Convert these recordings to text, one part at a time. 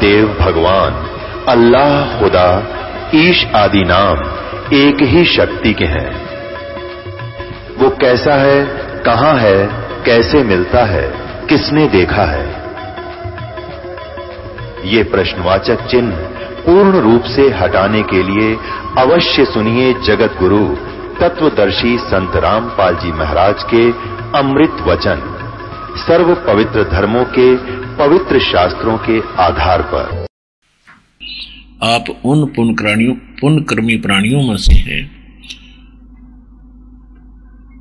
देव भगवान अल्लाह, खुदा, ईश आदि नाम एक ही शक्ति के हैं। वो कैसा है, कहां है, कैसे मिलता है, किसने देखा है? ये प्रश्नवाचक चिन्ह पूर्ण रूप से हटाने के लिए अवश्य सुनिए जगत गुरु तत्वदर्शी संत रामपाल जी महाराज के अमृत वचन, सर्व पवित्र धर्मों के पवित्र शास्त्रों के आधार पर। आप उन पुण्यकर्मी प्राणियों में से हैं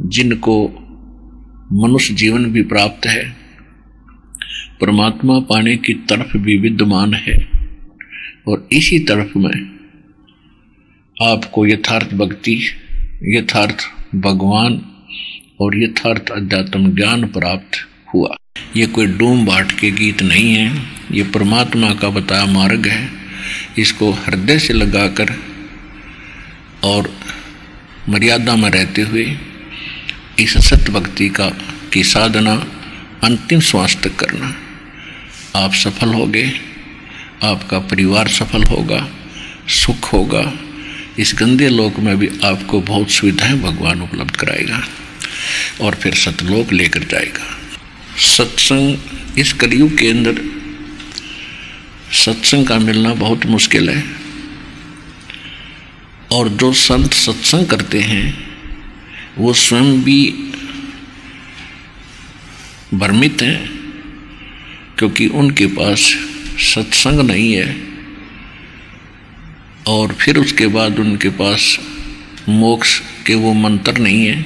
जिनको मनुष्य जीवन भी प्राप्त है, परमात्मा पाने की तरफ भी विद्यमान है, और इसी तरफ में आपको यथार्थ भक्ति, यथार्थ भगवान और यथार्थ अध्यात्म ज्ञान प्राप्त हुआ। ये कोई डूम बाट के गीत नहीं है, ये परमात्मा का बताया मार्ग है। इसको हृदय से लगाकर और मर्यादा में रहते हुए इस सत्य भक्ति की साधना अंतिम श्वास तक करना, आप सफल होगे, आपका परिवार सफल होगा, सुख होगा। इस गंदे लोक में भी आपको बहुत सुविधाएं भगवान उपलब्ध कराएगा और फिर सतलोक लेकर जाएगा। सत्संग, इस कलयुग के अंदर सत्संग का मिलना बहुत मुश्किल है, और जो संत सत्संग करते हैं वो स्वयं भी भ्रमित हैं, क्योंकि उनके पास सत्संग नहीं है, और फिर उसके बाद उनके पास मोक्ष के वो मंत्र नहीं है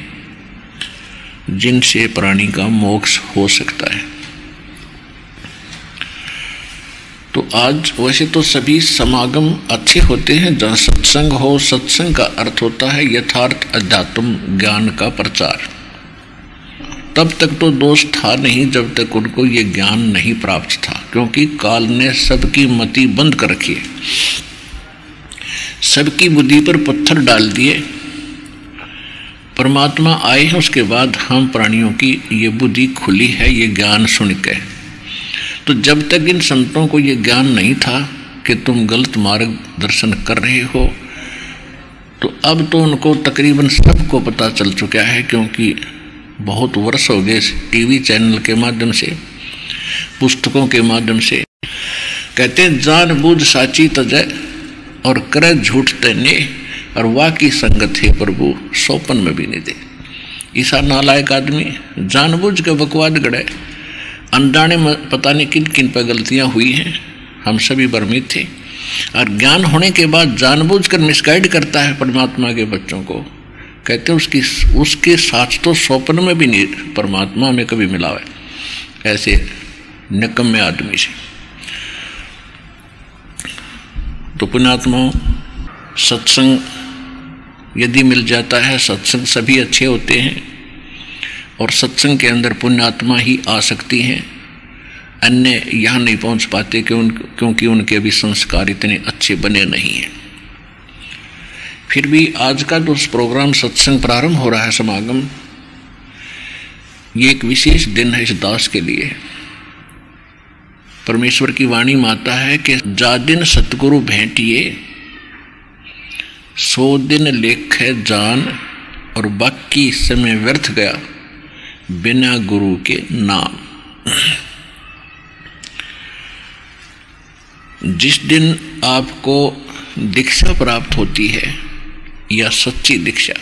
जिनसे प्राणी का मोक्ष हो सकता है। तो आज वैसे तो सभी समागम अच्छे होते हैं जहाँ सत्संग हो। सत्संग का अर्थ होता है यथार्थ अध्यात्म ज्ञान का प्रचार। तब तक तो दोष था नहीं जब तक उनको ये ज्ञान नहीं प्राप्त था, क्योंकि काल ने सबकी मति बंद कर रखी है, सबकी बुद्धि पर पत्थर डाल दिए। परमात्मा आए हैं, उसके बाद हम प्राणियों की ये बुद्धि खुली है ये ज्ञान सुन के। तो जब तक इन संतों को ये ज्ञान नहीं था कि तुम गलत मार्ग दर्शन कर रहे हो, तो अब तो उनको तकरीबन सबको पता चल चुका है, क्योंकि बहुत वर्ष हो गए टीवी चैनल के माध्यम से, पुस्तकों के माध्यम से। कहते हैं जान बूझ साची तजय और करे झूठ तने, और वाह की संगत है प्रभु सोपन में भी नहीं दे। ईसा नालायक आदमी जानबूझ के बकवाद गड़े, अनजाने में पता नहीं किन किन पर गलतियां हुई हैं, हम सभी भ्रमित थे। और ज्ञान होने के बाद जानबूझ कर मिसगाइड करता है परमात्मा के बच्चों को। कहते हैं उसके साथ तो स्वप्न में भी नहीं परमात्मा में कभी मिला है ऐसे निकम्मे आदमी से। तो पुण्यात्माओं, सत्संग यदि मिल जाता है, सत्संग सभी अच्छे होते हैं, और सत्संग के अंदर पुण्यात्मा ही आ सकती हैं, अन्य यहाँ नहीं पहुँच पाते क्योंकि उनके भी संस्कार इतने अच्छे बने नहीं हैं। फिर भी आज का जो प्रोग्राम सत्संग प्रारंभ हो रहा है, समागम, ये एक विशेष दिन है इस दास के लिए। परमेश्वर की वाणी माता है कि जा दिन सतगुरु भेंटिए 100 दिन लेखे जान, और बाकी समय व्यर्थ गया बिना गुरु के नाम। जिस दिन आपको दीक्षा प्राप्त होती है, या सच्ची दीक्षा,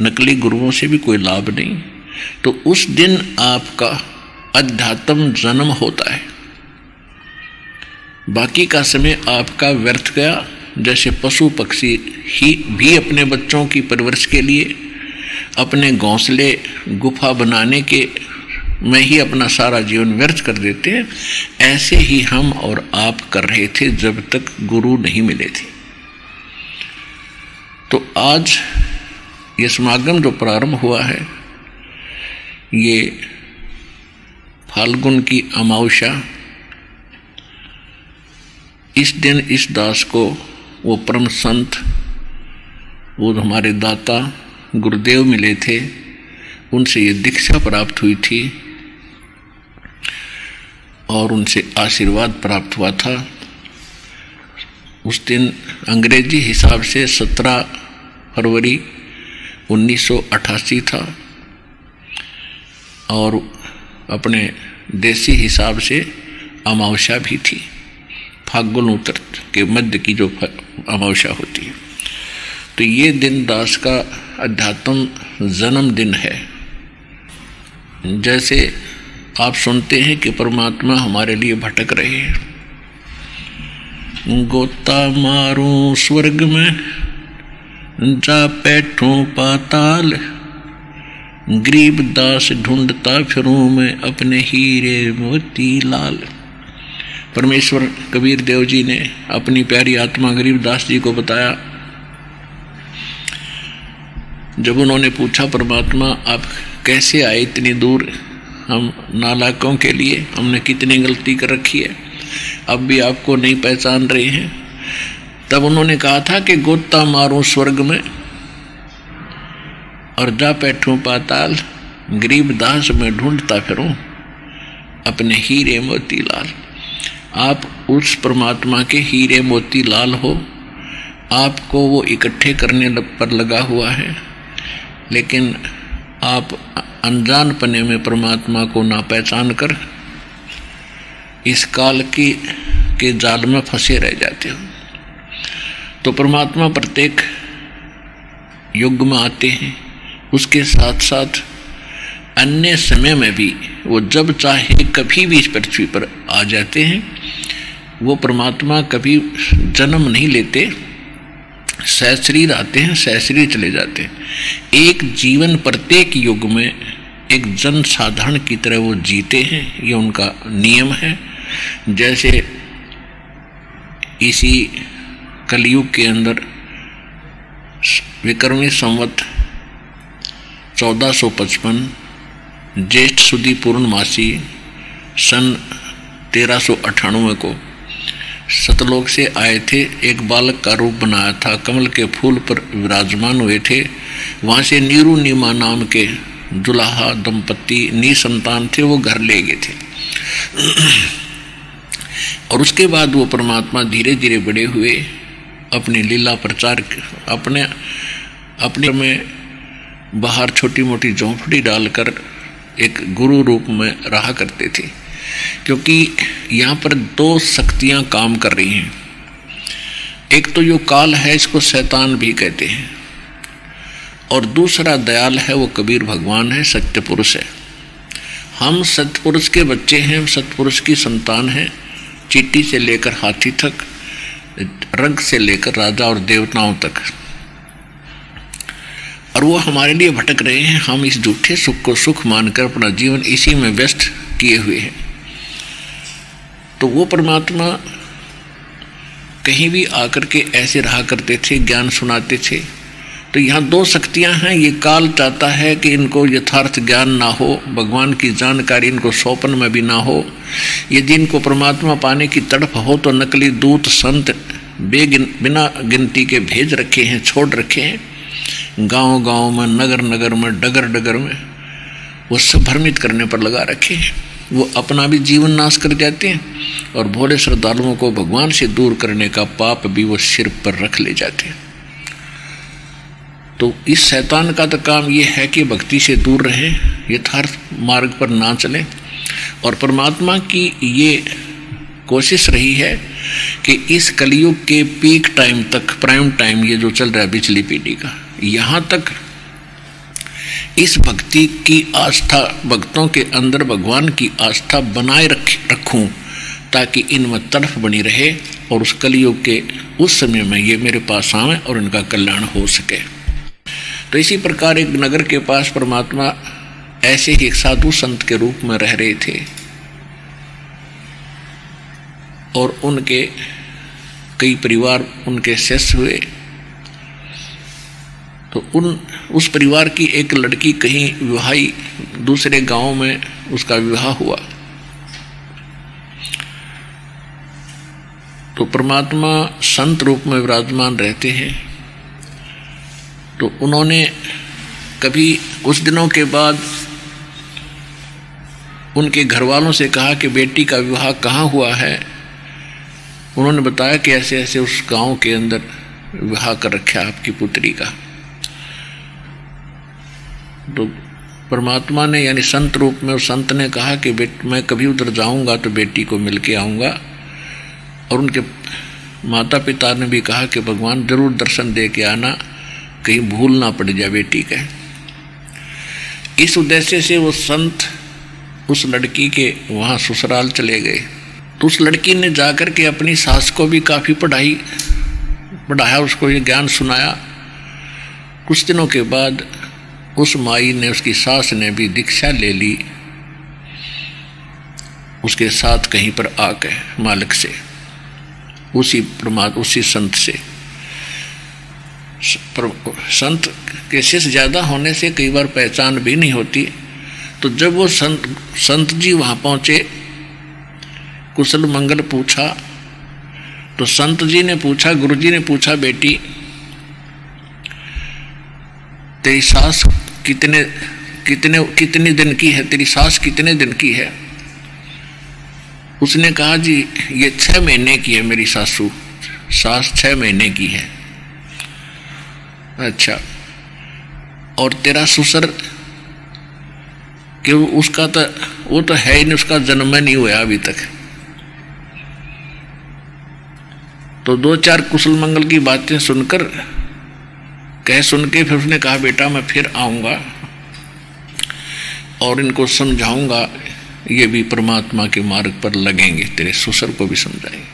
नकली गुरुओं से भी कोई लाभ नहीं, तो उस दिन आपका अध्यात्म जन्म होता है। बाकी का समय आपका व्यर्थ गया। जैसे पशु पक्षी ही भी अपने बच्चों की परवरिश के लिए अपने घोंसले गुफा बनाने के में ही अपना सारा जीवन व्यर्थ कर देते हैं, ऐसे ही हम और आप कर रहे थे जब तक गुरु नहीं मिले थे। तो आज ये समागम जो प्रारंभ हुआ है, ये फाल्गुन की अमावस्या, इस दिन इस दास को वो परम संत, वो हमारे दाता गुरुदेव मिले थे, उनसे ये दीक्षा प्राप्त हुई थी। और उनसे आशीर्वाद प्राप्त हुआ था। उस दिन अंग्रेजी हिसाब से 17 फरवरी 1988 था और अपने देसी हिसाब से अमावस्या भी थी, फाल्गुन उत्तर के मध्य की जो अमावस्या होती है। तो ये दिन दास का अध्यात्म जन्मदिन है। जैसे आप सुनते हैं कि परमात्मा हमारे लिए भटक रहे हैं, गोता मारूं स्वर्ग में जा बैठूं पाताल, गरीब दास ढूंढता फिरूं मैं अपने हीरे मोती लाल। परमेश्वर कबीर देव जी ने अपनी प्यारी आत्मा गरीब दास जी को बताया। जब उन्होंने पूछा, परमात्मा आप कैसे आए इतनी दूर, हम नालायकों के लिए हमने कितनी गलती कर रखी है, अब भी आपको नहीं पहचान रहे हैं। तब उन्होंने कहा था कि गोता मारूं स्वर्ग में और जा बैठूं पाताल, गरीब दास में ढूंढता फिरूं अपने हीरे मोती लाल। आप उस परमात्मा के हीरे मोती लाल हो, आपको वो इकट्ठे करने पर लगा हुआ है, लेकिन आप अनजान पने में परमात्मा को ना पहचान कर इस काल के जाल में फंसे रह जाते हो। तो परमात्मा प्रत्येक युग में आते हैं, उसके साथ साथ अन्य समय में भी वो जब चाहे कभी भी इस पृथ्वी पर आ जाते हैं। वो परमात्मा कभी जन्म नहीं लेते, सहशरीर आते हैं, सहशरीर चले जाते हैं। एक जीवन प्रत्येक युग में एक जन साधारण की तरह वो जीते हैं, ये उनका नियम है। जैसे इसी कलयुग के अंदर विक्रमी संवत 1455 ज्येष्ठ सुदी पूर्णमासी सन 1398 को सतलोक से आए थे। एक बालक का रूप बनाया था, कमल के फूल पर विराजमान हुए थे। वहाँ से नीरू नीमा नाम के दुल्हा दंपत्ति निसंतान थे, वो घर ले गए थे। और उसके बाद वो परमात्मा धीरे धीरे बड़े हुए, अपनी लीला प्रचार अपने में बाहर छोटी मोटी झोंपड़ी डालकर एक गुरु रूप में रहा करते थे, क्योंकि यहाँ पर दो शक्तियाँ काम कर रही हैं। एक तो जो काल है, इसको शैतान भी कहते हैं, और दूसरा दयाल है, वो कबीर भगवान है, सत्य पुरुष है। हम सत्पुरुष के बच्चे हैं, सत्पुरुष की संतान हैं। चींटी से लेकर हाथी तक, रंग से लेकर राजा और देवताओं तक, और वो हमारे लिए भटक रहे हैं। हम इस झूठे सुख को सुख मानकर अपना जीवन इसी में व्यस्त किए हुए हैं। तो वो परमात्मा कहीं भी आकर के ऐसे रहा करते थे, ज्ञान सुनाते थे। तो यहाँ दो शक्तियाँ हैं। ये काल चाहता है कि इनको यथार्थ ज्ञान ना हो, भगवान की जानकारी इनको सौंपन में भी ना हो। यदि इनको परमात्मा पाने की तड़प हो तो नकली दूत संत बिना गिनती के भेज रखे हैं, छोड़ रखे हैं। गांव गांव में, नगर नगर में, डगर डगर में वो सब भ्रमित करने पर लगा रखे हैं। वो अपना भी जीवन नाश कर जाते हैं और भोले श्रद्धालुओं को भगवान से दूर करने का पाप भी वो सिर पर रख ले जाते हैं। तो इस शैतान का तो काम ये है कि भक्ति से दूर रहें, यथार्थ मार्ग पर ना चलें। और परमात्मा की ये कोशिश रही है कि इस कलयुग के पीक टाइम तक, प्राइम टाइम ये जो चल रहा है पिछली पीढ़ी का, यहाँ तक इस भक्ति की आस्था, भक्तों के अंदर भगवान की आस्था बनाए रखूं, ताकि इनमें तड़फ बनी रहे और उस कलयुग के उस समय में ये मेरे पास आए और इनका कल्याण हो सके। तो इसी प्रकार एक नगर के पास परमात्मा ऐसे ही एक साधु संत के रूप में रह रहे थे, और उनके कई परिवार उनके शिष्य हुए। तो उस परिवार की एक लड़की कहीं विवाही दूसरे गांव में उसका विवाह हुआ। तो परमात्मा संत रूप में विराजमान रहते हैं। तो उन्होंने कभी कुछ दिनों के बाद उनके घर वालों से कहा कि बेटी का विवाह कहाँ हुआ है। उन्होंने बताया कि ऐसे ऐसे उस गांव के अंदर विवाह कर रखा आपकी पुत्री का। तो परमात्मा ने यानी संत रूप में उस संत ने कहा कि मैं कभी उधर जाऊंगा तो बेटी को मिल के आऊँगा। और उनके माता पिता ने भी कहा कि भगवान जरूर दर्शन दे के आना, कहीं भूल ना पड़ जाए बेटी के। इस उद्देश्य से वो संत उस लड़की के वहाँ ससुराल चले गए। तो उस लड़की ने जाकर के अपनी सास को भी काफ़ी पढ़ाया, उसको ये ज्ञान सुनाया। कुछ दिनों के बाद उस माई ने, उसकी सास ने भी दीक्षा ले ली उसके साथ कहीं पर आके मालिक से, उसी संत से। संत के शिष्य ज़्यादा होने से कई बार पहचान भी नहीं होती। तो जब वो संत जी वहाँ पहुँचे, कुशल मंगल पूछा, तो संत जी ने पूछा, गुरु जी ने पूछा, बेटी तेरी सास कितने दिन की है, तेरी सास कितने दिन की है? उसने कहा जी ये 6 महीने की है मेरी सास 6 महीने की है। अच्छा, और तेरा ससुर कि उसका तो वो तो है ही नहीं, उसका जन्म नहीं हुआ अभी तक। तो 2-4 कुशल मंगल की बातें सुन के फिर उसने कहा बेटा मैं फिर आऊँगा और इनको समझाऊंगा, ये भी परमात्मा के मार्ग पर लगेंगे, तेरे ससुर को भी समझाएंगे।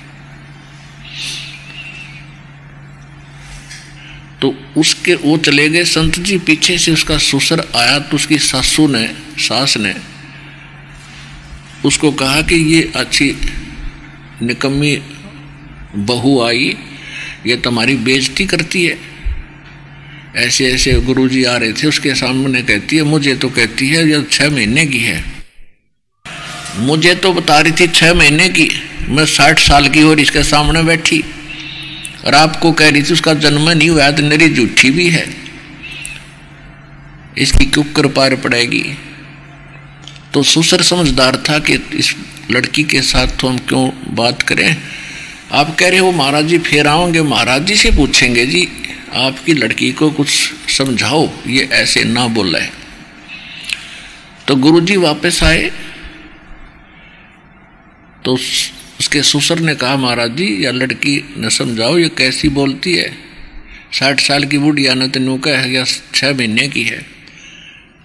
तो उसके वो चले गए संत जी, पीछे से उसका ससुर आया तो उसकी सास ने उसको कहा कि ये अच्छी निकम्मी बहू आई, ये तुम्हारी बेइज्जती करती है। ऐसे ऐसे गुरुजी आ रहे थे उसके सामने, कहती है मुझे तो कहती है ये 6 महीने की है, मुझे तो बता रही थी 6 महीने की, मैं 60 साल की और इसके सामने बैठी और आपको कह रही थी उसका जन्म नहीं हुआ, तो मेरी झूठी भी है, इसकी क्यों कृपा पड़ेगी। तो ससुर समझदार था कि इस लड़की के साथ तो हम क्यों बात करें। आप कह रहे हो महाराज जी फिर आओगे, महाराज जी से पूछेंगे जी आपकी लड़की को कुछ समझाओ, ये ऐसे ना बोला है। तो गुरुजी वापस आए तो उसके ससुर ने कहा महाराज जी या लड़की न समझाओ, ये कैसी बोलती है, 60 साल की बुढ़िया ने तेनू कहा है या 6 महीने की है,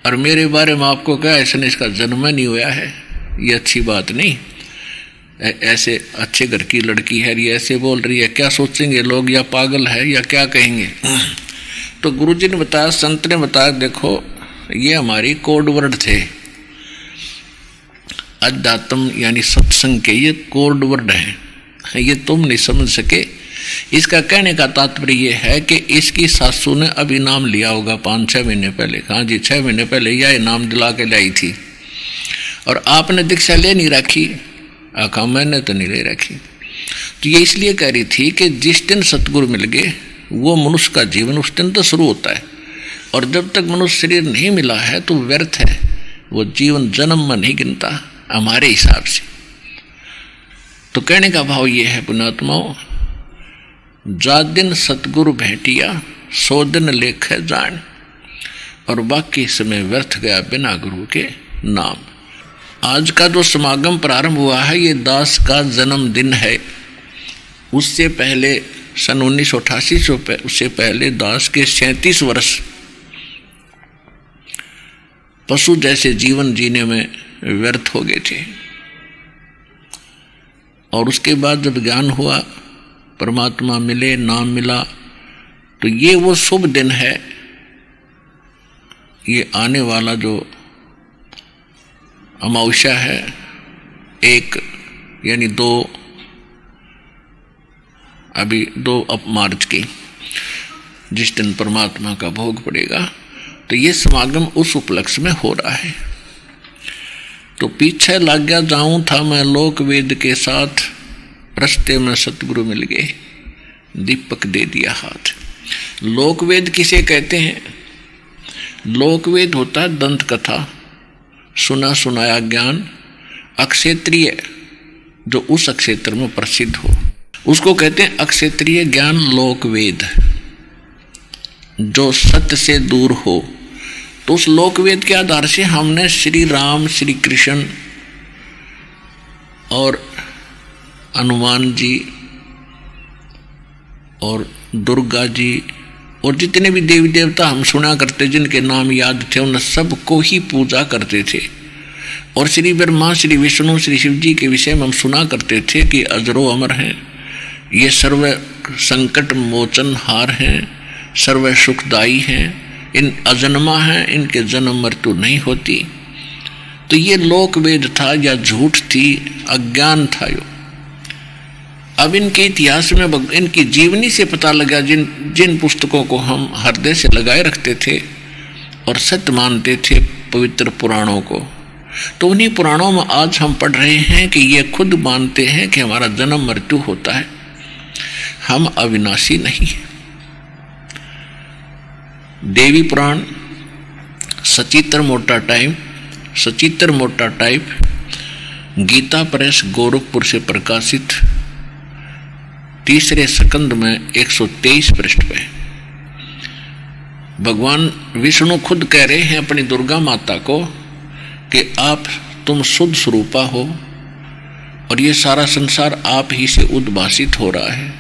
और मेरे बारे में आपको क्या ऐसा इसका जन्म नहीं हुआ है, ये अच्छी बात नहीं। ऐसे अच्छे घर की लड़की है, ये ऐसे बोल रही है, क्या सोचेंगे लोग, या पागल है या क्या कहेंगे। तो गुरुजी ने बताया, संत ने बताया, देखो ये हमारी कोड वर्ड थे, अध्यात्म यानी सत्संग के ये कोड वर्ड हैं, ये तुम नहीं समझ सके। इसका कहने का तात्पर्य ये है कि इसकी सासू ने अभी नाम लिया होगा 5-6 महीने पहले। हाँ जी 6 महीने पहले यह नाम दिला के लाई थी और आपने दीक्षा ले नहीं रखी। आखा मैंने तो नहीं ले रखी। तो ये इसलिए कह रही थी कि जिस दिन सतगुरु मिल गए वो मनुष्य का जीवन उस दिन तो शुरू होता है, और जब तक मनुष्य शरीर नहीं मिला है तो व्यर्थ है, वो जीवन जन्म में नहीं गिनता हमारे हिसाब से। तो कहने का भाव ये है पुण्यात्माओं, जा दिन सतगुरु भेटिया 100 दिन लेख है जान, और बाकी समय व्यर्थ गया बिना गुरु के नाम। आज का जो समागम प्रारंभ हुआ है ये दास का जन्मदिन है। उससे पहले सन 1988 उससे पहले दास के 37 वर्ष पशु जैसे जीवन जीने में व्यर्थ हो गए थे, और उसके बाद जब ज्ञान हुआ, परमात्मा मिले, नाम मिला, तो ये वो शुभ दिन है। ये आने वाला जो अमावस्या है 1 यानी 2 मार्च की, जिस दिन परमात्मा का भोग पड़ेगा, तो ये समागम उस उपलक्ष्य में हो रहा है। तो पीछे लग गया जाऊं था मैं लोक वेद के साथ, रस्ते में सतगुरु मिल गए, दीपक दे दिया हाथ। लोक वेद किसे कहते हैं? लोक वेद होता है दंत कथा, सुना सुनाया ज्ञान, अक्षेत्रीय जो उस क्षेत्र में प्रसिद्ध हो उसको कहते हैं अक्षेत्रीय ज्ञान लोक वेद। जो सत्य से दूर हो तो उस लोक वेद के आधार से हमने श्री राम, श्री कृष्ण और हनुमान जी और दुर्गा जी और जितने भी देवी देवता हम सुना करते जिनके नाम याद थे उन सबको ही पूजा करते थे। और श्री ब्रह्मा, श्री विष्णु, श्री शिव जी के विषय में हम सुना करते थे कि अजरो अमर हैं, ये सर्व संकट मोचन हार हैं, सर्व सुखदायी हैं, इन अजन्मा हैं, इनके जन्म मृत्यु नहीं होती। तो ये लोक वेद था या झूठ थी, अज्ञान था यो। अब इनके इतिहास में इनकी जीवनी से पता लगा, जिन पुस्तकों को हम हृदय से लगाए रखते थे और सत्य मानते थे पवित्र पुराणों को, तो उन्हीं पुराणों में आज हम पढ़ रहे हैं कि ये खुद मानते हैं कि हमारा जन्म मृत्यु होता है, हम अविनाशी नहीं। देवी पुराण सचित्र मोटा टाइप गीता प्रेस गोरखपुर से प्रकाशित, तीसरे स्कंद में 123 पृष्ठ पे भगवान विष्णु खुद कह रहे हैं अपनी दुर्गा माता को कि तुम शुद्ध स्वरूपा हो और ये सारा संसार आप ही से उद्भासित हो रहा है।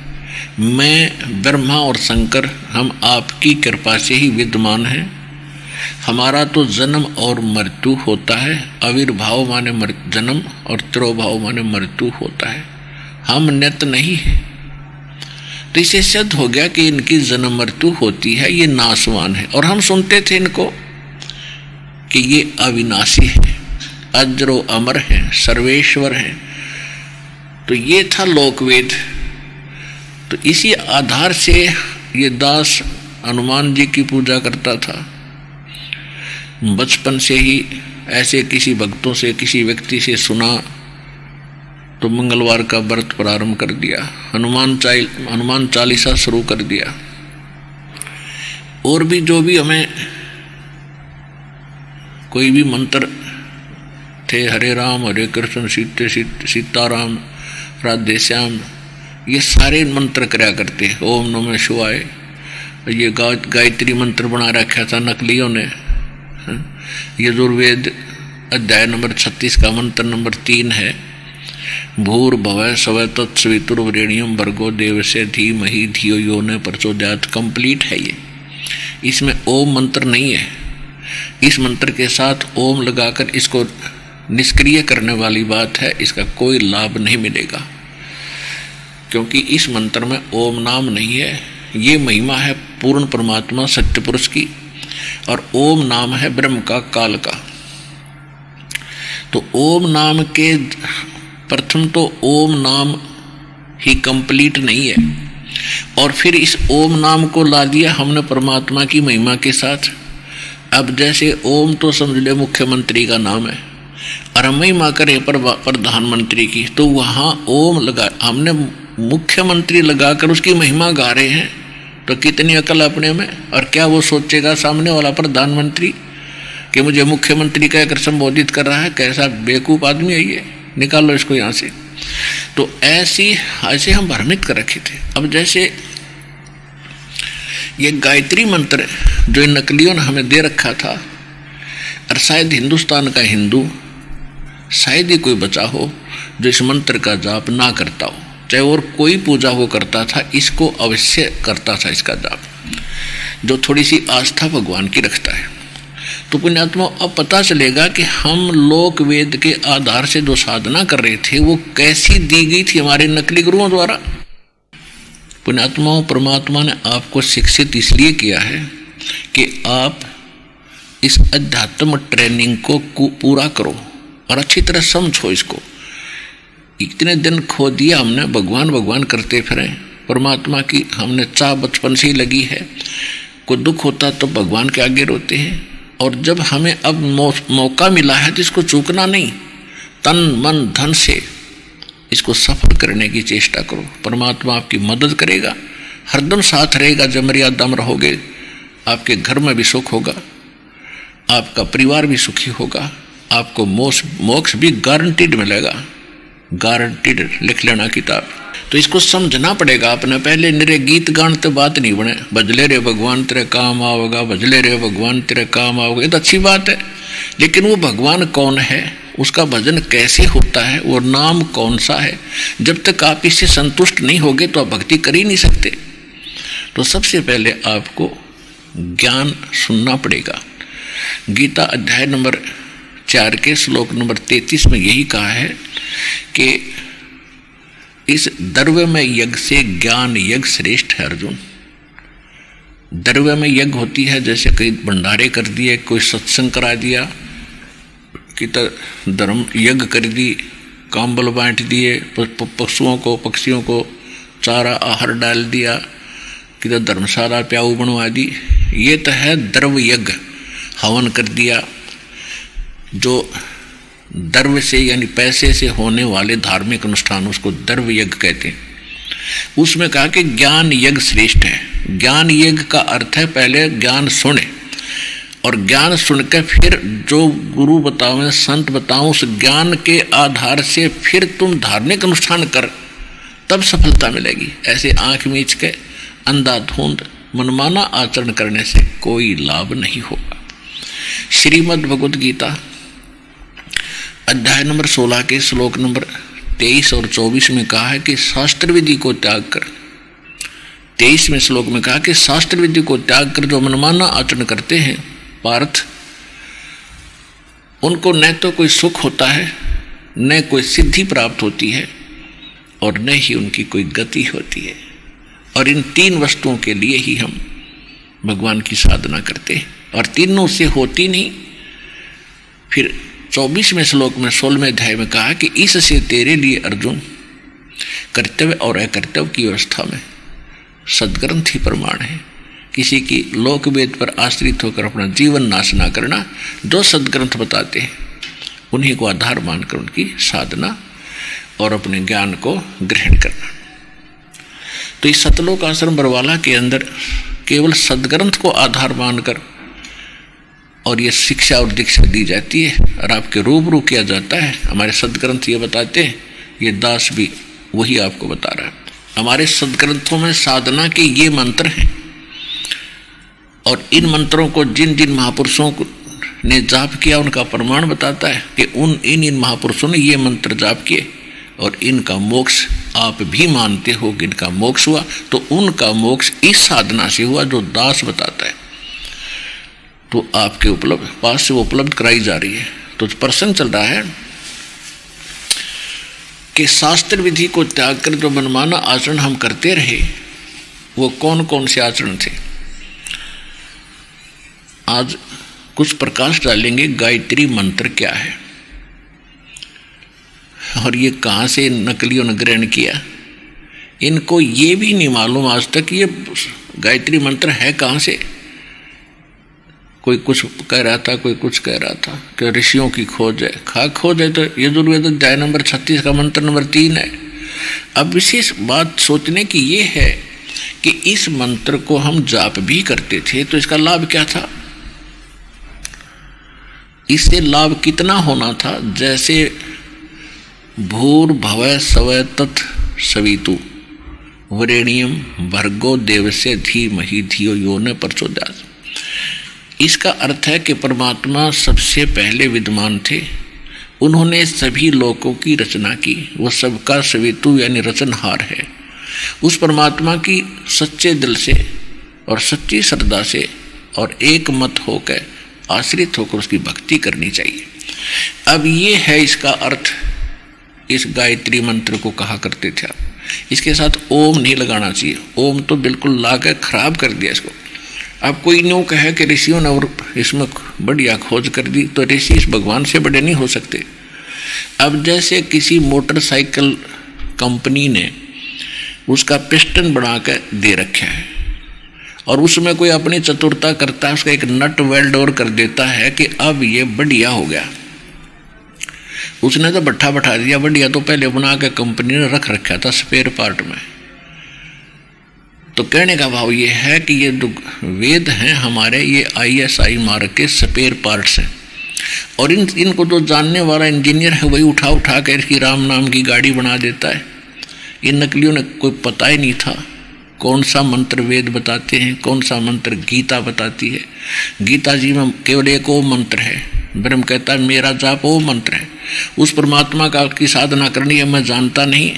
मैं, ब्रह्मा और शंकर हम आपकी कृपा से ही विद्यमान हैं। हमारा तो जन्म और मृत्यु होता है, आविर्भाव माने जन्म और तिरोभाव माने मृत्यु होता है, हम नित्य नहीं है। तो इसे सिद्ध हो गया कि इनकी जन्म मृत्यु होती है, ये नाशवान है। और हम सुनते थे इनको कि ये अविनाशी है, अजरो अमर है, सर्वेश्वर है। तो ये था लोकवेद। तो इसी आधार से ये दास हनुमान जी की पूजा करता था। बचपन से ही ऐसे किसी भक्तों से, किसी व्यक्ति से सुना तो मंगलवार का व्रत प्रारंभ कर दिया, हनुमान चालीसा शुरू कर दिया। और भी जो भी हमें कोई भी मंत्र थे, हरे राम हरे कृष्ण सीताराम राधे श्याम, ये सारे मंत्र कराया करते। ओम नमः शिवाय, ये गायत्री मंत्र बना रखा था नकलियों ने। यजुर्वेद अध्याय नंबर 36 का मंत्र नंबर 3 है, भूर्भुवः स्वः तत्सवितुर्वरेण्यं भर्गो देवस्य धीमहि धियो यो न प्रचोदयात्। कंप्लीट है ये, इसमें ओम मंत्र नहीं है। इस मंत्र के साथ ओम लगाकर इसको निष्क्रिय करने वाली बात है, इसका कोई लाभ नहीं मिलेगा, क्योंकि इस मंत्र में ओम नाम नहीं है। ये महिमा है पूर्ण परमात्मा सत्य पुरुष की, और ओम नाम है ब्रह्म का, काल का। तो ओम नाम के प्रथम तो ओम नाम ही कंप्लीट नहीं है, और फिर इस ओम नाम को ला दिया हमने परमात्मा की महिमा के साथ। अब जैसे ओम तो समझ ले मुख्यमंत्री का नाम है, और हम महिमा करें प्रधानमंत्री की, तो वहाँ ओम लगा, हमने मुख्यमंत्री लगाकर उसकी महिमा गा रहे हैं। तो कितनी अकल अपने में। और क्या वो सोचेगा सामने वाला प्रधानमंत्री कि मुझे मुख्यमंत्री कहकर संबोधित कर रहा है, कैसा बेवकूफ़ आदमी है ये, निकालो इसको यहाँ से। तो ऐसे हम भ्रमित कर रखे थे। अब जैसे ये गायत्री मंत्र जो नकलियों ने हमें दे रखा था, और शायद हिंदुस्तान का हिंदू शायद ही कोई बचा हो जो इस मंत्र का जाप ना करता हो, चाहे और कोई पूजा वो करता था, इसको अवश्य करता था इसका जाप, जो थोड़ी सी आस्था भगवान की रखता है। तो पुण्यात्मा, अब पता चलेगा कि हम लोक वेद के आधार से जो साधना कर रहे थे वो कैसी दी गई थी हमारे नकली गुरुओं द्वारा। पुण्यात्माओं, परमात्मा ने आपको शिक्षित इसलिए किया है कि आप इस अध्यात्म ट्रेनिंग को पूरा करो और अच्छी तरह समझो इसको। इतने दिन खो दिया हमने, भगवान भगवान करते फिरे, परमात्मा की हमने चाह बचपन से ही लगी है। कोई दुख होता तो भगवान के आगे रोते हैं, और जब हमें अब मौका मिला है तो इसको चूकना नहीं, तन मन धन से इसको सफल करने की चेष्टा करो। परमात्मा आपकी मदद करेगा, हरदम साथ रहेगा। जब मर्यादा में रहोगे आपके घर में भी सुख होगा, आपका परिवार भी सुखी होगा, आपको मोक्ष भी गारंटीड मिलेगा, गारंटीड। लिख लेना किताब। तो इसको समझना पड़ेगा अपने। पहले निरे गीत गान तो बात नहीं बने, भजले रे भगवान तेरे काम आओगा, भजले रे भगवान तेरे काम आओगा, ये तो अच्छी बात है, लेकिन वो भगवान कौन है, उसका भजन कैसे होता है, वो नाम कौन सा है, जब तक आप इससे संतुष्ट नहीं होगे तो आप भक्ति कर ही नहीं सकते। तो सबसे पहले आपको ज्ञान सुनना पड़ेगा। गीता अध्याय नंबर 4 के श्लोक नंबर 33 में यही कहा है कि इस द्रव्य में यज्ञ से ज्ञान यज्ञ श्रेष्ठ है अर्जुन। द्रव्य में यज्ञ होती है, जैसे कई भंडारे कर दिए, कोई सत्संग करा दिया, कि धर्म यज्ञ कर दी, काम्बल बांट दिए, पशुओं को पक्षियों को चारा आहार डाल दिया, कि धर्मशाला प्याऊ बनवा दी, ये तो है द्रव्य यज्ञ। हवन कर दिया, जो द्रव्य से यानी पैसे से होने वाले धार्मिक अनुष्ठान, उसको द्रव्य यज्ञ कहते हैं। उसमें कहा कि ज्ञान यज्ञ श्रेष्ठ है। ज्ञान यज्ञ का अर्थ है पहले ज्ञान सुने, और ज्ञान सुनकर फिर जो गुरु बताओ, संत बताओ, उस ज्ञान के आधार से फिर तुम धार्मिक अनुष्ठान कर, तब सफलता मिलेगी। ऐसे आंख मीच के अंधाधुंध मनमाना आचरण करने से कोई लाभ नहीं होगा। श्रीमद् भगवद गीता अध्याय नंबर 16 के श्लोक नंबर 23 और 24 में कहा है कि शास्त्र विधि को त्याग कर। 23वें श्लोक में कहा कि शास्त्र विधि को त्याग कर जो मनमाना आचरण करते हैं पार्थ, उनको न तो कोई सुख होता है, न कोई सिद्धि प्राप्त होती है, और न ही उनकी कोई गति होती है। और इन 3 वस्तुओं के लिए ही हम भगवान की साधना करते हैं, और तीनों से होती नहीं। फिर 24वें श्लोक में 16वें अध्याय में कहा कि इससे तेरे लिए अर्जुन कर्तव्य और अकर्तव्य की व्यवस्था में सद्ग्रंथ ही प्रमाण है। किसी की लोक वेद पर आश्रित होकर अपना जीवन नाश ना करना। जो सद्ग्रंथ बताते हैं उन्हीं को आधार मानकर उनकी साधना और अपने ज्ञान को ग्रहण करना। तो इस सतलोक आश्रम बरवाला के अंदर केवल सद्ग्रंथ को आधार मानकर और ये शिक्षा और दीक्षा दी जाती है, और आपके रूबरू किया जाता है। हमारे सद्ग्रंथ ये बताते हैं, ये दास भी वही आपको बता रहा है। हमारे सद्ग्रंथों में साधना के ये मंत्र हैं, और इन मंत्रों को जिन जिन महापुरुषों ने जाप किया उनका प्रमाण बताता है कि इन महापुरुषों ने ये मंत्र जाप किए, और इनका मोक्ष आप भी मानते हो कि इनका मोक्ष हुआ, तो उनका मोक्ष इस साधना से हुआ जो दास बताता है। तो आपके पास से वो उपलब्ध कराई जा रही है। तो प्रसंग चल रहा है कि शास्त्र विधि को त्याग कर जो मनमाना आचरण हम करते रहे, वो कौन कौन से आचरण थे। आज कुछ प्रकाश डालेंगे गायत्री मंत्र क्या है, और ये कहाँ से नकलियों ने ग्रहण किया। इनको ये भी नहीं मालूम आज तक ये गायत्री मंत्र है कहाँ से। कोई कुछ कह रहा था, कोई कुछ कह रहा था कि ऋषियों की खोज है। खोज है तो यजुर्वेद अध्याय नंबर 36 का मंत्र नंबर 3 है। अब विशेष बात सोचने की ये है कि इस मंत्र को हम जाप भी करते थे, तो इसका लाभ क्या था। इससे लाभ कितना होना था, जैसे भूर्भुवः स्वः तत् सवितु वरेण्यम भर्गो देवस्य धीमहि धियो यो न प्रचोदयात्। इसका अर्थ है कि परमात्मा सबसे पहले विद्यमान थे, उन्होंने सभी लोकों की रचना की, वो सबका सवितु यानी रचनहार है। उस परमात्मा की सच्चे दिल से और सच्ची श्रद्धा से और एक मत होकर आश्रित होकर उसकी भक्ति करनी चाहिए। अब ये है इसका अर्थ। इस गायत्री मंत्र को कहा करते थे आप। इसके साथ ओम नहीं लगाना चाहिए। ओम तो बिल्कुल लाकर खराब कर दिया इसको। अब कोई न्यू कहे कि ऋषियों ने और इसमें बढ़िया खोज कर दी, तो ऋषि इस भगवान से बड़े नहीं हो सकते। अब जैसे किसी मोटरसाइकिल कंपनी ने उसका पिस्टन बनाकर दे रखा है, और उसमें कोई अपनी चतुरता करता है, उसका एक नट वेल्ड और कर देता है कि अब ये बढ़िया हो गया। उसने तो बैठा दिया बढ़िया, तो पहले बना के कंपनी ने रख रखा था स्पेयर पार्ट में। तो कहने का भाव ये है कि ये जो वेद हैं हमारे, ये ISI मार्क के स्पेयर पार्ट्स हैं। और इनको जो जानने वाला इंजीनियर है वही उठा उठा कर इसकी राम नाम की गाड़ी बना देता है। इन नकलियों ने कोई पता ही नहीं था कौन सा मंत्र वेद बताते हैं, कौन सा मंत्र गीता बताती है। गीता जी में केवल एक ओम मंत्र है। ब्रह्म कहता है मेरा जाप ओम मंत्र है। उस परमात्मा का की साधना करनी है मैं जानता नहीं,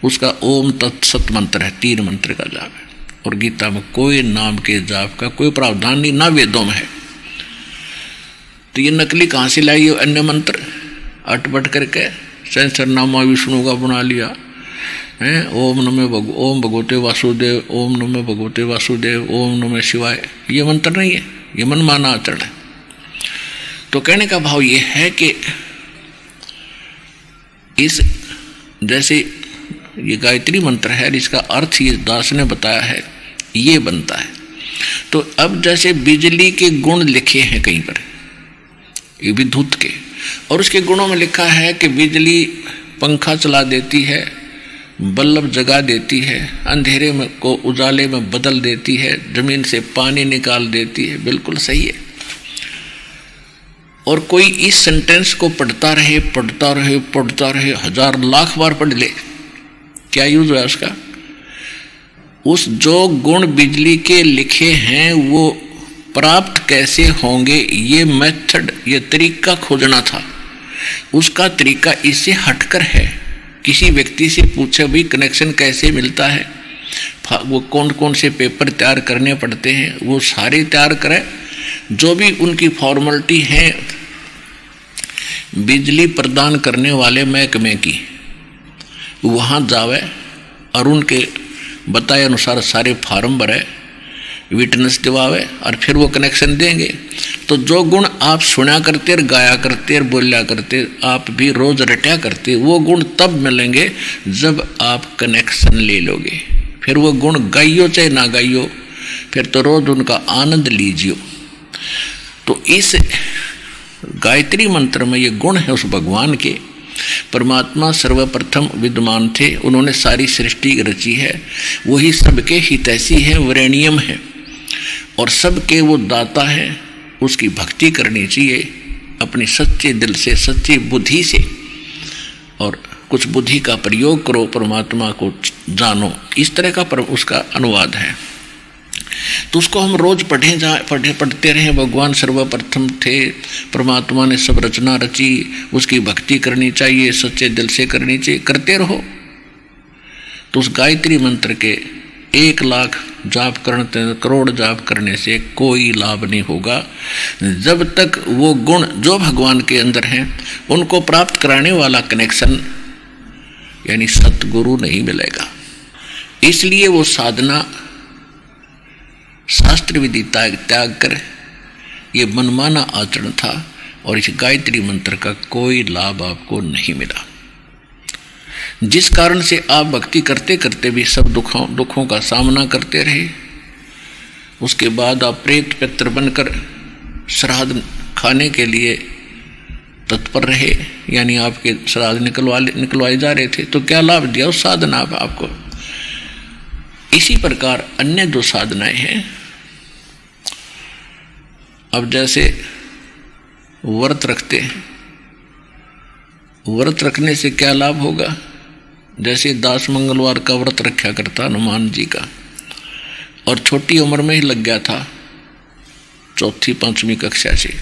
उसका ओम तत्सत मंत्र है, 3 मंत्र का जाप है। और गीता में कोई नाम के जाप का कोई प्रावधान नहीं, ना वेदों में है। तो ये नकली कहाँ से लाई है अन्य मंत्र अटपट करके? सहस्रनामा विष्णु का बना लिया है। ओम भगवते वासुदेव, ओम नमो भगवते वासुदेव, ओम नमः शिवाय। ये मंत्र नहीं है, ये मनमाना आचरण है। तो कहने का भाव ये है कि इस जैसे ये गायत्री मंत्र है, इसका अर्थ ये दास ने बताया है, ये बनता है। तो अब जैसे बिजली के गुण लिखे हैं कहीं पर, ये विद्युत के, और उसके गुणों में लिखा है कि बिजली पंखा चला देती है, बल्ब जगा देती है, अंधेरे में को उजाले में बदल देती है, जमीन से पानी निकाल देती है। बिल्कुल सही है। और कोई इस सेंटेंस को पढ़ता रहे पढ़ता रहे पढ़ता रहे, 1000 लाख बार पढ़ ले, क्या यूज हुआ उसका? उस जो गुण बिजली के लिखे हैं वो प्राप्त कैसे होंगे, ये मेथड, ये तरीका खोजना था। उसका तरीका इससे हटकर है। किसी व्यक्ति से पूछे भी कनेक्शन कैसे मिलता है, वो कौन कौन से पेपर तैयार करने पड़ते हैं, वो सारे तैयार करें। जो भी उनकी फॉर्मेलिटी है बिजली प्रदान करने वाले महकमे की, वहाँ जावे और उनके बताए अनुसार सारे फार्म भरे, विटनेस दिवावे और फिर वो कनेक्शन देंगे। तो जो गुण आप सुना करते, गाया करते, बोलिया करते, आप भी रोज रटा करते, वो गुण तब मिलेंगे जब आप कनेक्शन ले लोगे। फिर वो गुण गाइयो चाहे ना गाइयो, फिर तो रोज उनका आनंद लीजियो। तो इस गायत्री मंत्र में ये गुण है उस भगवान के। परमात्मा सर्वप्रथम विद्यमान थे, उन्होंने सारी सृष्टि रची है, वही सबके हितैषी है, वरेण्यम है और सबके वो दाता है। उसकी भक्ति करनी चाहिए अपनी सच्चे दिल से, सच्ची बुद्धि से, और कुछ बुद्धि का प्रयोग करो, परमात्मा को जानो। इस तरह का उसका अनुवाद है। तो उसको हम रोज पढ़ते रहे। भगवान सर्वप्रथम थे, परमात्मा ने सब रचना रची, उसकी भक्ति करनी चाहिए, सच्चे दिल से करनी चाहिए, करते रहो। तो उस गायत्री मंत्र के 1 लाख जाप करने, करोड़ जाप करने से कोई लाभ नहीं होगा जब तक वो गुण जो भगवान के अंदर हैं उनको प्राप्त कराने वाला कनेक्शन यानी सतगुरु नहीं मिलेगा। इसलिए वो साधना शास्त्र विधि त्याग कर ये मनमाना आचरण था और इस गायत्री मंत्र का कोई लाभ आपको नहीं मिला, जिस कारण से आप भक्ति करते करते भी सब दुखों का सामना करते रहे। उसके बाद आप प्रेत पितर बनकर श्राद्ध खाने के लिए तत्पर रहे, यानी आपके श्राद्ध निकलवाए जा रहे थे। तो क्या लाभ दिया उस साधना आपको? इसी प्रकार अन्य जो साधनाएं हैं, अब जैसे व्रत रखते हैं, व्रत रखने से क्या लाभ होगा? जैसे 10 मंगलवार का व्रत रखा करता हनुमान जी का, और छोटी उम्र में ही लग गया था 4वीं 5वीं कक्षा से,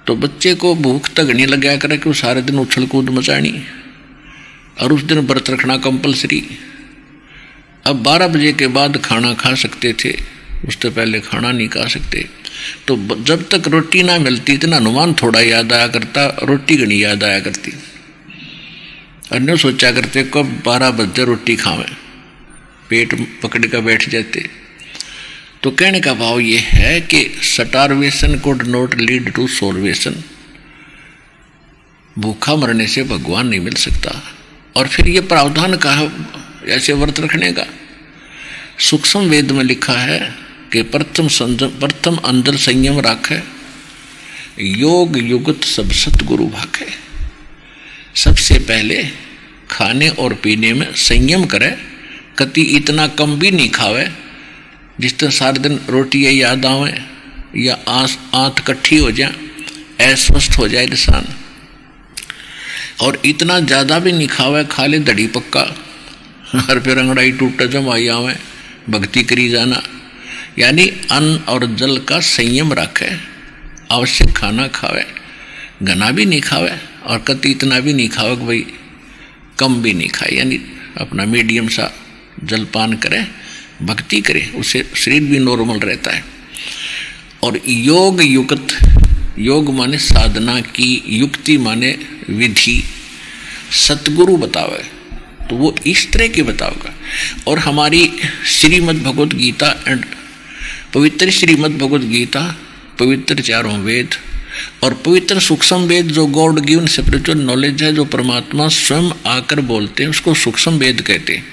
तो बच्चे को भूख तक नहीं लग गया करे कि वो सारे दिन उछल कूद मचानी, और उस दिन व्रत रखना कंपलसरी। अब 12 बजे के बाद खाना खा सकते थे, उससे पहले खाना नहीं खा सकते। तो जब तक रोटी ना मिलती इतना हनुमान थोड़ा याद आया करता, रोटी घनी याद आया करती। अन्य सोचा करते कब 12 बजे रोटी खावें, पेट पकड़ कर बैठ जाते। तो कहने का भाव ये है कि starvation could not lead to salvation. भूखा मरने से भगवान नहीं मिल सकता। और फिर ये प्रावधान कहा ऐसे व्रत रखने का? सूक्ष्म वेद में लिखा है कि प्रथम अंदर संयम राखे, योग युगत सब सतगुरु भाखे। सबसे पहले खाने और पीने में संयम करे, कति इतना कम भी नहीं खावे जिस तरह सारे दिन रोटी याद आवे या आंत कट्ठी हो जाए, अस्वस्थ हो जाए इंसान। और इतना ज्यादा भी नहीं खावे, खा ले दड़ी पक्का, हर पे रंगड़ाई टूटा जमाई आवे, भक्ति करी जाना। यानी अन्न और जल का संयम रखे, आवश्यक खाना खावे, घना भी नहीं खावे और कति इतना भी नहीं खावे कि भाई कम भी नहीं खाए, यानी अपना मीडियम सा जलपान करे, भक्ति करे, उससे शरीर भी नॉर्मल रहता है। और योग युक्त, योग माने साधना की, युक्ति माने विधि, सतगुरु बतावे तो वो इस तरह के बताओगा। और हमारी श्रीमद् भगवत गीता एंड पवित्र श्रीमद् भगवत गीता, पवित्र चारों वेद और पवित्र सूक्ष्म वेद जो गॉड गिवन स्पिरिचुअल नॉलेज है, जो परमात्मा स्वयं आकर बोलते हैं, उसको सूक्ष्म वेद कहते हैं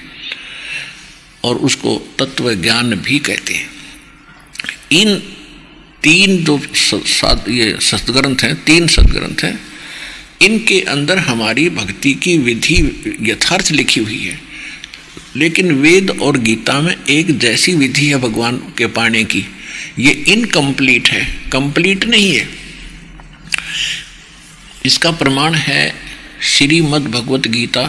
और उसको तत्व ज्ञान भी कहते हैं। इन तीन जो ये सदग्रंथ हैं, 3 सदग्रंथ हैं, इनके अंदर हमारी भक्ति की विधि यथार्थ लिखी हुई है। लेकिन वेद और गीता में एक जैसी विधि है भगवान के पाने की, ये इनकम्प्लीट है, कंप्लीट नहीं है। इसका प्रमाण है श्रीमद् भगवत गीता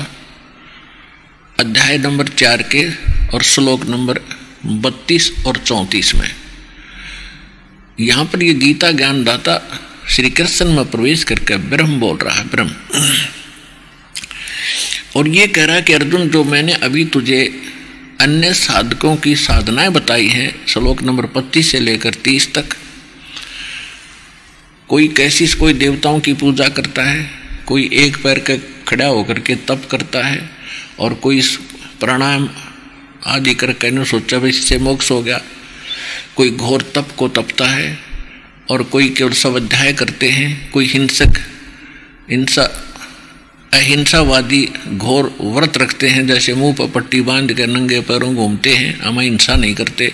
अध्याय नंबर 4 के और श्लोक नंबर 32 और 34 में। यहां पर ये गीता ज्ञानदाता श्री कृष्ण में प्रवेश करके ब्रह्म बोल रहा है, ब्रह्म, और ये कह रहा है कि अर्जुन, जो मैंने अभी तुझे अन्य साधकों की साधनाएं बताई हैं, श्लोक नंबर 25 से लेकर 30 तक, कोई कैसी, कोई देवताओं की पूजा करता है, कोई एक पैर के खड़ा होकर के तप करता है, और कोई प्राणायाम आदि करके सोचा भाई इससे मोक्ष हो गया, कोई घोर तप को तपता है, और कोई केवल स्वाध्याय करते हैं, कोई हिंसक अहिंसावादी घोर व्रत रखते हैं, जैसे मुंह पर पट्टी बांध कर नंगे पैरों घूमते हैं, हम हिंसा नहीं करते,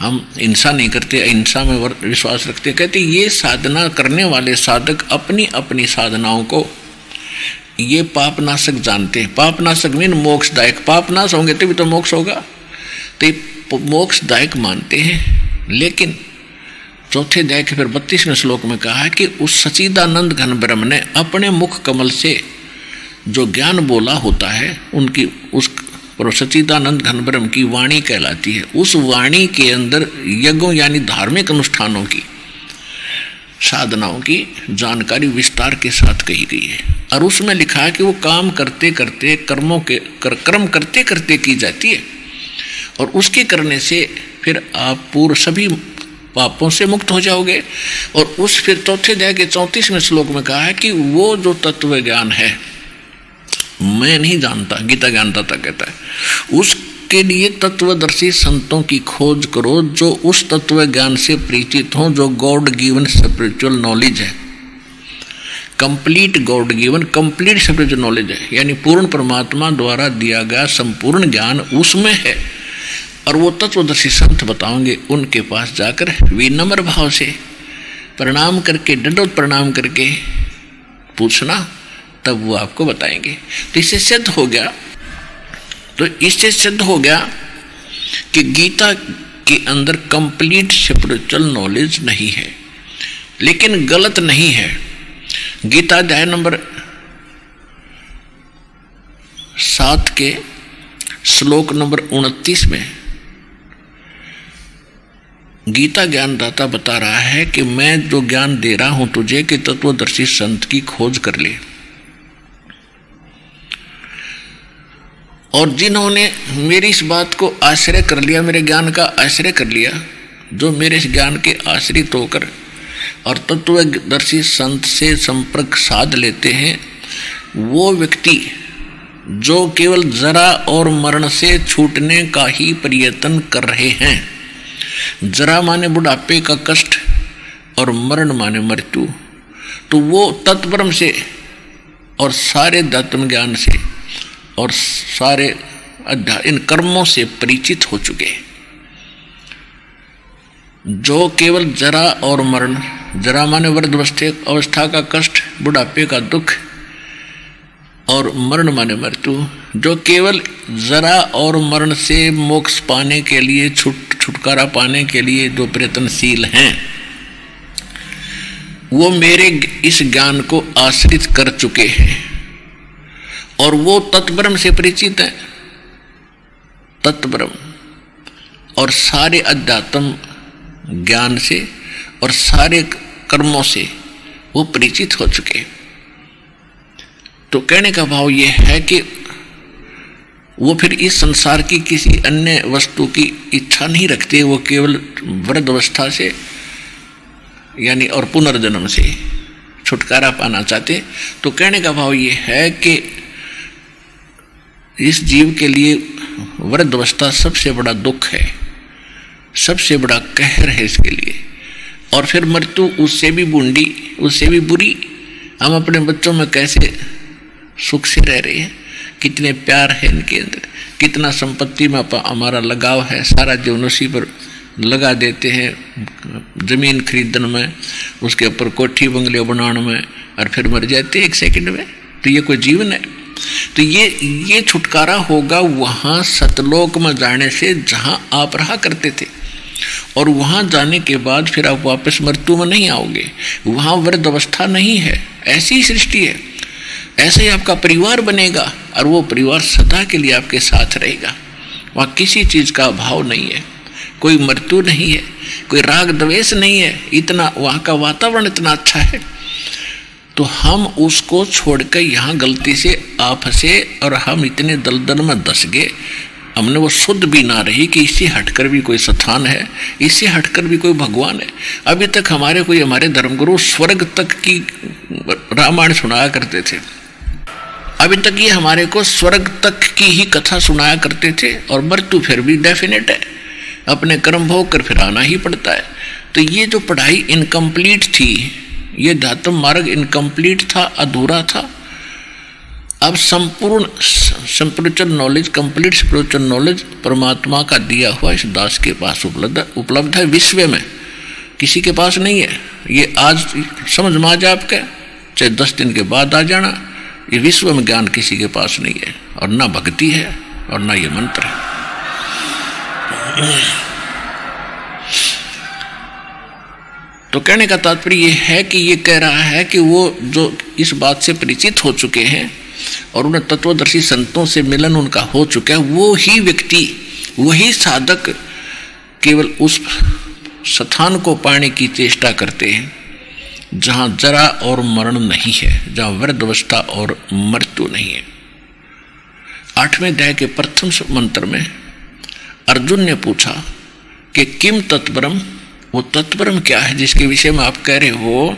हम हिंसा नहीं करते, अहिंसा में विश्वास रखते। कहते ये साधना करने वाले साधक अपनी अपनी साधनाओं को ये पापनाशक जानते हैं। पापनाशक मीन मोक्षदायक, पापनाश होंगे तभी तो मोक्ष होगा, तो मोक्षदायक मानते हैं। लेकिन चौथे अध्याय के फिर 32वें श्लोक में कहा है कि उस सच्चिदानंद घन ब्रह्म ने अपने मुख कमल से जो ज्ञान बोला होता है, उनकी उस सच्चिदानंद घन ब्रह्म की वाणी कहलाती है। उस वाणी के अंदर यज्ञों यानी धार्मिक अनुष्ठानों की, साधनाओं की जानकारी विस्तार के साथ कही गई है। और उसमें लिखा है कि वो काम करते करते कर्म करते करते की जाती है, और उसके करने से फिर आप पूर्व सभी पापों से मुक्त हो जाओगे। और उस फिर चौथे अध्याय के 34वें श्लोक में कहा है कि वो जो तत्व ज्ञान है मैं नहीं जानता, गीता ज्ञानदाता कहता है, उसके लिए तत्वदर्शी संतों की खोज करो जो उस तत्व ज्ञान से परिचित हों जो गॉड गिवन स्पिरिचुअल नॉलेज है। Complete God given, complete spiritual knowledge है, यानी पूर्ण परमात्मा द्वारा दिया गया संपूर्ण ज्ञान उसमें है। और वो तत्वदर्शी संत बताओगे, उनके पास जाकर विनम्र भाव से प्रणाम करके, दंडवत प्रणाम करके पूछना, तब वो आपको बताएंगे। तो इससे सिद्ध हो गया कि गीता के अंदर कंप्लीट स्पिरिचुअल नॉलेज नहीं है, लेकिन गलत नहीं है। गीता अध्याय नंबर 7 के श्लोक नंबर 29 में गीता ज्ञानदाता बता रहा है कि मैं जो ज्ञान दे रहा हूं तुझे कि तत्वदर्शी संत की खोज कर ले। और जिन्होंने मेरी इस बात को आश्रय कर लिया, मेरे ज्ञान का आश्रय कर लिया, जो मेरे इस ज्ञान के आश्रित होकर और तत्वदर्शी संत से संपर्क साध लेते हैं, वो व्यक्ति जो केवल जरा और मरण से छूटने का ही प्रयत्न कर रहे हैं। जरा माने बुढ़ापे का कष्ट और मरण माने मृत्यु, तो वो तत्ब्रह्म से और सारे आत्म ज्ञान से और सारे इन कर्मों से परिचित हो चुके। जो केवल जरा और मरण, जरा माने वृद्धावस्था अवस्था का कष्ट, बुढ़ापे का दुख, और मरण माने मृत्यु, जो केवल जरा और मरण से मोक्ष पाने के लिए, छुटकारा पाने के लिए जो प्रयत्नशील हैं, वो मेरे इस ज्ञान को आश्रित कर चुके हैं और वो तत्ब्रह्म से परिचित है, तत्ब्रह्म और सारे अध्यात्म ज्ञान से और सारे कर्मों से वो परिचित हो चुके। तो कहने का भाव ये है कि वो फिर इस संसार की किसी अन्य वस्तु की इच्छा नहीं रखते, वो केवल वृद्ध अवस्था से यानी और पुनर्जन्म से छुटकारा पाना चाहते। तो कहने का भाव ये है कि इस जीव के लिए वृद्ध अवस्था सबसे बड़ा दुख है, सबसे बड़ा कहर है इसके लिए। और फिर मृत्यु उससे भी बूंदी, उससे भी बुरी। हम अपने बच्चों में कैसे सुख से रह रहे हैं, कितने प्यार है इनके अंदर, कितना संपत्ति में हमारा लगाव है, सारा जीवन उसी पर लगा देते हैं, जमीन खरीदने में, उसके ऊपर कोठी बंगले बनाने में, और फिर मर जाते हैं एक सेकंड में। तो ये कोई जीवन है? तो ये छुटकारा होगा वहाँ सतलोक में जाने से जहाँ आप रहा करते थे, और वहाँ जाने के बाद फिर आप वापस मृत्यु में नहीं आओगे। वहाँ वृद्ध अवस्था नहीं है, ऐसी सृष्टि है, ऐसे ही आपका परिवार बनेगा और वो परिवार सदा के लिए आपके साथ रहेगा। वहाँ किसी चीज़ का अभाव नहीं है, कोई मृत्यु नहीं है, कोई राग द्वेष नहीं है, इतना वहाँ का वातावरण इतना अच्छा है। तो हम उसको छोड़कर यहाँ गलती से आप फंसे और हम इतने दलदल में धस गए, हमने वो शुद्ध भी ना रही कि इससे हटकर भी कोई स्थान है, इससे हटकर भी कोई भगवान है। अभी तक हमारे धर्मगुरु स्वर्ग तक की रामायण सुनाया करते थे, अभी तक ये हमारे को स्वर्ग तक की ही कथा सुनाया करते थे। और मृत्यु फिर भी डेफिनेट है, अपने कर्म भोग कर फिर आना ही पड़ता है। तो ये जो पढ़ाई इनकम्प्लीट थी, ये अध्यात्म मार्ग इनकम्प्लीट था, अधूरा था। अब संपूर्ण spiritual knowledge, complete spiritual knowledge परमात्मा का दिया हुआ इस दास के पास उपलब्ध है, विश्व में किसी के पास नहीं है। ये आज समझ में आ जाए आपका, चाहे 10 दिन के बाद आ जाना, ये विश्व में ज्ञान किसी के पास नहीं है, और ना भक्ति है और ना ये मंत्र है। तो कहने का तात्पर्य ये है कि ये कह रहा है कि वो जो इस बात से परिचित हो चुके हैं और उन्हें तत्वदर्शी संतों से मिलन उनका हो चुका है, वो ही व्यक्ति, वही साधक केवल उस स्थान को पाने की चेष्टा करते हैं जहाँ जरा और मरण नहीं है, जहाँ वृद्ध अवस्था और मृत्यु नहीं है। 8वें अध्याय के प्रथम मंत्र में अर्जुन ने पूछा कि किम तत्परम, वो तत्परम क्या है जिसके विषय में आप कह रहे हो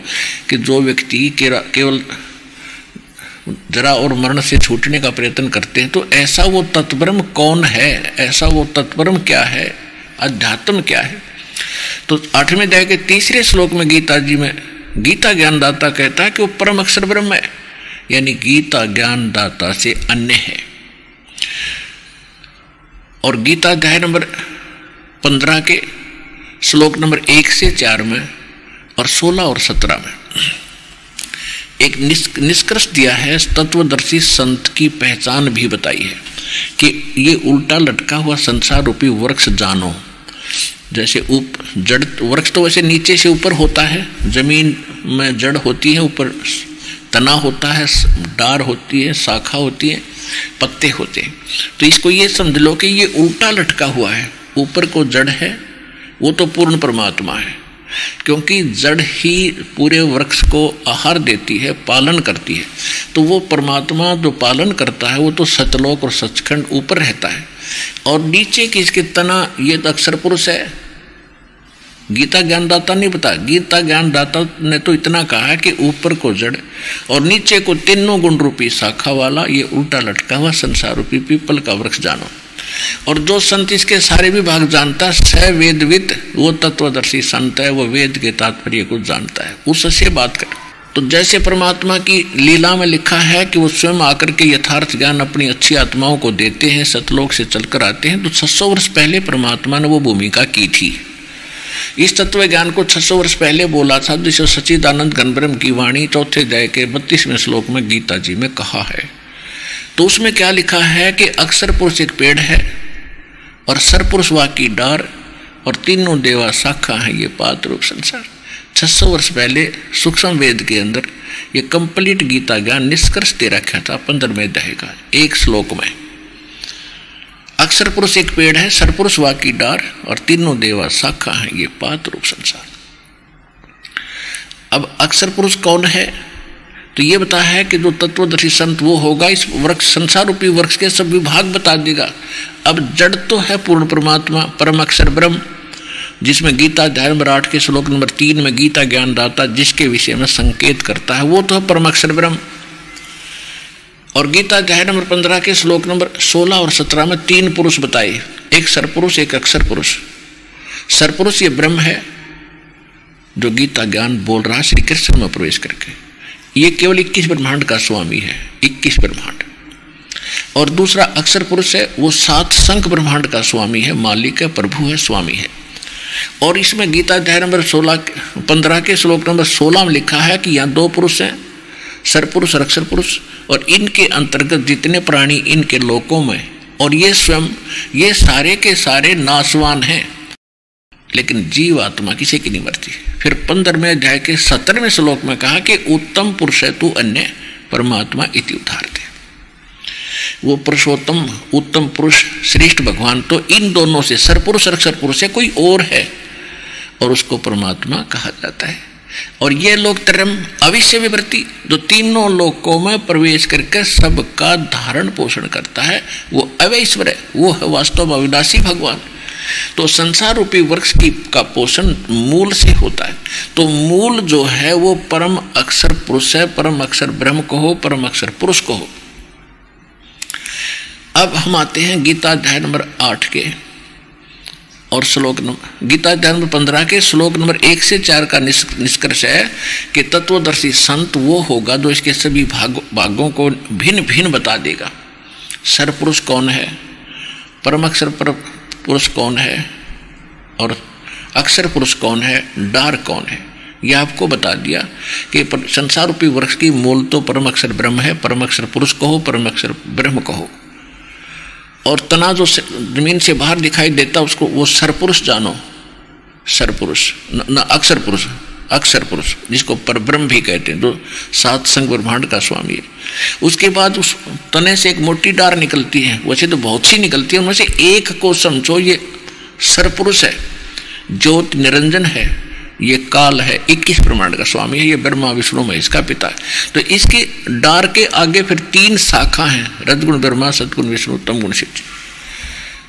कि जो व्यक्ति केवल जरा और मरण से छूटने का प्रयत्न करते हैं, तो ऐसा वो तत्परम कौन है, ऐसा वो तत्परम क्या है, अध्यात्म क्या है? तो 8वें अध्याय के 3रे श्लोक में गीता जी में गीता ज्ञानदाता कहता है कि वो परम अक्षर ब्रह्म है, यानी गीता ज्ञानदाता से अन्य है। और गीता अध्याय नंबर 15 के श्लोक नंबर 1 से 4 में और 16 और 17 में एक निष्कर्ष दिया है, तत्वदर्शी संत की पहचान भी बताई है कि ये उल्टा लटका हुआ संसार रूपी वृक्ष जानो। जैसे जड़ वृक्ष तो वैसे नीचे से ऊपर होता है, जमीन में जड़ होती है, ऊपर तना होता है, डार होती है, शाखा होती है, पत्ते होते हैं। तो इसको ये समझ लो कि ये उल्टा लटका हुआ है, ऊपर को जड़ है, वो तो पूर्ण परमात्मा है, क्योंकि जड़ ही पूरे वृक्ष को आहार देती है, पालन करती है। तो वो परमात्मा जो पालन करता है वो तो सतलोक और सचखंड ऊपर रहता है, और नीचे की इसके तना ये तो अक्षर पुरुष है। गीता ज्ञानदाता नहीं बता, गीता ज्ञानदाता ने तो इतना कहा है कि ऊपर को जड़ और नीचे को तीनों गुण रूपी शाखा वाला ये उल्टा लटका हुआ संसार रूपी पीपल का वृक्ष जानो। और जो संत इसके सारे भी भाग जानता है, स वेदविद, वो तत्वदर्शी संत है, वो वेद के तात्पर्य को जानता है, उससे बात कर। तो जैसे परमात्मा की लीला में लिखा है कि वो स्वयं आकर के यथार्थ ज्ञान अपनी अच्छी आत्माओं को देते हैं, सतलोक से चलकर आते हैं, तो 600 वर्ष पहले परमात्मा ने वो भूमिका की थी। इस तत्व ज्ञान को 600 वर्ष पहले बोला था, जिसे सच्चिदानंद घनब्रह्म की वाणी 4थे अध्याय के 32वें श्लोक में गीता जी में कहा है। तो उसमें क्या लिखा है कि अक्षर पुरुष एक पेड़ है और सरपुरुष वा की डार और तीनों देवा शाखा है, ये पात रूप संसार। 600 वर्ष पहले सूक्ष्म वेद के अंदर ये कंप्लीट गीता ज्ञान निष्कर्ष दे रखा था 15वें अध्याय का एक श्लोक में। अक्षर पुरुष एक पेड़ है, सरपुरुष वा की डार और तीनों देवा शाखा है, ये पात रूप संसार। अब अक्षर पुरुष कौन है? तो ये बताया है कि जो तत्वदर्शी संत वो होगा, इस वृक्ष संसार रूपी वृक्ष के सब विभाग बता देगा। अब जड़ तो है पूर्ण परमात्मा परम अक्षर ब्रह्म, जिसमें गीता अध्याय नंबर 8 के श्लोक नंबर 3 में गीता ज्ञान दाता जिसके विषय में संकेत करता है वो तो है परम अक्षर ब्रह्म। और गीता अध्याय नंबर 15 के श्लोक नंबर 16 और 17 में 3 पुरुष बताए, एक सरपुरुष एक अक्षर पुरुष। सरपुरुष ये ब्रह्म है जो गीता ज्ञान बोल रहा है श्री कृष्ण में प्रवेश करके, ये केवल 21 ब्रह्मांड का स्वामी है, 21 ब्रह्मांड। और दूसरा अक्षर पुरुष है, वो 7 संख ब्रह्मांड का स्वामी है, मालिक है, प्रभु है, स्वामी है। और इसमें गीता अध्याय नंबर 15 के श्लोक नंबर 16 में लिखा है कि यहाँ 2 पुरुष हैं, सरपुरुष और अक्षर पुरुष, और इनके अंतर्गत जितने प्राणी इनके लोकों में और ये स्वयं ये सारे के सारे नाशवान हैं, लेकिन जीव आत्मा किसी की नहीं मरती। फिर 15वें अध्याय के 17वें श्लोक में कहा कि उत्तम पुरुष है तू अन्य परमात्मा इति उदाहरते। वो पुरुषोत्तम उत्तम पुरुष श्रेष्ठ भगवान तो इन दोनों से सरपुरुष और अक्षर पुरुष है, कोई और है, और उसको परमात्मा कहा जाता है। और ये लोग त्रयम अविश्य विवृत्ति जो तीनों लोकों में प्रवेश करके सबका धारण पोषण करता है, वो अवैश्वर है, वो है वास्तव में अविनाशी भगवान। तो संसार रूपी वृक्ष की का पोषण मूल से होता है। तो मूल जो है वो परम अक्षर पुरुष है, परम अक्षर ब्रह्म को हो, परम अक्षर पुरुष को हो। अब हम आते हैं गीता अध्याय नंबर 8 के और श्लोक नंबर गीता अध्याय नंबर 15 के श्लोक नंबर 1 से 4 का निष्कर्ष है कि तत्वदर्शी संत वो होगा जो इसके सभी भागों को भिन्न भिन्न बता देगा। सरपुरुष कौन है, परम अक्षर पुरुष कौन है और अक्षर पुरुष कौन है, डार कौन है, यह आपको बता दिया कि संसार रूपी वृक्ष की मूल तो परम अक्षर ब्रह्म है, परम अक्षर पुरुष कहो, परम अक्षर ब्रह्म कहो। और तना जो जमीन से बाहर दिखाई देता उसको वो सरपुरुष जानो, सरपुरुष न अक्षर पुरुष, अक्षर पुरुष जिसको परब्रह्म भी कहते हैं, जो 7 संग ब्रह्मांड का स्वामी है। उसके बाद उस तने से एक मोटी डार निकलती है, वैसे तो बहुत सी निकलती है, उनमें से एक को समझो ये सरपुरुष है, ज्योत निरंजन है, ये काल है, 21 ब्रह्मांड का स्वामी है, ये ब्रह्मा विष्णु महेश का पिता है। तो इसकी डार के आगे फिर 3 शाखा हैं, रजगुण ब्रह्मा, सदगुण विष्णु, तमगुण शिव,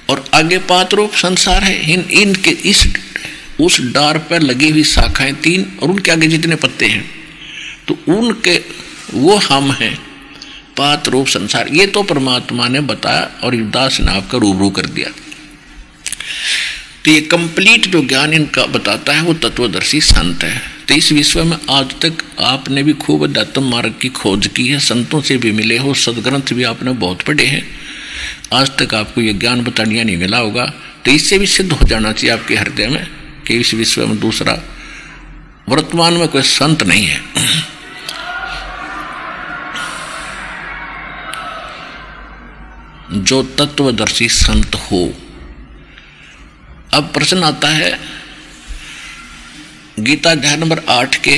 और आगे पात रूप संसार है। इनके इस उस डार पर लगी हुई शाखाएं 3 और उनके आगे जितने पत्ते हैं तो उनके वो हम हैं, पात रूप संसार। ये तो परमात्मा ने बताया और दास ने आपका रूबरू कर दिया। तो ये कंप्लीट जो ज्ञान इनका बताता है वो तत्वदर्शी संत है। तो इस विश्व में आज तक आपने भी खूब अध्यात्म मार्ग की खोज की है, संतों से भी मिले हो, सदग्रंथ भी आपने बहुत पढ़े हैं, आज तक आपको ये ज्ञान बतानिया नहीं मिला होगा। तो इससे भी सिद्ध हो जाना चाहिए आपके हृदय में कि इस विश्व में दूसरा वर्तमान में कोई संत नहीं है। जो तत्वदर्शी संत हो। अब प्रश्न आता है गीता अध्याय नंबर 8 के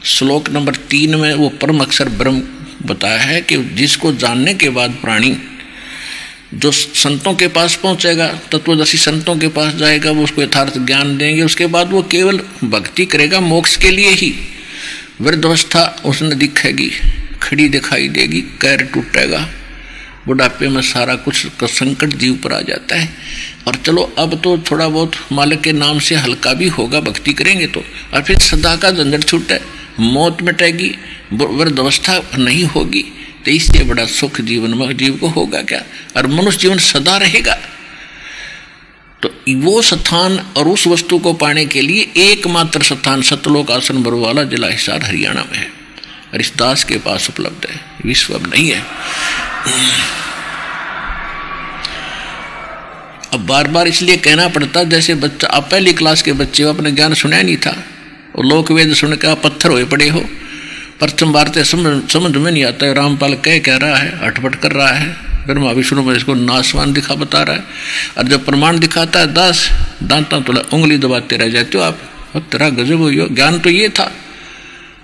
श्लोक नंबर 3 में वो परम अक्षर ब्रह्म बताया है कि जिसको जानने के बाद प्राणी जो संतों के पास पहुंचेगा, तत्वदर्शी संतों के पास जाएगा, वो उसको यथार्थ ज्ञान देंगे, उसके बाद वो केवल भक्ति करेगा मोक्ष के लिए ही। वृद्धावस्था उसने दिखेगी, खड़ी दिखाई देगी, पैर टूटेगा, बुढ़ापे में सारा कुछ का संकट जीव पर आ जाता है। और चलो अब तो थोड़ा बहुत मालिक के नाम से हल्का भी होगा, भक्ति करेंगे तो, और फिर सदा का झंझट छूटे, मौत मिटेगी, वृद्धावस्था नहीं होगी। तो इससे बड़ा सुख जीवन में जीव को होगा क्या? और मनुष्य जीवन सदा रहेगा। तो वो स्थान और उस वस्तु को पाने के लिए एकमात्र स्थान सतलोक आसन बरवाला जिला हिसार हरियाणा में है, और इस दास के पास उपलब्ध है, विश्व में नहीं है। अब बार बार इसलिए कहना पड़ता, जैसे बच्चा आप पहली क्लास के बच्चे हो, अपने ज्ञान सुना नहीं था, और लोक वेद सुनकर पत्थर हुए पड़े हो, प्रथम बार समझ में नहीं आता है, रामपाल कह रहा है, अटपट कर रहा है, ब्रह्मा विष्णु में इसको नाशवान दिखा बता रहा है, और जब प्रमाण दिखाता है दास दांता तो उंगली दबाते रह जाते हो आप, और तेरा गजब हो, ज्ञान तो ये था,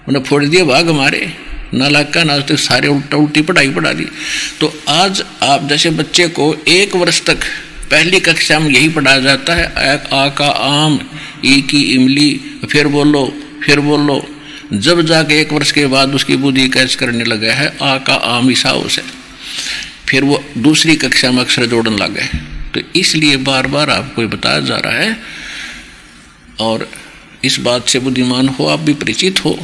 उन्हें फोड़ दिया भाग हमारे नालायका नाच तक सारे उल्टा उल्टी पढ़ाई पढ़ा दी। तो आज आप जैसे बच्चे को 1 वर्ष तक पहली कक्षा में यही पढ़ाया जाता है, आ का आम, ई की इमली, फिर बोलो। जब जाके 1 वर्ष के बाद उसकी बुद्धि कैच करने लगा है आ का आम ईसाओं से, फिर वो दूसरी कक्षा में अक्षर जोड़ने लगे। तो इसलिए बार बार आपको बताया जा रहा है, और इस बात से बुद्धिमान हो आप भी परिचित हो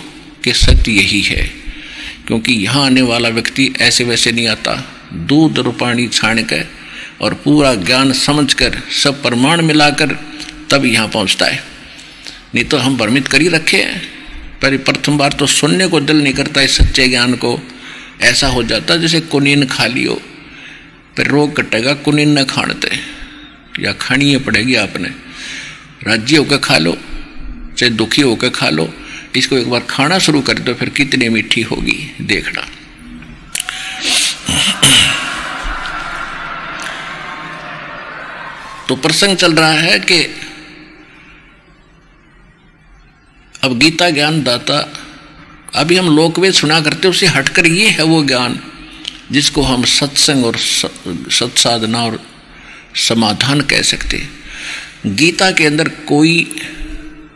कि सत्य यही है। क्योंकि यहाँ आने वाला व्यक्ति ऐसे वैसे नहीं आता, दूध और पानी छान कर और पूरा ज्ञान समझकर सब प्रमाण मिलाकर तब यहाँ पहुँचता है। नहीं तो हम भ्रमित कर ही रखे हैं, पर प्रथम बार तो सुनने को दिल नहीं करता इस सच्चे ज्ञान को। ऐसा हो जाता जैसे कुनीन खा लियो, फिर रोग कटेगा कुनीन न खानते, या खानी पड़ेगी आपने। राज्य होकर खा लो चाहे दुखी होकर खा लो, इसको एक बार खाना शुरू कर दो फिर कितनी मीठी होगी देखना। तो प्रसंग चल रहा है कि अब गीता ज्ञान दाता, अभी हम लोकवेद सुना करते उससे हटकर ये है वो ज्ञान जिसको हम सत्संग और सत्साधना और समाधान कह सकते। गीता के अंदर कोई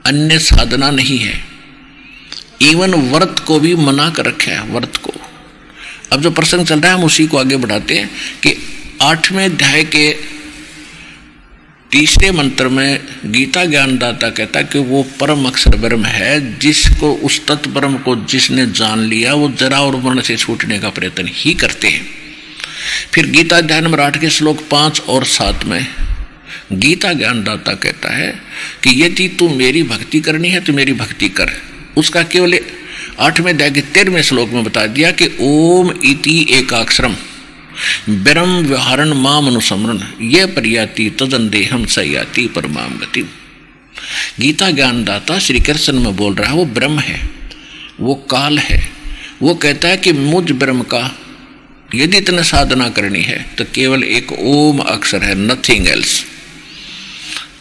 अन्य साधना नहीं है, इवन व्रत को भी मना कर रखा है, व्रत को। अब जो प्रसंग चल रहा है हम उसी को आगे बढ़ाते हैं कि 8वें अध्याय के 3रे मंत्र में गीता ज्ञानदाता कहता है कि वो परम अक्षर ब्रह्म है, जिसको उस तत्व ब्रह्म को जिसने जान लिया वो जरा और मरण से छूटने का प्रयत्न ही करते हैं। फिर गीता अध्याय नंबर 8 के श्लोक 5 और 7 में गीता ज्ञानदाता कहता है कि यदि तू मेरी भक्ति करनी है तो मेरी भक्ति कर। उसका केवल 8वें अध्याय के 13वें श्लोक में बता दिया कि ओम इति एकाक्षरम ब्रह्म व्यवहारण माम अनुसमरण ये पर्याति तदंदेहम सयाति परमाम गति। गीता ज्ञानदाता श्री कृष्ण में बोल रहा है वो ब्रह्म है, वो काल है। वो कहता है कि मुझ ब्रह्म का यदि इतने साधना करनी है तो केवल एक ओम अक्षर है, नथिंग एल्स,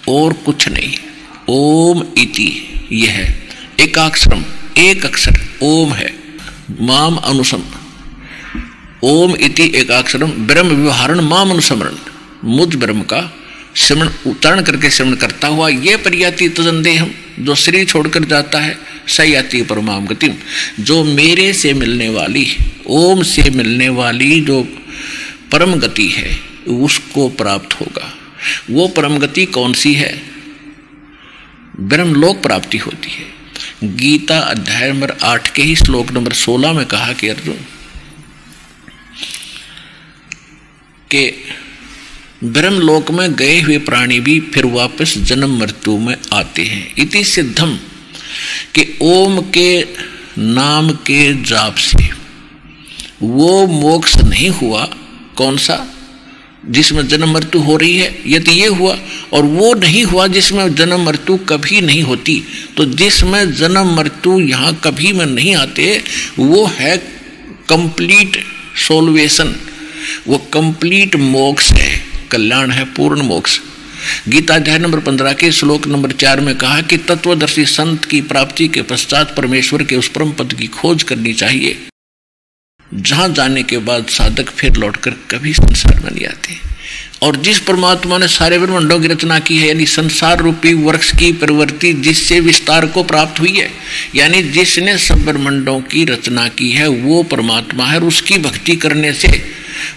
और कुछ नहीं। ओम इति यह है एकाक्षरम, एक अक्षर ओम है। माम अनुसम, ओम इति एकाक्षरम ब्रह्म व्यवहारण माम अनुस्मरण, मुझ ब्रह्म का श्रवण उच्चारण करके श्रवण करता हुआ ये पर्याति तदंदेहम, जो शरीर छोड़कर जाता है, सयाति परमाम गतिम, जो मेरे से मिलने वाली, ओम से मिलने वाली जो परम गति है उसको प्राप्त होगा। वो परम गति कौन सी है? ब्रह्मलोक प्राप्ति होती है। गीता अध्याय नंबर 8 के ही श्लोक नंबर 16 में कहा कि अर्जुन के ब्रह्मलोक में गए हुए प्राणी भी फिर वापस जन्म मृत्यु में आते हैं। इति सिद्धम कि ओम के नाम के जाप से वो मोक्ष नहीं हुआ। कौन सा? जिसमें जन्म मृत्यु हो रही है, यदि ये हुआ, और वो नहीं हुआ जिसमें जन्म मृत्यु कभी नहीं होती। तो जिसमें जन्म मृत्यु यहाँ कभी में नहीं आते वो है कंप्लीट सोल्वेशन, वो कंप्लीट मोक्ष है, कल्याण है, पूर्ण मोक्ष। गीता अध्याय नंबर 15 के श्लोक नंबर 4 में कहा कि तत्वदर्शी संत की प्राप्ति के पश्चात परमेश्वर के उस परम पद की खोज करनी चाहिए जहां जाने के बाद साधक फिर लौटकर कभी संसार में नहीं आते। और जिस परमात्मा ने सारे ब्रह्मांडों की रचना की है, यानी संसार रूपी वृक्ष की प्रवृत्ति जिससे विस्तार को प्राप्त हुई है, यानी जिसने सब ब्रह्मांडों की रचना की है वो परमात्मा है। और उसकी भक्ति करने से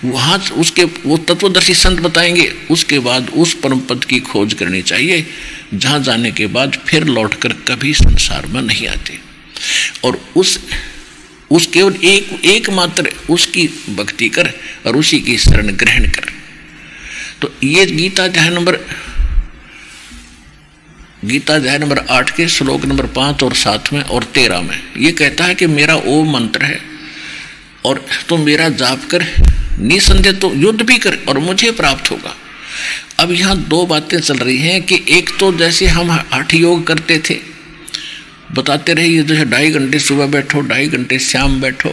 वहाँ उसके वो तत्वदर्शी संत बताएंगे, उसके बाद उस परम पद की खोज करनी चाहिए जहाँ जाने के बाद फिर लौटकर कभी संसार में नहीं आते। और उस केवल एकमात्र उसकी भक्ति कर और उसी की शरण ग्रहण कर। तो ये गीता अध्याय नंबर 8 के श्लोक नंबर 5 और 7 में और 13 में ये कहता है कि मेरा ओम मंत्र है और तो मेरा जाप कर, निसंदेह तो युद्ध भी कर और मुझे प्राप्त होगा। अब यहाँ दो बातें चल रही हैं कि एक तो जैसे हम हठ योग करते थे, बताते रहे ये जैसे 2.5 घंटे सुबह बैठो, 2.5 घंटे शाम बैठो,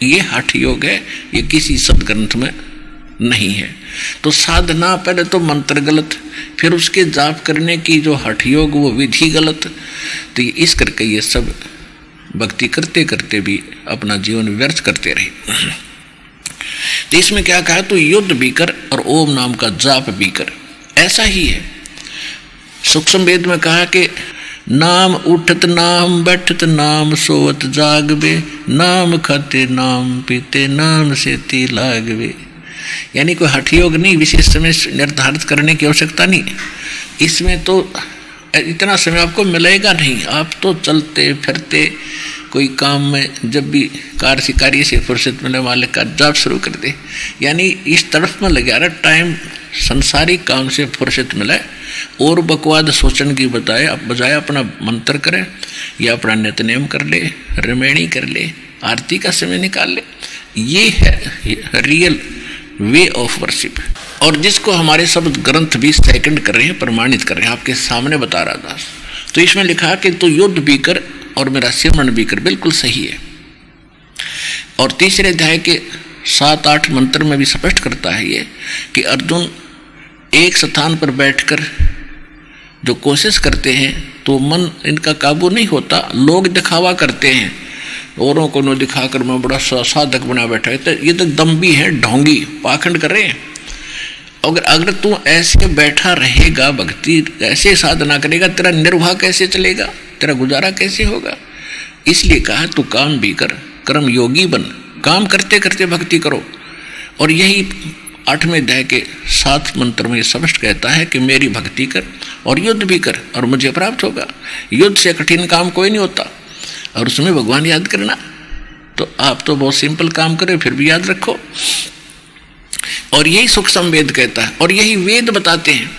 ये हठ योग है। ये किसी सदग्रंथ में नहीं है। तो साधना पहले तो मंत्र गलत, फिर उसके जाप करने की जो हठ योग वो विधि गलत। तो इस करके ये सब भक्ति करते करते भी अपना जीवन व्यर्थ करते रहे। तो इसमें क्या कहा, तो युद्ध भी कर और ओम नाम का जाप भी कर। ऐसा ही है। सूक्ष्म वेद में कहा कि नाम उठत नाम बैठत नाम सोवत जागवे, नाम खाते नाम पीते नाम सेती लागवे। यानी कोई हठ योग नहीं, विशेष समय निर्धारित करने की आवश्यकता नहीं। इसमें तो इतना समय आपको मिलेगा नहीं। आप तो चलते फिरते कोई काम में जब भी कार्य से फुर्सत मिलने वाले का जाप शुरू कर दे। यानी इस तरफ में लगा रहा टाइम संसारिक काम से फुर्सत मिले और बकवाद सोचने की बजाय अपना मंत्र करें या अपना नित्यनेम कर ले, रमैणी कर ले, आरती का समय निकाल ले। ये है रियल वे ऑफ वर्शिप। और जिसको हमारे सब ग्रंथ भी सेकंड कर रहे हैं, प्रमाणित कर रहे हैं, आपके सामने बता रहा दास। तो इसमें लिखा कि तू युद्ध भी कर और मेरा सिमरण भी कर। बिल्कुल सही है। और तीसरे अध्याय के 7-8 मंत्र में भी स्पष्ट करता है ये कि अर्जुन एक स्थान पर बैठकर जो कोशिश करते हैं तो मन इनका काबू नहीं होता। लोग दिखावा करते हैं, औरों को न दिखाकर मैं बड़ा साधक बना बैठा है। तो ये तो दम्भी है, ढोंगी, पाखंड कर रहे हैं। अगर तू ऐसे बैठा रहेगा, भक्ति ऐसे साधना करेगा, तेरा निर्वाह कैसे चलेगा, तेरा गुजारा कैसे होगा। इसलिए कहा तू काम भी कर, कर्म योगी बन, काम करते करते भक्ति करो। और यही 8वें अध्याय के 7 मंत्र में स्पष्ट कहता है कि मेरी भक्ति कर और युद्ध भी कर और मुझे प्राप्त होगा। युद्ध से कठिन काम कोई नहीं होता। और उसमें भगवान याद करना, तो आप तो बहुत सिंपल काम करें फिर भी याद रखो। और यही सूक्ष्म वेद कहता है और यही वेद बताते हैं।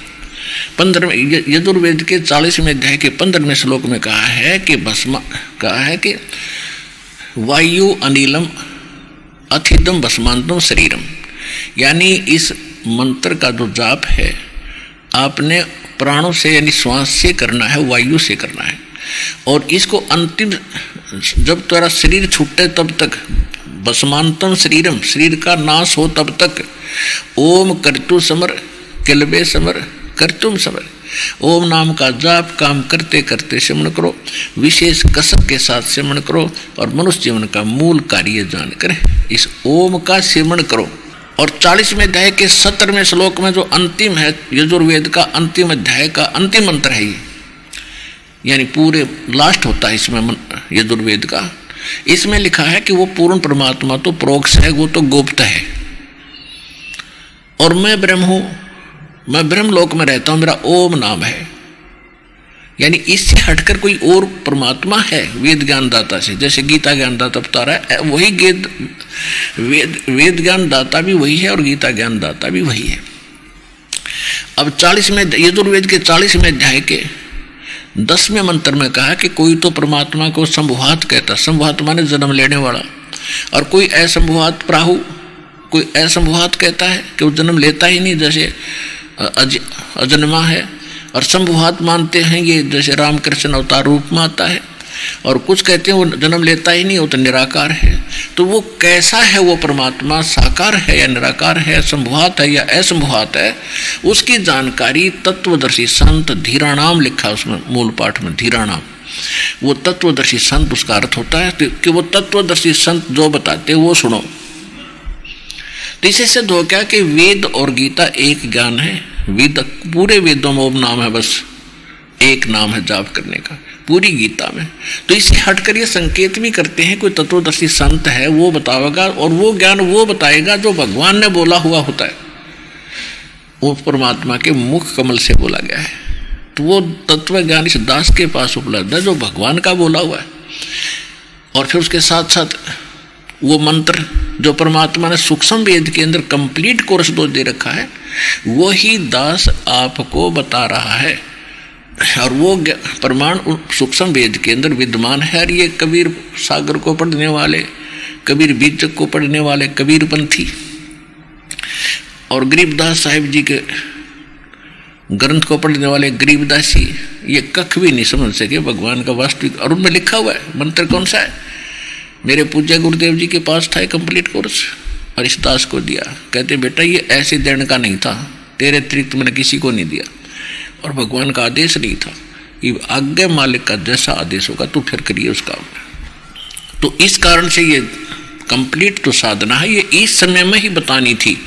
15वें यजुर्वेद के 40वें अध्याय के 15वें श्लोक में कहा है कि वायु अनिलम अथिदम भस्मांतम शरीरम। यानी इस मंत्र का जो जाप है आपने प्राणों से यानी श्वास से करना है, वायु से करना है। और इसको अंतिम जब तेरा शरीर छूटे तब तक, भस्मांतम शरीरम, शरीर का नाश हो तब तक, ओम कर्तु समर किलबे समर कर्तुम समर, ओम नाम का जाप काम करते करते सिमरण करो, विशेष कसक के साथ सिमरण करो और मनुष्य जीवन का मूल कार्य जानकर इस ओम का सिमरण करो। और 40वें अध्याय के 17वें श्लोक में जो अंतिम है, यजुर्वेद का अंतिम अध्याय का अंतिम मंत्र है ये, यानी पूरे लास्ट होता है इसमें यजुर्वेद का। इसमें लिखा है कि वो पूर्ण परमात्मा तो प्रोक्ष है, वो तो गुप्त है और मैं ब्रह्म हूं, मैं ब्रह्म लोक में रहता हूं, मेरा ओम नाम है। यानी इससे हटकर कोई और परमात्मा है वेद ज्ञान दाता से, जैसे गीता ज्ञान दाता बता रहा है वही वेद ज्ञान दाता भी वही है और गीता ज्ञान दाता भी वही है। अब 40वें यजुर्वेद के 40वें अध्याय के 10वें मंत्र में कहा कि कोई तो परमात्मा को संभुहात कहता, संभुहात माने जन्म लेने वाला, और कोई असंभुहात प्राहु, कोई असंभुहात कहता है कि वो जन्म लेता ही नहीं, जैसे अजन्मा है। और संभुहात मानते हैं ये जैसे रामकृष्ण अवतार रूप में आता है, और कुछ कहते हैं वो जन्म लेता ही नहीं, वो तो निराकार है। तो वो कैसा है वो परमात्मा, साकार है या निराकार है, संभुहात है या असंभुहात है, उसकी जानकारी तत्वदर्शी संत धीराणाम लिखा उसमें मूल पाठ में, धीराणाम। वो तत्वदर्शी संत उसका अर्थ होता है कि वो तत्वदर्शी संत जो बताते वो सुनो। तो इससे सिद्ध हो क्या कि वेद और गीता एक ज्ञान है। वेद पूरे वेदों में ओम नाम है, बस एक नाम है जाप करने का पूरी गीता में। तो इसे हटकर ये संकेत भी करते हैं कोई तत्वदर्शी संत है वो बताएगा, और वो ज्ञान वो बताएगा जो भगवान ने बोला हुआ होता है, वो परमात्मा के मुख कमल से बोला गया है। तो वो तत्व ज्ञान इस दास के पास उपलब्ध है जो भगवान का बोला हुआ है। और फिर उसके साथ साथ वो मंत्र जो परमात्मा ने सूक्ष्म वेद के अंदर कंप्लीट कोर्स दे रखा है, वही दास आपको बता रहा है। और वो प्रमाण सूक्ष्म वेद के अंदर विद्यमान है। और ये कबीर सागर को पढ़ने वाले, कबीर बीजक को पढ़ने वाले कबीरपंथी और गरीबदास साहिब जी के ग्रंथ को पढ़ने वाले गरीबदासी ये कख भी नहीं समझ सके भगवान का वास्तविक। और उनमें लिखा हुआ है मंत्र कौन सा है, मेरे पूज्य गुरुदेव जी के पास था कंप्लीट कोर्स, और इस दास को दिया। कहते बेटा ये ऐसे देने का नहीं था, तेरे अतिरिक्त मैंने किसी को नहीं दिया, और भगवान का आदेश नहीं था, ये आज्ञा मालिक का जैसा आदेश होगा तो फिर करिए उसका। तो इस कारण से ये कंप्लीट तो साधना है, ये इस समय में ही बतानी थी।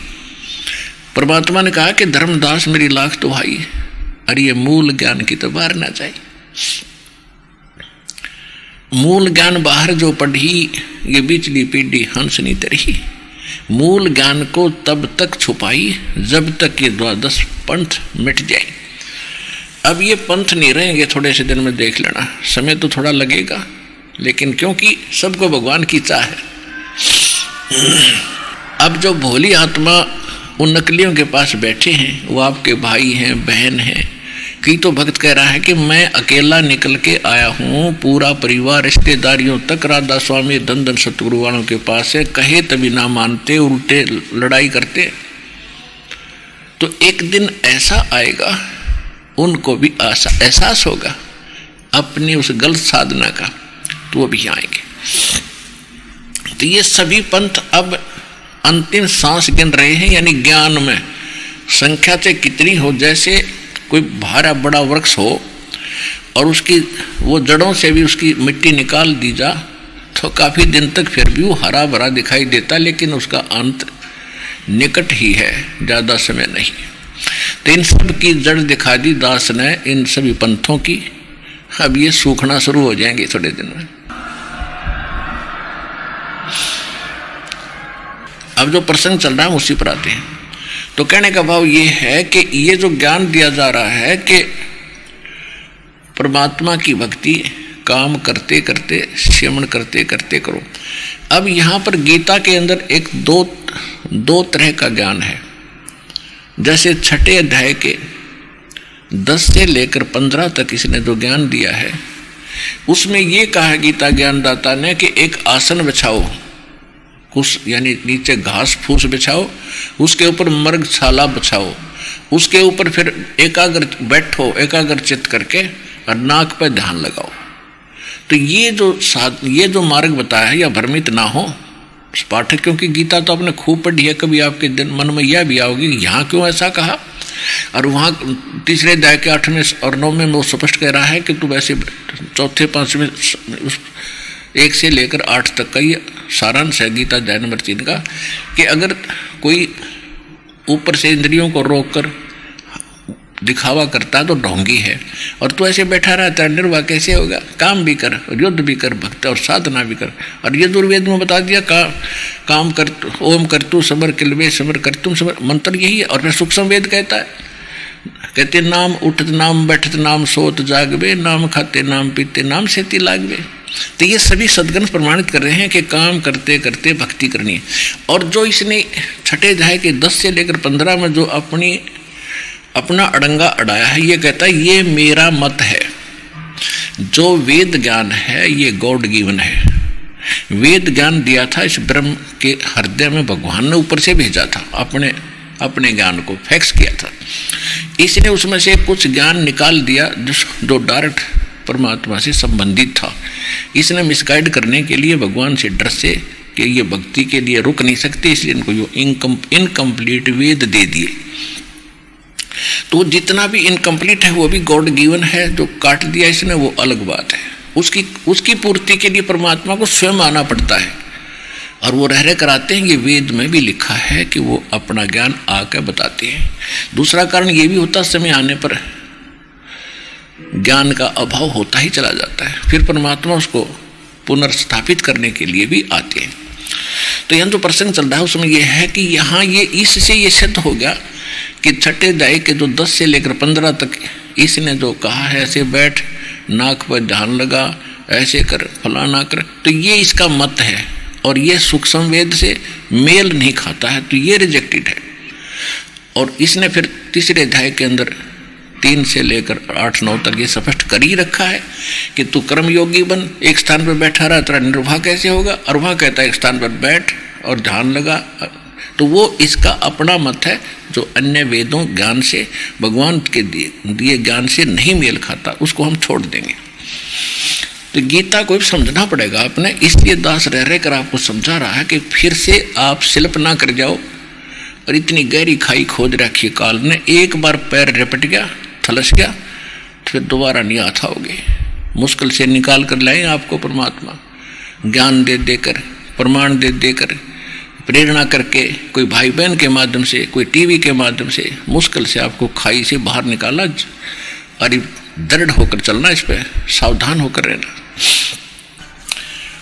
परमात्मा ने कहा कि धर्मदास मेरी लाख तो भाई, अरे ये मूल ज्ञान की तो बाहर ना जाए। मूल ज्ञान बाहर जो पढ़ी, ये बिचली पीढ़ी हंस नहीं तरी। मूल ज्ञान को तब तक छुपाई जब तक ये द्वादश पंथ मिट जाए। अब ये पंथ नहीं रहेंगे, थोड़े से दिन में देख लेना, समय तो थोड़ा लगेगा, लेकिन क्योंकि सबको भगवान की चाह है। अब जो भोली आत्मा उन नकलियों के पास बैठे हैं, वो आपके भाई हैं, बहन हैं। कई तो भक्त कह रहा है कि मैं अकेला निकल के आया हूँ, पूरा परिवार रिश्तेदारियों तक राधा स्वामी धन धन सतगुरु वालों के पास है, कहे तभी ना मानते, उल्टे लड़ाई करते। तो एक दिन ऐसा आएगा, उनको भी एहसास होगा अपनी उस गलत साधना का, तो वो भी आएंगे। तो ये सभी पंथ अब अंतिम सांस गिन रहे हैं, यानी ज्ञान में संख्या से कितनी हो, जैसे कोई भारा बड़ा वृक्ष हो और उसकी वो जड़ों से भी उसकी मिट्टी निकाल दी जा तो काफी दिन तक फिर भी वो हरा भरा दिखाई देता, लेकिन उसका अंत निकट ही है, ज्यादा समय नहीं। तो इन सब की जड़ दिखा दी दास ने, इन सभी पंथों की। अब ये सूखना शुरू हो जाएंगे थोड़े दिन में। अब जो प्रसंग चल रहा है उसी पर आते हैं। तो कहने का भाव ये है कि ये जो ज्ञान दिया जा रहा है कि परमात्मा की भक्ति काम करते करते, श्रवण करते करते करो। अब यहाँ पर गीता के अंदर एक दो तरह का ज्ञान है। जैसे छठे अध्याय के 10 से लेकर 15 तक इसने जो ज्ञान दिया है, उसमें ये कहा गीता ज्ञानदाता ने कि एक आसन बिछाओ, उस यानी नीचे घास फूस बिछाओ, उसके ऊपर मर्ग छाला बिछाओ, उसके ऊपर फिर एकाग्र बैठो, एकाग्र चित्त करके, और नाक पर ध्यान लगाओ। तो ये जो मार्ग बताया है, या भ्रमित ना हो पाठक, क्योंकि गीता तो आपने खूब पढ़ी है, कभी आपके मन में यह भी आओगी यहाँ क्यों ऐसा कहा। और वहाँ तीसरे अध्याय के 8वें और 9वें में वो स्पष्ट कह रहा है कि तू वैसे चौथे 5वें 1 से लेकर 8 तक का ये सारांश है गीता अध्याय नंबर 3 का, कि अगर कोई ऊपर से इंद्रियों को रोककर दिखावा करता है तो ढोंगी है, और तू ऐसे बैठा रहता है, निर्वाह कैसे होगा। काम भी कर, युद्ध भी कर, भक्त और साधना भी कर। और ये दुर्वेद में बता दिया, काम कर, ओम कर तू समर किलवे समर कर तुम समर, मंत्र यही है। और फिर सूक्ष्म वेद कहता है, कहते नाम उठत नाम बैठत नाम सोत जागवे, नाम खाते नाम पीते नाम सेती लागवे। तो ये सभी सदगुण प्रमाणित कर रहे हैं कि काम करते करते भक्ति करनी है। और जो इसने छठे अध्याय के 10 से लेकर 15 में जो अपना अड़ंगा अड़ाया है, ये कहता है ये मेरा मत है। जो वेद ज्ञान है ये गॉड गिवन है। वेद ज्ञान दिया था इस ब्रह्म के हृदय में, भगवान ने ऊपर से भेजा था, अपने ज्ञान को फैक्स किया था। इसने उसमें से कुछ ज्ञान निकाल दिया जो डायरेक्ट परमात्मा से संबंधित था। इसने मिसगाइड करने के लिए भगवान से डर से कि ये भक्ति के लिए रुक नहीं सकते, इसलिए इनको यो इनकम्प्लीट वेद दे दिए। तो जितना भी इनकम्प्लीट है वो भी गॉड गिवन है, जो काट दिया इसने वो अलग बात है। उसकी पूर्ति के लिए परमात्मा को स्वयं आना पड़ता है, और वो रह कराते हैं। ये वेद में भी लिखा है कि वो अपना ज्ञान आकर बताते हैं। दूसरा कारण ये भी होता, समय आने पर ज्ञान का अभाव होता ही चला जाता है, फिर परमात्मा उसको पुनर्स्थापित करने के लिए भी आते हैं। तो यहाँ जो प्रसंग चल रहा है उसमें यह है कि यहाँ ये इससे ये सिद्ध हो गया कि छठे अध्याय के जो 10 से लेकर 15 तक इसने जो कहा है, ऐसे बैठ, नाक पर ध्यान लगा, ऐसे कर, फलाना कर, तो ये इसका मत है और ये सूक्ष्म वेद से मेल नहीं खाता है, तो ये रिजेक्टेड है। और इसने फिर तीसरे अध्याय के अंदर 3 से लेकर 8-9 तक ये स्पष्ट कर ही रखा है कि तू कर्मयोगी बन, एक स्थान पर बैठा रहा, तेरा निर्वाह कैसे होगा। और वहाँ कहता है एक स्थान पर बैठ और ध्यान लगा, तो वो इसका अपना मत है जो अन्य वेदों ज्ञान से, भगवान के दिए ज्ञान से नहीं मेल खाता, उसको हम छोड़ देंगे। तो गीता को भी समझना पड़ेगा अपने, इसलिए दास रह रहकर आपको समझा रहा है कि फिर से आप स्लिप ना कर जाओ। और इतनी गहरी खाई खोद रखी काल ने, एक बार पैर रिपट गया, थलस गया, तो फिर दोबारा नहीं आता होगे। मुश्किल से निकाल कर लाए आपको परमात्मा, ज्ञान दे देकर, प्रमाण दे देकर, प्रेरणा करके, कोई भाई बहन के माध्यम से, कोई टीवी के माध्यम से, मुश्किल से आपको खाई से बाहर निकाला। और दृढ़ होकर चलना, इस पर सावधान होकर रहना।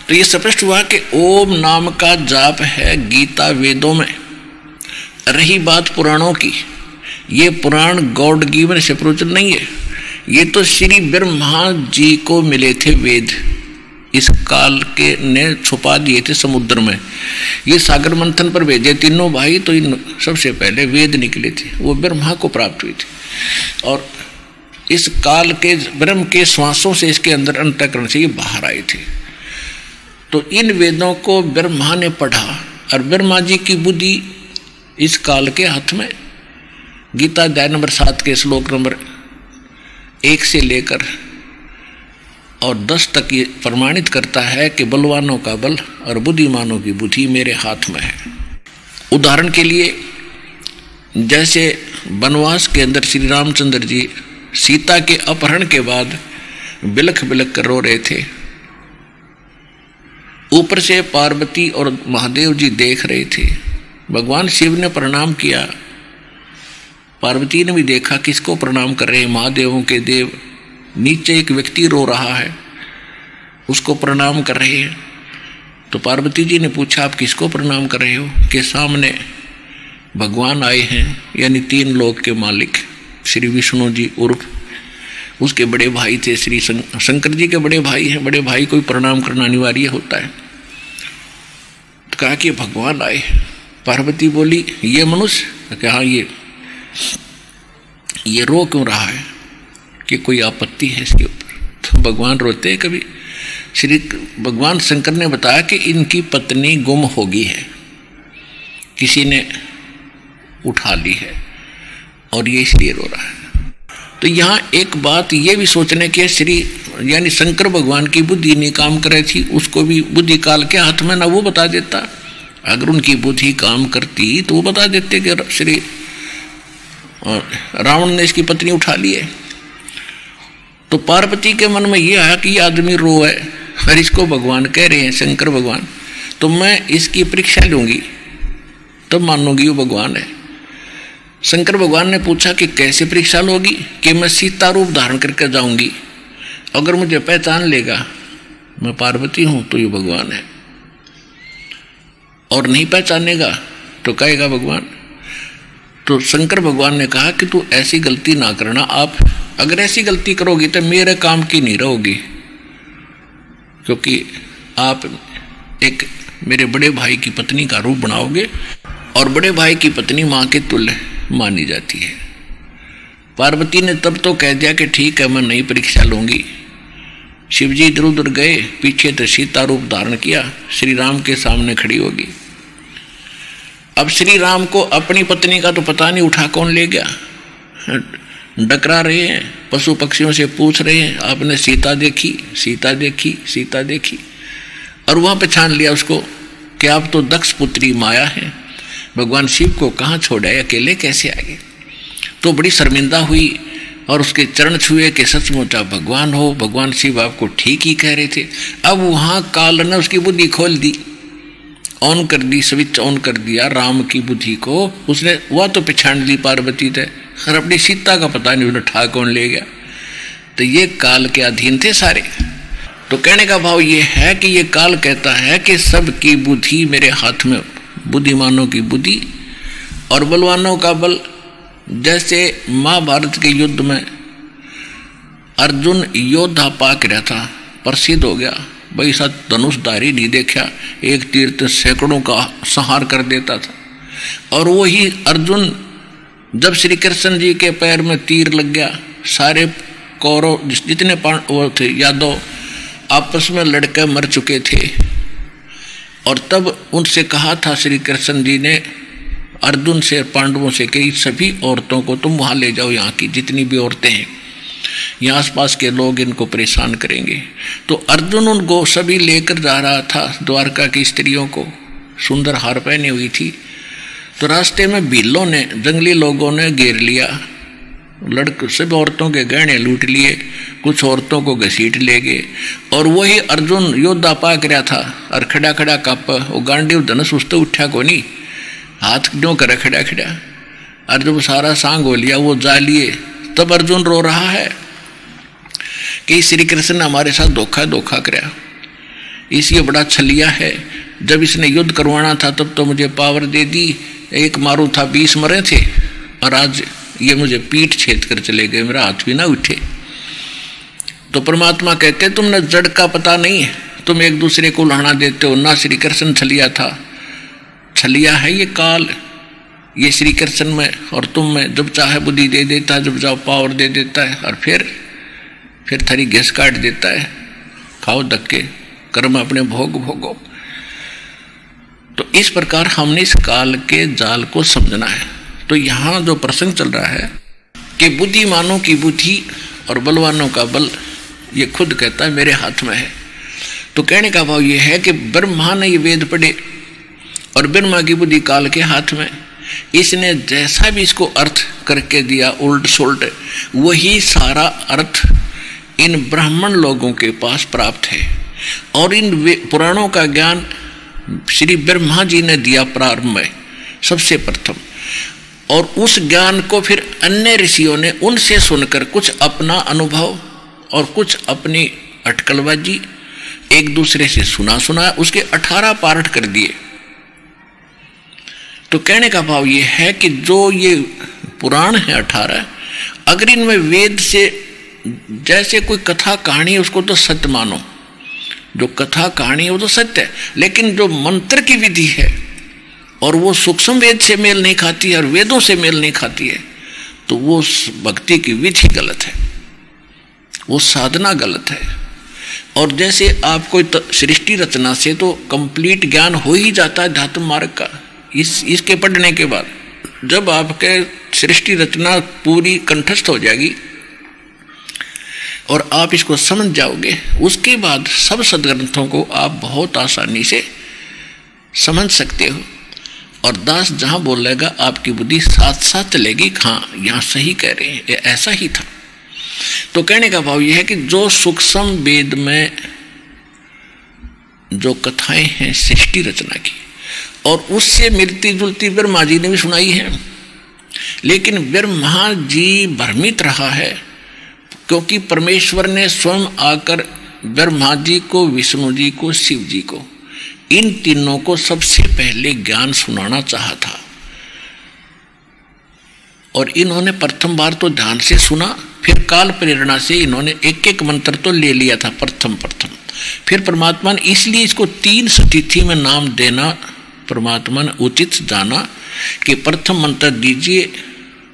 तो ये स्पष्ट हुआ कि ओम नाम का जाप है गीता वेदों में। रही बात पुराणों की, ये पुराण गॉड गिवन से प्रवचन नहीं है, ये तो श्री ब्रह्मा जी को मिले थे वेद, इस काल के ने छुपा दिए थे समुद्र में। ये सागर मंथन पर भेजे तीनों भाई, तो इन सबसे पहले वेद निकले थे, वो ब्रह्मा को प्राप्त हुए थे। और इस काल के ब्रह्म के श्वासों से इसके अंदर अंतःकरण से ये बाहर आए थे। तो इन वेदों को ब्रह्मा ने पढ़ा, और ब्रह्मा जी की बुद्धि इस काल के हाथ में। गीता अध्याय नंबर 7 के श्लोक नंबर 1 से लेकर और 10 तक ये प्रमाणित करता है कि बलवानों का बल और बुद्धिमानों की बुद्धि मेरे हाथ में है। उदाहरण के लिए, जैसे वनवास के अंदर श्री रामचंद्र जी सीता के अपहरण के बाद बिलख बिलख कर रो रहे थे, ऊपर से पार्वती और महादेव जी देख रहे थे। भगवान शिव ने प्रणाम किया, पार्वती ने भी देखा किसको प्रणाम कर रहे हैं, महादेवों के देव। नीचे एक व्यक्ति रो रहा है, उसको प्रणाम कर रहे हैं। तो पार्वती जी ने पूछा, आप किसको प्रणाम कर रहे हो? कि सामने भगवान आए हैं, यानी 3 लोक के मालिक श्री विष्णु जी उर्फ उसके बड़े भाई थे श्री शंकर जी के बड़े भाई हैं। बड़े भाई को प्रणाम करना अनिवार्य होता है। तो कहा कि भगवान आए। पार्वती बोली, ये मनुष्य? कहा ये रो क्यों रहा है, कि कोई आपत्ति है इसके ऊपर? तो भगवान रोते हैं कभी? श्री भगवान शंकर ने बताया कि इनकी पत्नी गुम हो गई है, किसी ने उठा ली है और ये इसलिए रो रहा है। तो यहाँ एक बात ये भी सोचने की, श्री यानी शंकर भगवान की बुद्धि नहीं काम कर रही थी, उसको भी बुद्धि काल के हाथ में ना वो बता देता। अगर उनकी बुद्धि काम करती तो वो बता देते कि श्री रावण ने इसकी पत्नी उठा ली है। तो पार्वती के मन में ये आया कि ये आदमी रो है और इसको भगवान कह रहे हैं, शंकर भगवान, तो मैं इसकी परीक्षा लूंगी तब मानूंगी वो भगवान है। शंकर भगवान ने पूछा कि कैसे परीक्षा लोगी? कि मैं सीता रूप धारण करके जाऊंगी, अगर मुझे पहचान लेगा मैं पार्वती हूं तो ये भगवान है, और नहीं पहचानेगा तो कहेगा भगवान। तो शंकर भगवान ने कहा कि तू ऐसी गलती ना करना, आप अगर ऐसी गलती करोगी तो मेरे काम की नहीं रहोगी, क्योंकि आप एक मेरे बड़े भाई की पत्नी का रूप बनाओगे, और बड़े भाई की पत्नी मां के तुल्य मानी जाती है। पार्वती ने तब तो कह दिया कि ठीक है, मैं नई परीक्षा लूंगी। शिवजी इधर उधर गए, पीछे तो सीता रूप धारण किया, श्री राम के सामने खड़ी होगी। अब श्री राम को अपनी पत्नी का तो पता नहीं, उठा कौन ले गया। डकरा रहे हैं, पशु पक्षियों से पूछ रहे हैं, आपने सीता देखी, सीता देखी, सीता देखी, और वहां पहचान लिया उसको कि आप तो दक्ष पुत्री माया है। भगवान शिव को कहाँ छोड़े, अकेले कैसे आए? तो बड़ी शर्मिंदा हुई और उसके चरण छुए कि सचमुच आप भगवान हो, भगवान शिव आपको ठीक ही कह रहे थे। अब वहां काल ने उसकी बुद्धि खोल दी, ऑन कर दी, स्विच ऑन कर दिया राम की बुद्धि को। उसने वह तो पहचान ली पार्वती थे, और अपनी सीता का पता नहीं उन्हें ठा कौन ले गया। तो ये काल के अधीन थे सारे। तो कहने का भाव ये है कि ये काल कहता है कि सबकी बुद्धि मेरे हाथ में, बुद्धिमानों की बुद्धि और बलवानों का बल। जैसे महाभारत के युद्ध में अर्जुन योद्धा पाक रहा था, प्रसिद्ध हो गया, भाई साथ धनुषधारी नहीं देखा, एक तीर तो सैकड़ों का संहार कर देता था। और वही अर्जुन जब श्री कृष्ण जी के पैर में तीर लग गया, सारे कौरव जितने वो थे यादव आपस में लड़कर मर चुके थे। और तब उनसे कहा था श्री कृष्ण जी ने अर्जुन से, पांडवों से, कि सभी औरतों को तुम वहां ले जाओ, यहाँ की जितनी भी औरतें हैं, ये आसपास के लोग इनको परेशान करेंगे। तो अर्जुन उनको सभी लेकर जा रहा था, द्वारका की स्त्रियों को सुंदर हार पहनी हुई थी। तो रास्ते में भीलों ने, जंगली लोगों ने घेर लिया, लड़के सब औरतों के गहने लूट लिए, कुछ औरतों को घसीट ले गए। और वही अर्जुन योद्धा पाक रहा था और खड़ा खड़ा कप वो गांडी धनुष उस तो उठा को नहीं, हाथ क्यों करे खड़ा खड़ा। और जब सारा सांग हो लिया वो जा लिए, तब अर्जुन रो रहा है कि श्री कृष्ण ने हमारे साथ धोखा कराया, इस ये बड़ा छलिया है। जब इसने युद्ध करवाना था तब तो मुझे पावर दे दी, एक मारू था 20 मरे थे, और आज ये मुझे पीठ छेद कर चले गए, मेरा हाथ भी ना उठे। तो परमात्मा कहते तुमने जड़ का पता नहीं है, तुम एक दूसरे को लहना देते हो ना। श्री कृष्ण छलिया था, छलिया है ये काल, ये श्री कृष्ण में और तुम में जब चाहे बुद्धि दे देता है, जब चाहे पावर दे देता है, और फिर थारी गैस काट देता है। खाओ धक्के, कर्म अपने भोगो। तो इस प्रकार हमने इस काल के जाल को समझना है। तो यहाँ जो प्रसंग चल रहा है कि बुद्धिमानों की बुद्धि और बलवानों का बल, ये खुद कहता है मेरे हाथ में है। तो कहने का भाव ये है कि ब्रह्मा ने ये वेद पढ़े और ब्रह्मा की बुद्धि काल के हाथ में, इसने जैसा भी इसको अर्थ करके दिया उल्ट सुल्ट, वही सारा अर्थ इन ब्राह्मण लोगों के पास प्राप्त है। और इन पुराणों का ज्ञान श्री ब्रह्मा जी ने दिया प्रारंभ में सबसे प्रथम, और उस ज्ञान को फिर अन्य ऋषियों ने उनसे सुनकर कुछ अपना अनुभव और कुछ अपनी अटकलबाजी एक दूसरे से सुना, उसके 18 पार्ट कर दिए। तो कहने का भाव ये है कि जो ये पुराण है 18, अगर इनमें वेद से जैसे कोई कथा कहानी है उसको तो सत्य मानो, जो कथा कहानी है वो तो सत्य है, लेकिन जो मंत्र की विधि है और वो सूक्ष्म वेद से मेल नहीं खाती है और वेदों से मेल नहीं खाती है, तो वो भक्ति की विधि गलत है, वो साधना गलत है। और जैसे आपको सृष्टि रचना से तो कंप्लीट ज्ञान हो ही जाता है ध्यात्म मार्ग का, इसके पढ़ने के बाद जब आपके सृष्टि रचना पूरी कंठस्थ हो जाएगी और आप इसको समझ जाओगे, उसके बाद सब सदग्रंथों को आप बहुत आसानी से समझ सकते हो। और दास जहाँ बोलेगा आपकी बुद्धि साथ साथ चलेगी, हाँ यहाँ सही कह रहे हैं, ये ऐसा ही था। तो कहने का भाव यह है कि जो सूक्ष्म वेद में जो कथाएं हैं सृष्टि रचना की, और उससे मिलती जुलती ब्रह्मा जी ने भी सुनाई है, लेकिन ब्रह्मा जी भ्रमित रहा है, क्योंकि परमेश्वर ने स्वयं आकर ब्रह्मा जी को, विष्णु जी को, शिव जी को, इन तीनों को सबसे पहले ज्ञान सुनाना चाहा था। और इन्होंने प्रथम बार तो ध्यान से सुना, फिर काल प्रेरणा से इन्होंने एक एक मंत्र तो ले लिया था प्रथम। फिर परमात्मा ने इसलिए इसको 3 स्थिति में नाम देना परमात्मा ने उचित जाना कि प्रथम मंत्र दीजिए,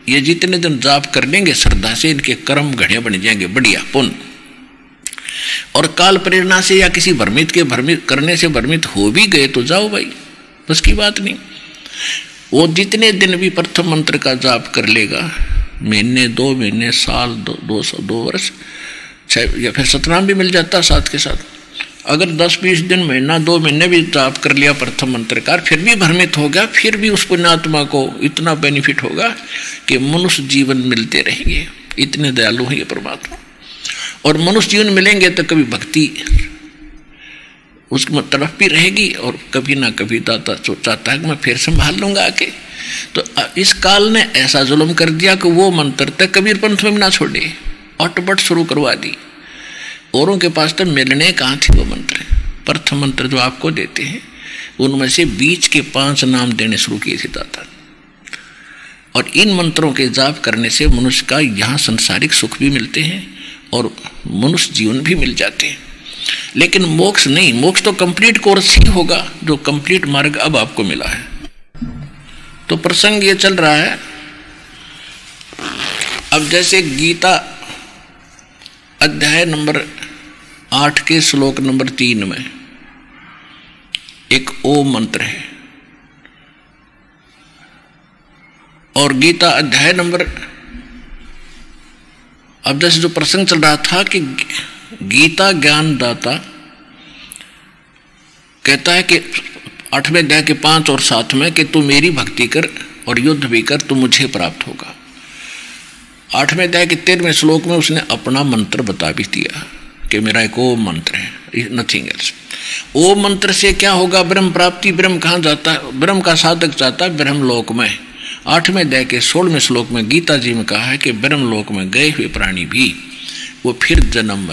ये जितने दिन जाप कर लेंगे श्रद्धा से इनके कर्म घड़े बन जाएंगे बढ़िया पुण्य। और काल प्रेरणा से या किसी भ्रमित करने से भ्रमित हो भी गए तो जाओ भाई, बस की बात नहीं। वो जितने दिन भी प्रथम मंत्र का जाप कर लेगा, महीने 2 महीने साल 2 वर्ष 6 या फिर 17 भी मिल जाता साथ के साथ, अगर 10-20 दिन महीना 2 महीने भी जाप कर लिया प्रथम मंत्र का, फिर भी भ्रमित हो गया, फिर भी उस पुण्यात्मा को इतना बेनिफिट होगा कि मनुष्य जीवन मिलते रहेंगे। इतने दयालु हैं ये परमात्मा। और मनुष्य जीवन मिलेंगे तो कभी भक्ति उसकी तरफ भी रहेगी, और कभी ना कभी दाता चाहता है कि मैं फिर संभाल लूंगा आके। तो इस काल ने ऐसा जुल्म कर दिया कि वो मंत्र तक कबीर पंथ में ना छोड़े, अटपट शुरू करवा दी। औरों के पास तो मिलने कहाँ थे वो मंत्र। प्रथम मंत्र जो आपको देते हैं उनमें से बीच के 5 नाम देने शुरू किए थे दाता। और इन मंत्रों के जाप करने से मनुष्य का यहाँ सांसारिक सुख भी मिलते हैं और मनुष्य जीवन भी मिल जाते हैं, लेकिन मोक्ष नहीं। मोक्ष तो कंप्लीट कोर्स ही होगा, जो कंप्लीट मार्ग अब आपको मिला है। तो प्रसंग ये चल रहा है, अब जैसे गीता अध्याय नंबर 8 के श्लोक नंबर 3 में एक ओम मंत्र है, और गीता अध्याय नंबर अब जैसे जो प्रसंग चल रहा था कि गीता ज्ञान दाता कहता है कि 8वें अध्याय के 5 और 7 में कि तू मेरी भक्ति कर और युद्ध भी कर, तू मुझे प्राप्त होगा। 8वें अध्याय के 13वें श्लोक में उसने अपना मंत्र बता भी दिया कि मेरा एक ओम मंत्र है, नथिंग एल्स। ओम मंत्र से क्या होगा? ब्रह्म प्राप्ति। ब्रह्म कहाँ जाता है? ब्रह्म का साधक जाता है ब्रह्म लोक में। 8वें अध्याय के 16वें श्लोक में गीता जी में कहा है कि ब्रह्म लोक में गए हुए प्राणी भी वो फिर जन्म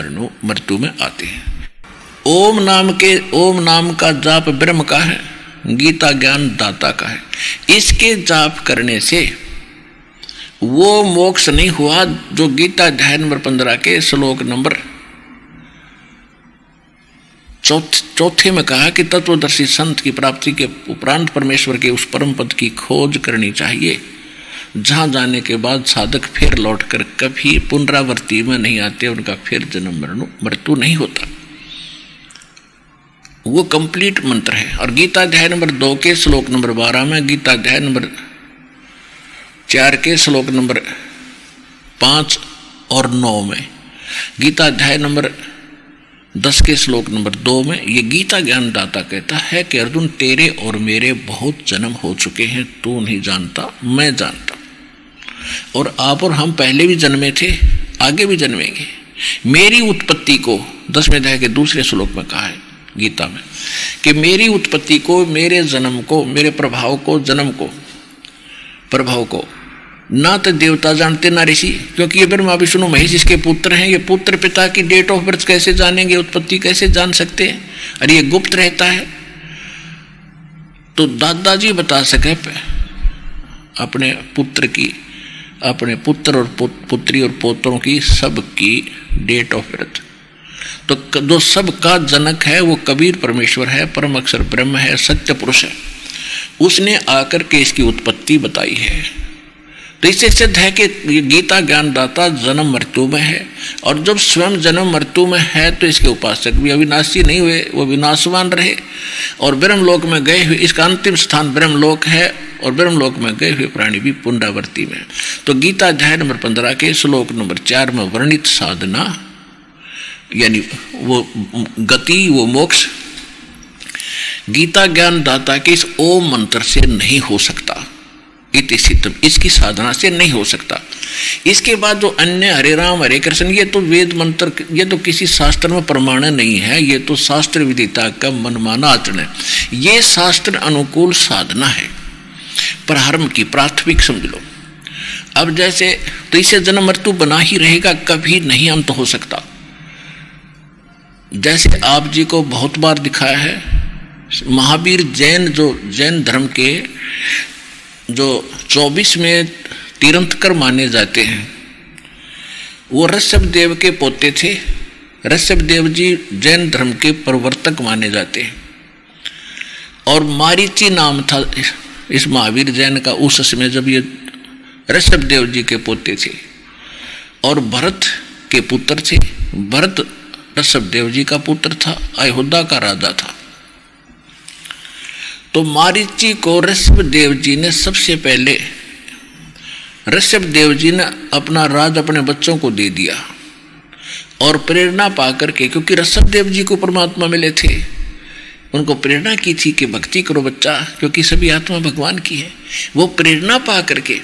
मृत्यु में आते हैं। ओम नाम का जाप ब्रह्म का है, गीता ज्ञान दाता का है। इसके जाप करने से वो मोक्ष नहीं हुआ जो गीता अध्याय नंबर 15 के श्लोक नंबर 4 में कहा कि तत्वदर्शी संत की प्राप्ति के उपरांत परमेश्वर के उस परम पद की खोज करनी चाहिए, जहां जाने के बाद साधक फिर लौटकर कभी पुनरावृत्ति में नहीं आते, उनका फिर जन्म मृत्यु नहीं होता। वो कंप्लीट मंत्र है। और गीता अध्याय नंबर 2 के श्लोक नंबर 12 में, गीता अध्याय नंबर 4 के श्लोक नंबर 5 और 9 में, गीता अध्याय नंबर 10 के श्लोक नंबर 2 में ये गीता ज्ञान दाता कहता है कि अर्जुन तेरे और मेरे बहुत जन्म हो चुके हैं, तू नहीं जानता, मैं जानता। और आप और हम पहले भी जन्मे थे, आगे भी जन्मेंगे। मेरी उत्पत्ति को 10वें अध्याय के 2 श्लोक में कहा है गीता में कि मेरी उत्पत्ति को, मेरे जन्म को, मेरे प्रभाव को, जन्म को, प्रभाव को ना तो देवता जानते ना ऋषि, क्योंकि ये ब्रह्मा विष्णु महेश इसके पुत्र हैं। ये पुत्र पिता की डेट ऑफ बर्थ कैसे जानेंगे, उत्पत्ति कैसे जान सकते हैं? अरे ये गुप्त रहता है। तो दादाजी बता सके अपने पुत्र की, अपने पुत्र और पुत्री और पोतरों की सबकी डेट ऑफ बर्थ। तो जो सबका जनक है वो कबीर परमेश्वर है, परम अक्षर ब्रह्म है, सत्य पुरुष है। उसने आकर के इसकी उत्पत्ति बताई है। तो इससे सिद्ध है कि गीता ज्ञान दाता जन्म मृत्यु में है, और जब स्वयं जन्म मृत्यु में है तो इसके उपासक भी अविनाशी नहीं हुए, वो विनाशवान रहे। और ब्रह्मलोक में गए हुए, इसका अंतिम स्थान ब्रह्मलोक है, और ब्रह्मलोक में गए हुए प्राणी भी पुनरावृत्ति में। तो गीता अध्याय नंबर 15 के श्लोक नंबर 4 में वर्णित साधना यानी वो गति, वो मोक्ष गीता ज्ञान दाता के इस ओम मंत्र से नहीं हो सकता। इति सिद्धम, इसकी साधना से नहीं हो सकता। इसके बाद जो अन्य हरे राम हरे कृष्ण, ये तो वेद मंत्र, ये तो किसी शास्त्र में प्रमाण नहीं है, ये तो शास्त्र विदिता का मनमाना आचरण है। ये शास्त्र अनुकूल साधना है, प्रारंभ की प्राथमिक समझ लो। अब जैसे तो इसे जन्म मृत्यु बना ही रहेगा, कभी नहीं अंत हो सकता। जैसे आप जी को बहुत बार दिखाया है, महावीर जैन, जो जैन धर्म के जो 24 में तीर्थंकर माने जाते हैं, वो ऋषभदेव के पोते थे। ऋषभदेव जी जैन धर्म के प्रवर्तक माने जाते हैं। और मारीची नाम था इस महावीर जैन का उस समय जब ये ऋषभदेव जी के पोते थे, और भरत के पुत्र थे। भरत ऋषभदेव जी का पुत्र था, अयोध्या का राजा था। तो मारीची को ऋषभदेव जी ने सबसे पहले, ऋषभदेव जी ने अपना राज अपने बच्चों को दे दिया, और प्रेरणा पाकर के, क्योंकि ऋषभदेव जी को परमात्मा मिले थे, उनको प्रेरणा की थी कि भक्ति करो बच्चा, क्योंकि सभी आत्मा भगवान की है। वो प्रेरणा पा करके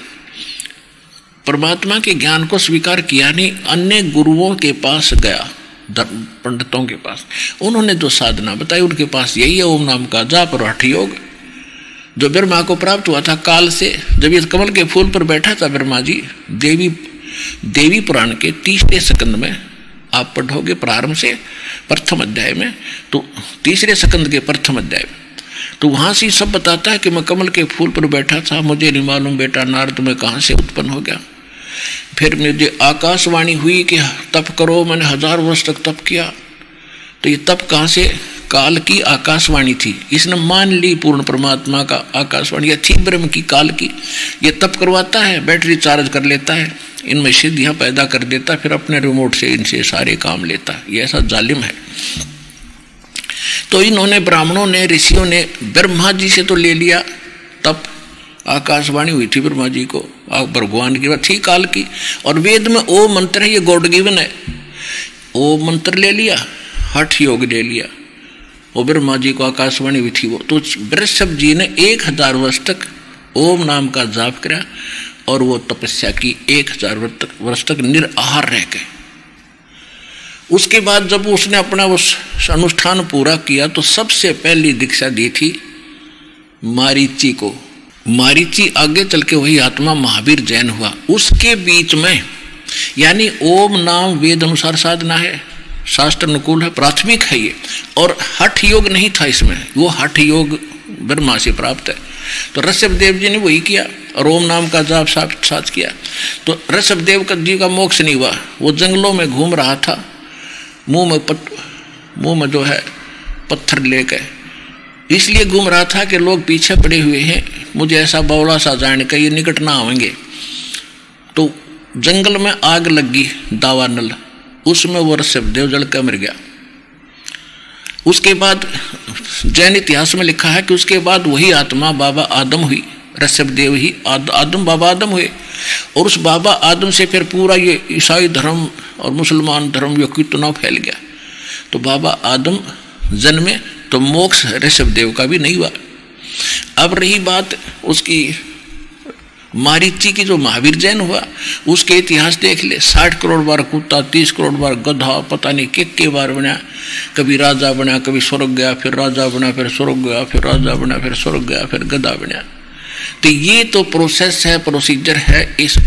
परमात्मा के ज्ञान को स्वीकार किया नहीं, अन्य गुरुओं के पास गया, पंडितों के पास। उन्होंने जो साधना बताई उनके पास यही है, ओम नाम का जाप और हठ योग, जो ब्रह्मा को प्राप्त हुआ था काल से। जब ये कमल के फूल पर बैठा था ब्रह्मा जी, देवी पुराण के 30वें स्कंद में आप पढ़ोगे प्रारंभ से प्रथम अध्याय में, तो 3रे स्कंद के प्रथम अध्याय में, तो वहां से सब बताता है कि मैं कमल के फूल पर बैठा था, मुझे नहीं मालूम बेटा नारद में कहां से उत्पन्न हो गया। फिर मुझे आकाशवाणी हुई कि तप करो, मैंने 1000 वर्ष तक तप किया। तो ये तप कहाँ से? काल की आकाशवाणी थी, इसने मान ली पूर्ण परमात्मा का आकाशवाणी, या थी ब्रह्म की, काल की। ये तप करवाता है, बैटरी चार्ज कर लेता है, इनमें सिद्धियां पैदा कर देता है, फिर अपने रिमोट से इनसे सारे काम लेता है। ये ऐसा जालिम है। तो इन्होंने, ब्राह्मणों ने, ऋषियों ने ब्रह्मा जी से तो ले लिया तप, आकाशवाणी हुई थी ब्रह्मा जी को भगवान की थी काल की। और वेद में ओ मंत्र है, ये गॉड गिवन है। ओ मंत्र ले लिया, हठ योग ले लिया, वो ब्रह्मा जी को आकाशवाणी हुई थी वो। तो वृषभ जी ने 1000 वर्ष तक ओम नाम का जाप किया और वो तपस्या की 1000 वर्ष तक निराहार रह गए। उसके बाद जब उसने अपना उस अनुष्ठान पूरा किया तो सबसे पहली दीक्षा दी थी मारीची को। मारीची आगे चल के वही आत्मा महावीर जैन हुआ। उसके बीच में यानी ओम नाम वेद अनुसार साधना है, शास्त्र अनुकूल है, प्राथमिक है ये। और हठ योग नहीं था इसमें, वो हठ योग ब्रह्मा से प्राप्त है। तो ऋषभदेव जी ने वही किया और ओम नाम का जाप साथ किया। तो ऋषभदेव जी का मोक्ष नहीं हुआ। वो जंगलों में घूम रहा था, मुंह में जो है पत्थर लेकर, इसलिए घूम रहा था कि लोग पीछे पड़े हुए हैं, मुझे ऐसा बौला सा जाने का ये निकट ना आएंगे। तो जंगल में आग लगी दावानल, उसमें वो ऋषभदेव जल कर मर गया। उसके बाद जैन इतिहास में लिखा है कि उसके बाद वही आत्मा बाबा आदम हुई, ऋषभदेव ही आदम बाबा आदम हुए। और उस बाबा आदम से फिर पूरा ये ईसाई धर्म और मुसलमान धर्म ये कितना फैल गया। तो बाबा आदम जन्मे तो मोक्ष ऋषभदेव का भी नहीं हुआ। अब रही बात उसकी मारीची की, जो महावीर जैन हुआ उसके इतिहास देख ले। 60 करोड़ बार कुत्ता, 30 करोड़ बार गधा, पता नहीं के बार बना। कभी राजा बना, कभी स्वर्ग गया, फिर राजा बना, फिर स्वर्ग गया, फिर राजा बना, फिर स्वर्ग गया, फिर गधा बना। तो ये तो प्रोसेस है, प्रोसीजर है इस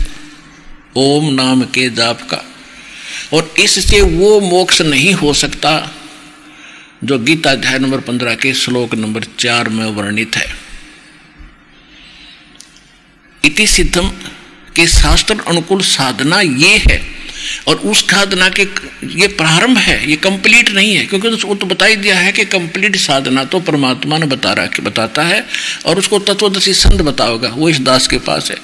ओम नाम के जाप का। और इससे वो मोक्ष नहीं हो सकता जो गीता अध्याय नंबर 15 के श्लोक नंबर 4 में वर्णित है। इति सिद्धम के शास्त्र अनुकूल साधना ये है। और उस साधना के ये प्रारंभ है, ये कंप्लीट नहीं है, क्योंकि वो तो बता ही दिया है कि कंप्लीट साधना तो परमात्मा ने बताता है और उसको तत्वदर्शी संत बताओगा, वो इस दास के पास है।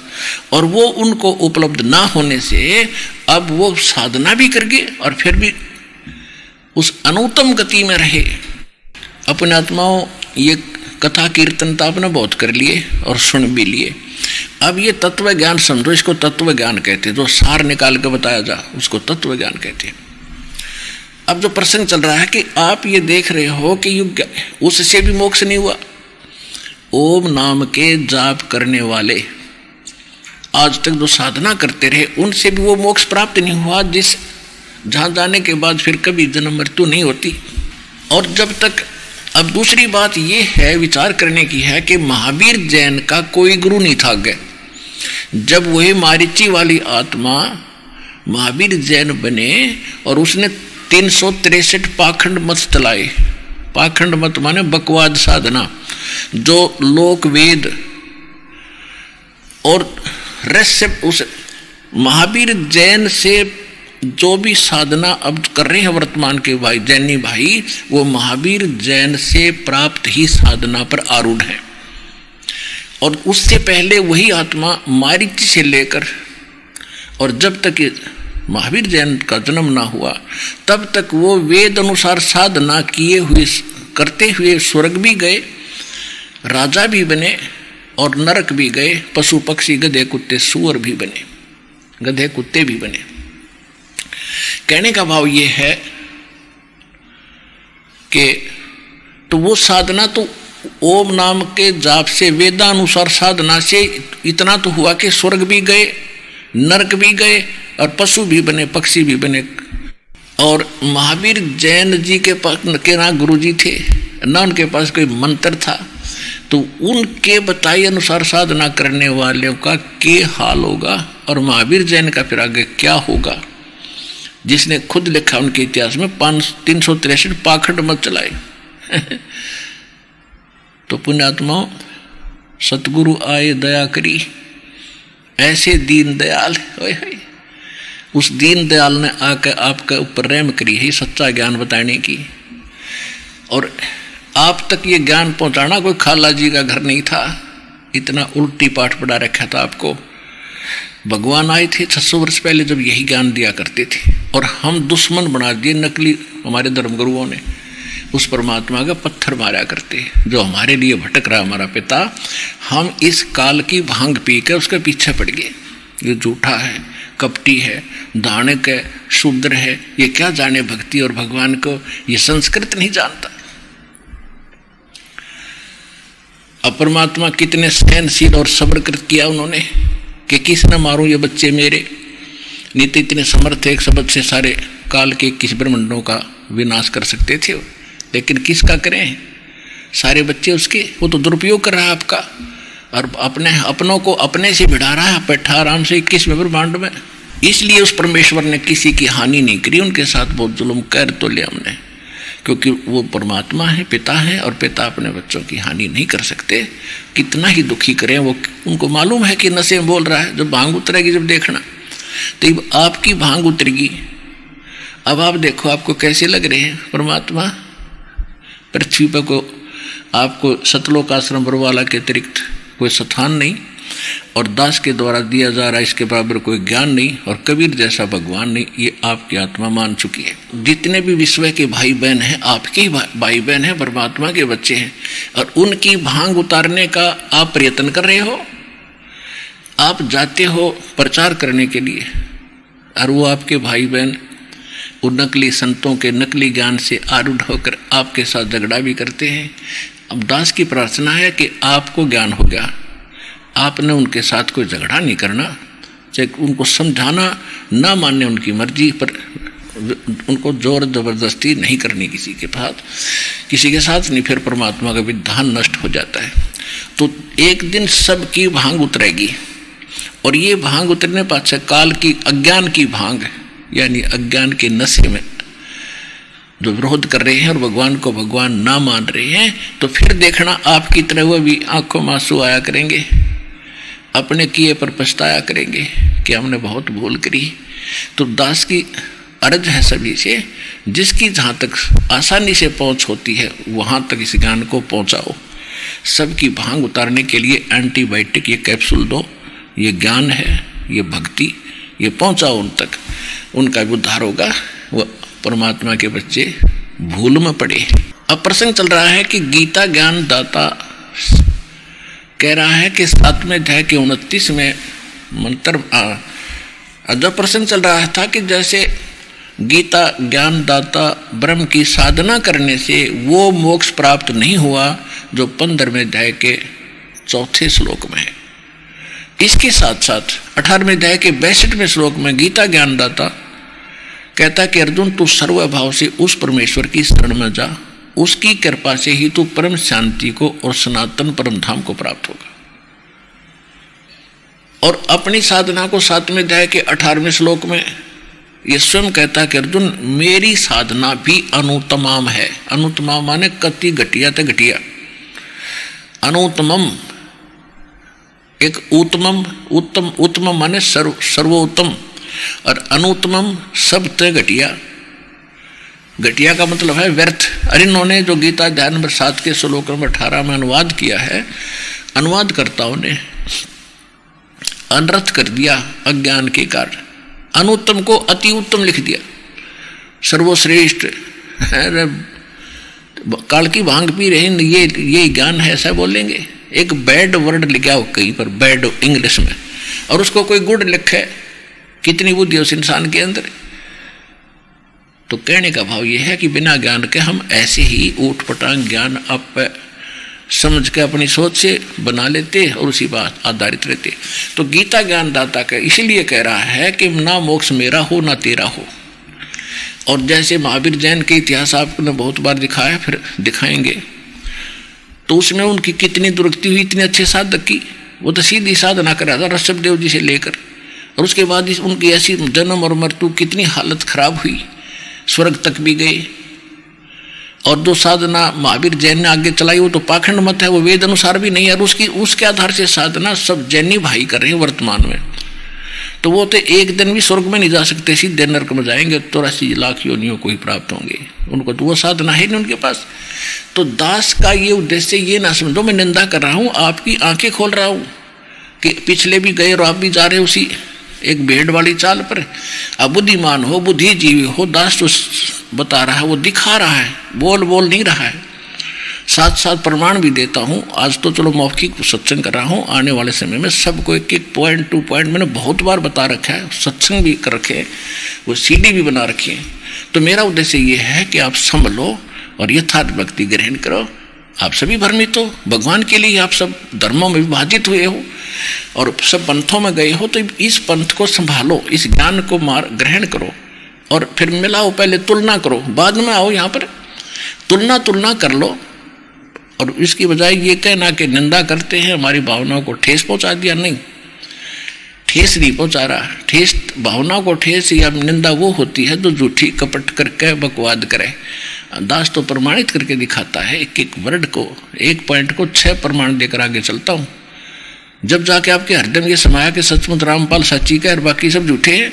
और वो उनको उपलब्ध ना होने से अब वो साधना भी करके और फिर भी उस अनुत्तम गति में रहे। अपने आत्माओं ये कथा कीर्तन तो आपने बहुत कर लिए और सुन भी लिए। अब ये तत्व ज्ञान समझो, इसको तत्व ज्ञान कहते हैं। जो सार निकाल के बताया जा उसको तत्व ज्ञान कहते हैं। अब जो प्रसंग चल रहा है कि आप ये देख रहे हो कि उससे भी मोक्ष नहीं हुआ। ओम नाम के जाप करने वाले आज तक जो साधना करते रहे उनसे भी वो मोक्ष प्राप्त नहीं हुआ, जिस जहाँ जाने के बाद फिर कभी जन्म मृत्यु नहीं होती। और जब तक अब दूसरी बात ये है विचार करने की है कि महावीर जैन का कोई गुरु नहीं था आगे। जब वही मारीची वाली आत्मा महावीर जैन बने और उसने 363 पाखंड मत चलाए। पाखंड मत माने बकवाद साधना, जो लोक वेद और रहस्य उस महावीर जैन से जो भी साधना अब कर रहे हैं वर्तमान के भाई जैनी भाई, वो महावीर जैन से प्राप्त ही साधना पर आरूढ़ है। और उससे पहले वही आत्मा मारीची से लेकर और जब तक महावीर जैन का जन्म ना हुआ तब तक वो वेद अनुसार साधना किए हुए करते हुए स्वर्ग भी गए, राजा भी बने और नरक भी गए, पशु पक्षी गधे कुत्ते सूअर भी बने, गधे कुत्ते भी बने। कहने का भाव ये है कि तो वो साधना तो ओम नाम के जाप से वेदानुसार साधना से इतना तो हुआ कि स्वर्ग भी गए, नरक भी गए और पशु भी बने, पक्षी भी बने। और महावीर जैन जी के ना गुरु जी थे ना उनके पास कोई मंत्र था, तो उनके बताए अनुसार साधना करने वालों का क्या हाल होगा और महावीर जैन का फिर आगे क्या होगा, जिसने खुद लिखा उनके इतिहास में 363 पाखंड मत चलाए। तो पुण्यात्माओं सतगुरु आए दया करी, ऐसे दीन दयाल उस दीन दयाल ने आकर आपके ऊपर रहम करी है सच्चा ज्ञान बताने की। और आप तक ये ज्ञान पहुंचाना कोई खाला जी का घर नहीं था, इतना उल्टी पाठ पढ़ा रखा था आपको। भगवान आए थे 600 वर्ष पहले जब यही ज्ञान दिया करते थे और हम दुश्मन बना दिए नकली हमारे धर्मगुरुओं ने। उस परमात्मा का पत्थर मारा करते जो हमारे लिए भटक रहा हमारा पिता, हम इस काल की भांग पी कर उसके पीछे पड़ गए। ये झूठा है, कपटी है, दानक है, शूद्र है, ये क्या जाने भक्ति और भगवान को, ये संस्कृत नहीं जानता। अब परमात्मा कितने सहनशील और सब्रकृत किया उन्होंने कि किस न मारूं ये बच्चे मेरे। नीति इतने समर्थ एक शब्द से सारे काल के किस ब्रह्मांडों का विनाश कर सकते थे, लेकिन किसका करें? सारे बच्चे उसके। वो तो दुरुपयोग कर रहा है आपका, और अपनों को अपने से भिड़ा रहा है, बैठा आराम से 21वें ब्रह्मांड में। इसलिए उस परमेश्वर ने किसी की हानि नहीं करी, उनके साथ बहुत जुल्म कर तो लिया हमने, क्योंकि वो परमात्मा है, पिता है, और पिता अपने बच्चों की हानि नहीं कर सकते। कितना ही दुखी करें वो, उनको मालूम है कि नशे में बोल रहा है। जब भांग उतरेगी, जब देखना, तो आपकी भांग उतरेगी। अब आप देखो आपको कैसे लग रहे हैं परमात्मा। पृथ्वी पर को आपको सतलोक आश्रम बरवाला के अतिरिक्त कोई स्थान नहीं, और दास के द्वारा दिया जा रहा इसके बराबर कोई ज्ञान नहीं, और कबीर जैसा भगवान नहीं। ये आपकी आत्मा मान चुकी है। जितने भी विश्व के भाई बहन हैं, आपके ही भाई बहन हैं, परमात्मा के बच्चे हैं, और उनकी भांग उतारने का आप प्रयत्न कर रहे हो। आप जाते हो प्रचार करने के लिए, और वो आपके भाई बहन उन नकली संतों के नकली ज्ञान से आरूढ़ होकर आपके साथ झगड़ा भी करते हैं। अब दास की प्रार्थना है कि आपको ज्ञान हो गया, आपने उनके साथ कोई झगड़ा नहीं करना, चाहे उनको समझाना, ना मानने उनकी मर्जी, पर उनको जोर जबरदस्ती नहीं करनी किसी के साथ नहीं, फिर परमात्मा का विधान नष्ट हो जाता है। तो एक दिन सबकी भांग उतरेगी, और ये भांग उतरने पाछे काल की अज्ञान की भांग, यानी अज्ञान के नशे में जो विरोध कर रहे हैं और भगवान को भगवान ना मान रहे हैं, तो फिर देखना आपकी तरह वो भी आंखों में आंसू आया करेंगे, अपने किए पर पछताया करेंगे कि हमने बहुत भूल करी। तो दास की अर्ज है सभी से, जिसकी जहाँ तक आसानी से पहुँच होती है वहाँ तक इस ज्ञान को पहुँचाओ। सबकी भांग उतारने के लिए एंटीबायोटिक ये कैप्सूल दो, ये ज्ञान है, ये भक्ति, ये पहुँचाओ उन तक, उनका उद्धार होगा। वह परमात्मा के बच्चे भूल में पड़े। अब प्रसंग चल रहा है कि गीता ज्ञान दाता कह रहा है कि 7वें अध्याय के 29 में मंत्र, जब प्रसंग चल रहा था कि जैसे गीता ज्ञान दाता ब्रह्म की साधना करने से वो मोक्ष प्राप्त नहीं हुआ जो 15वें अध्याय के 4थे श्लोक में है। इसके साथ साथ 18वें अध्याय के 62वें श्लोक में गीता ज्ञानदाता कहता कि अर्जुन तू सर्वभाव से उस परमेश्वर की शरण में जा, उसकी कृपा से ही तू परम शांति को और सनातन परम धाम को प्राप्त होगा। और अपनी साधना को 7वें अध्याय के 18वें श्लोक में ये स्वयं कहता कि अर्जुन मेरी साधना भी अनुत्तमम है। अनुत्तमम माने कति घटिया ते घटिया, अनुत्तमम एक उत्तमम, उत्तम माने सर्वोत्तम, और अनुत्तमम सब ते घटिया। घटिया का मतलब है व्यर्थ। अरे इन्होंने जो गीता अध्याय नंबर 7 के श्लोक नंबर 18 में अनुवाद किया है, अनुवादकर्ताओं ने अनर्थ कर दिया अज्ञान के कारण। अनुत्तम को अति उत्तम लिख दिया, सर्वश्रेष्ठ। काल की भांग पी रहे ये ज्ञान है ऐसा बोलेंगे। एक बैड वर्ड लिखा हो कहीं पर, बैड इंग्लिश में, और उसको कोई गुड लिखे, कितनी बुद्धि उस इंसान के अंदर। तो कहने का भाव यह है कि बिना ज्ञान के हम ऐसे ही ऊट पटांग ज्ञान आप समझ के अपनी सोच से बना लेते और उसी बात आधारित रहते। तो गीता ज्ञानदाता का इसलिए कह रहा है कि ना मोक्ष मेरा हो ना तेरा हो। और जैसे महावीर जैन के इतिहास आपने बहुत बार दिखाया, फिर दिखाएंगे, तो उसमें उनकी कितनी दुर्गति हुई, इतने अच्छे साधक की। वो तो सीधी साधना कर रहा था ऋषभदेव जी से लेकर, और उसके बाद उनकी ऐसी जन्म और मृत्यु कितनी हालत खराब हुई, स्वर्ग तक भी गए। और जो साधना महावीर जैन ने आगे चलाई वो तो पाखंड मत है, वो वेद अनुसार भी नहीं है, और उसके आधार से साधना सब जैनी भाई कर रहे हैं वर्तमान में। तो वो तो एक दिन भी स्वर्ग में नहीं जा सकते, सीधे नरक में जाएंगे, 84 लाख योनियों को ही प्राप्त होंगे। उनको तो वो साधना है नहीं उनके पास। तो दास का ये उद्देश्य ये ना समझो मैं निंदा कर रहा हूँ, आपकी आंखें खोल रहा हूँ कि पिछले भी गए और आप भी जा रहे हो उसी एक भेड़ वाली चाल पर। अब बुद्धिमान हो, बुद्धिजीवी हो, दास तो बता रहा है, वो दिखा रहा है, बोल नहीं रहा है। साथ साथ प्रमाण भी देता हूँ। आज तो चलो मौखिक सत्संग कर रहा हूँ, आने वाले समय में सबको एक एक पॉइंट टू पॉइंट मैंने बहुत बार बता रखा है, सत्संग भी कर रखे, वो सीडी भी बना रखी है। तो मेरा उद्देश्य ये है कि आप संभलो और यथार्थ भक्ति ग्रहण करो। आप सभी भ्रमित हो, भगवान के लिए आप सब धर्मों में विभाजित हुए हो और सब पंथों में गए हो, तो इस पंथ को संभालो, इस ज्ञान को ग्रहण करो और फिर मिलाओ। पहले तुलना करो, बाद में आओ यहाँ पर तुलना कर लो। और इसकी बजाय ये कहना कि निंदा करते हैं, हमारी भावनाओं को ठेस पहुंचा दिया, नहीं, ठेस नहीं पहुंचा रहा। ठेस, भावनाओं को ठेस या निंदा वो होती है जो झूठी कपट करके बकवाद करे। दास तो प्रमाणित करके दिखाता है, एक एक वर्ड को, एक पॉइंट को 6 प्रमाण देकर आगे चलता हूं। जब जाके आपके हृदय में ये समाया कि सचमुच रामपाल सच्ची का और बाकी सब झूठे हैं,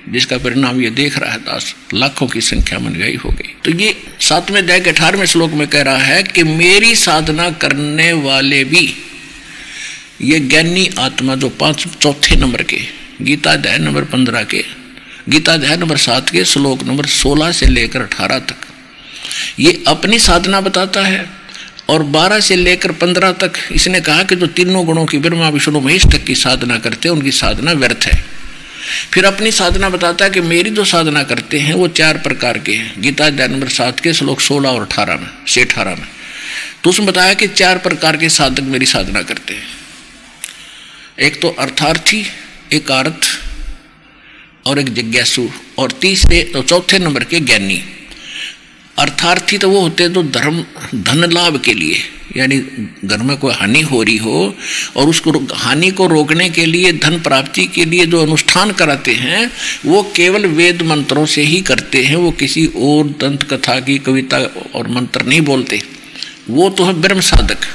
जिसका परिणाम ये देख रहा है दास, लाखों की संख्या में गई हो गई। तो ये 7वें अध्याय के 18वें श्लोक में कह रहा है कि मेरी साधना करने वाले भी, ये ज्ञानी आत्मा जो 4 नंबर के गीता अध्याय नंबर 15 के, गीता अध्याय नंबर 7 के श्लोक नंबर 16 से लेकर 18 तक ये अपनी साधना बताता है। और 12 से लेकर 15 तक इसने कहा कि जो तीनों गुणों की ब्रह्मा विष्णु महेश तक की साधना करते हैं उनकी साधना व्यर्थ है। फिर अपनी साधना बताता है कि मेरी जो साधना करते हैं वो 4 प्रकार के हैं। गीता अध्याय नंबर 7 के श्लोक 16 और 18 में से 18 में तो उसमें बताया कि 4 प्रकार के साधक मेरी साधना करते हैं। एक तो अर्थार्थी, एक अर्थ और एक जिज्ञासु, और चौथे नंबर के ज्ञानी। अर्थार्थी तो वो होते हैं जो धन लाभ के लिए, यानी घर में कोई हानि हो रही हो और उसको हानि को रोकने के लिए, धन प्राप्ति के लिए जो अनुष्ठान कराते हैं वो केवल वेद मंत्रों से ही करते हैं। वो किसी और दंत कथा की कविता और मंत्र नहीं बोलते, वो तो है ब्रह्म साधक।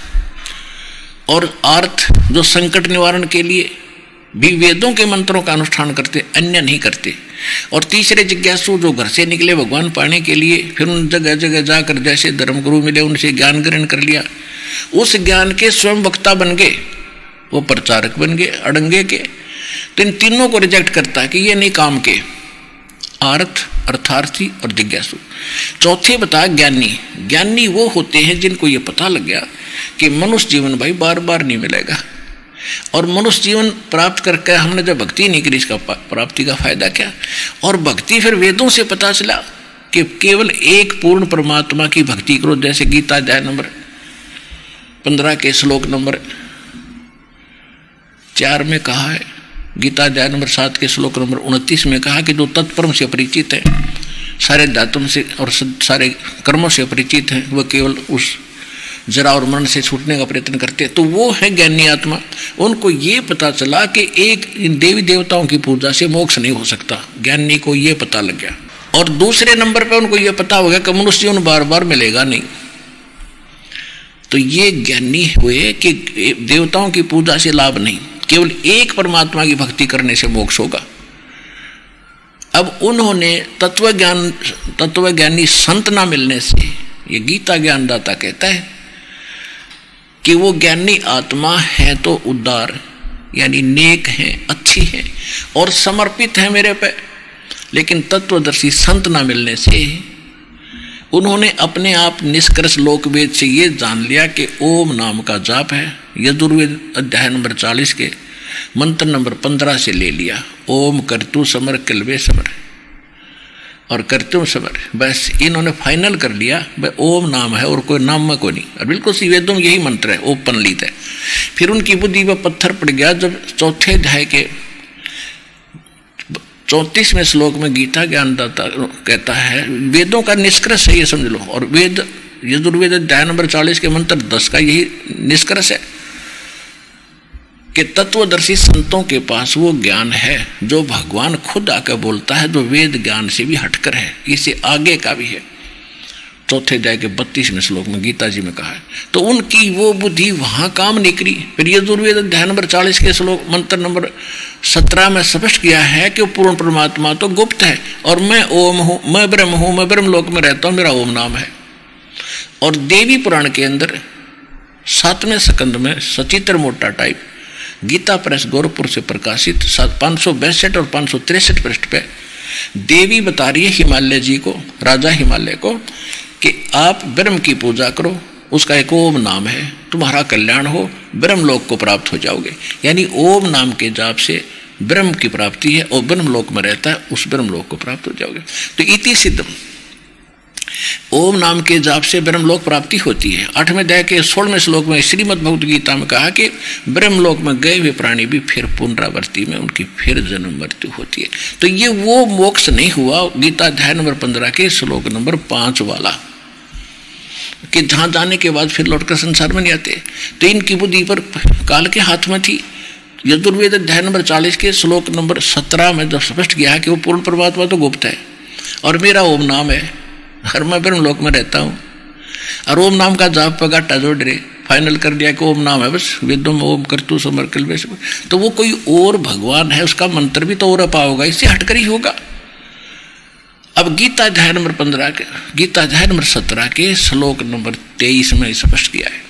और अर्थ जो संकट निवारण के लिए भी वेदों के मंत्रों का अनुष्ठान करते, अन्य नहीं करते। और तीसरे जिज्ञासु जो घर से निकले भगवान पाने के लिए, फिर उन जगह जगह जाकर जैसे धर्मगुरु मिले उनसे ज्ञान ग्रहण कर लिया, उस ज्ञान के स्वयं वक्ता बन गए, वो प्रचारक बन गए अड़ंगे के। तो इन तीनों को रिजेक्ट करता है कि ये नहीं काम के, अर्थ, अर्थार्थी और जिज्ञासु। चौथे बताया ज्ञानी। ज्ञानी वो होते हैं जिनको ये पता लग गया कि मनुष्य जीवन भाई बार बार नहीं मिलेगा, और मनुष्य जीवन प्राप्त करके हमने जब भक्ति नहीं करी, इसका प्राप्ति का फायदा क्या। और भक्ति फिर वेदों से पता चला कि केवल एक पूर्ण परमात्मा की भक्ति करो। जैसे गीता अध्याय नंबर 15 के श्लोक नंबर 4 में कहा है, गीता अध्याय नंबर 7 के श्लोक नंबर 29 में कहा कि जो तत्परम से परिचित है, सारे धातुओं से और सारे कर्मों से परिचित है, वह केवल उस जरा और मरण से छूटने का प्रयत्न करते हैं, तो वो है ज्ञानी आत्मा। उनको ये पता चला कि एक इन देवी देवताओं की पूजा से मोक्ष नहीं हो सकता, ज्ञानी को ये पता लग गया। और दूसरे नंबर पे उनको ये पता हो गया कि मनुष्य जीवन बार बार मिलेगा नहीं। तो ये ज्ञानी हुए कि देवताओं की पूजा से लाभ नहीं, केवल एक परमात्मा की भक्ति करने से मोक्ष होगा। अब उन्होंने तत्वज्ञानी संत ना मिलने से, ये गीता ज्ञानदाता कहता है कि वो ज्ञानी आत्मा है तो उदार, यानी नेक है, अच्छी है और समर्पित है मेरे पे, लेकिन तत्वदर्शी संत ना मिलने से उन्होंने अपने आप निष्कर्ष लोकवेद से ये जान लिया कि ओम नाम का जाप है। यजुर्वेद अध्याय नंबर 40 के मंत्र नंबर 15 से ले लिया, ओम करतु समर किलवे समर और करते समर, बस इन्होंने फाइनल कर लिया भाई ओम नाम है और कोई नाम में कोई नहीं। और बिल्कुल सी वेदों में यही मंत्र है, ओपन लीत है। फिर उनकी बुद्धि पर पत्थर पड़ गया जब 4 अध्याय के 34वें श्लोक में गीता ज्ञानदाता कहता है, वेदों का निष्कर्ष है ये समझ लो। और वेद यजुर्वेद अध्याय नंबर 40 के मंत्र 10 का यही निष्कर्ष है कि तत्वदर्शी संतों के पास वो ज्ञान है जो भगवान खुद आकर बोलता है, जो वेद ज्ञान से भी हटकर है, इससे आगे का भी है। 4 अध्याय के 32वें श्लोक में गीता जी में कहा है। तो उनकी वो बुद्धि वहां काम नहीं करी। फिर यजुर्वेद अध्याय नंबर 40 के श्लोक मंत्र नंबर 17 में स्पष्ट किया है कि पूर्ण परमात्मा तो गुप्त है और मैं ओम हूं, मैं ब्रह्म लोक में रहता हूं, मेरा ओम नाम है। और देवी पुराण के अंदर 7वें स्कंद में सचित्र मोटा टाइप गीता प्रेस गोरखपुर से प्रकाशित 562 और 563 पृष्ठ पे देवी बता रही है हिमालय जी को, राजा हिमालय को, कि आप ब्रह्म की पूजा करो, उसका एक ओम नाम है, तुम्हारा कल्याण हो, ब्रह्मलोक को प्राप्त हो जाओगे। यानी ओम नाम के जाप से ब्रह्म की प्राप्ति है और ब्रह्मलोक में रहता है, उस ब्रह्मलोक को प्राप्त हो जाओगे। तो इति सिद्धम, ओम नाम के जाप से ब्रह्मलोक प्राप्ति होती है। 8वें अध्याय के 16वें श्लोक में श्रीमद् भगवद गीता में कहा कि ब्रह्मलोक में गए हुए प्राणी भी फिर पुनरावृत्ति में उनकी फिर जन्म मृत्यु होती है। तो ये वो मोक्ष नहीं हुआ गीता अध्याय नंबर 15 के श्लोक नंबर 5 वाला, कि जहां जाने के बाद फिर लौटकर संसार में नहीं आते। तो इनकी बुद्धि पर काल के हाथ में थी। यजुर्वेद अध्याय नंबर 40 के श्लोक नंबर 17 में जब स्पष्ट किया है कि वो पूर्ण परमात्मा तो गुप्त है और मेरा ओम नाम है, हर मैं ब्रह्मलोक में रहता हूँ, और ओम नाम का जाप पर गाटा जोड़ रहे, फाइनल कर दिया कि ओम नाम है, बस वेदों ओम करतु समरकल वैसे। तो वो कोई और भगवान है, उसका मंत्र भी तो और अपा होगा, इससे हटकर ही होगा। अब गीता अध्याय नंबर 15 के गीता अध्याय नंबर 17 के श्लोक नंबर 23 में स्पष्ट किया है।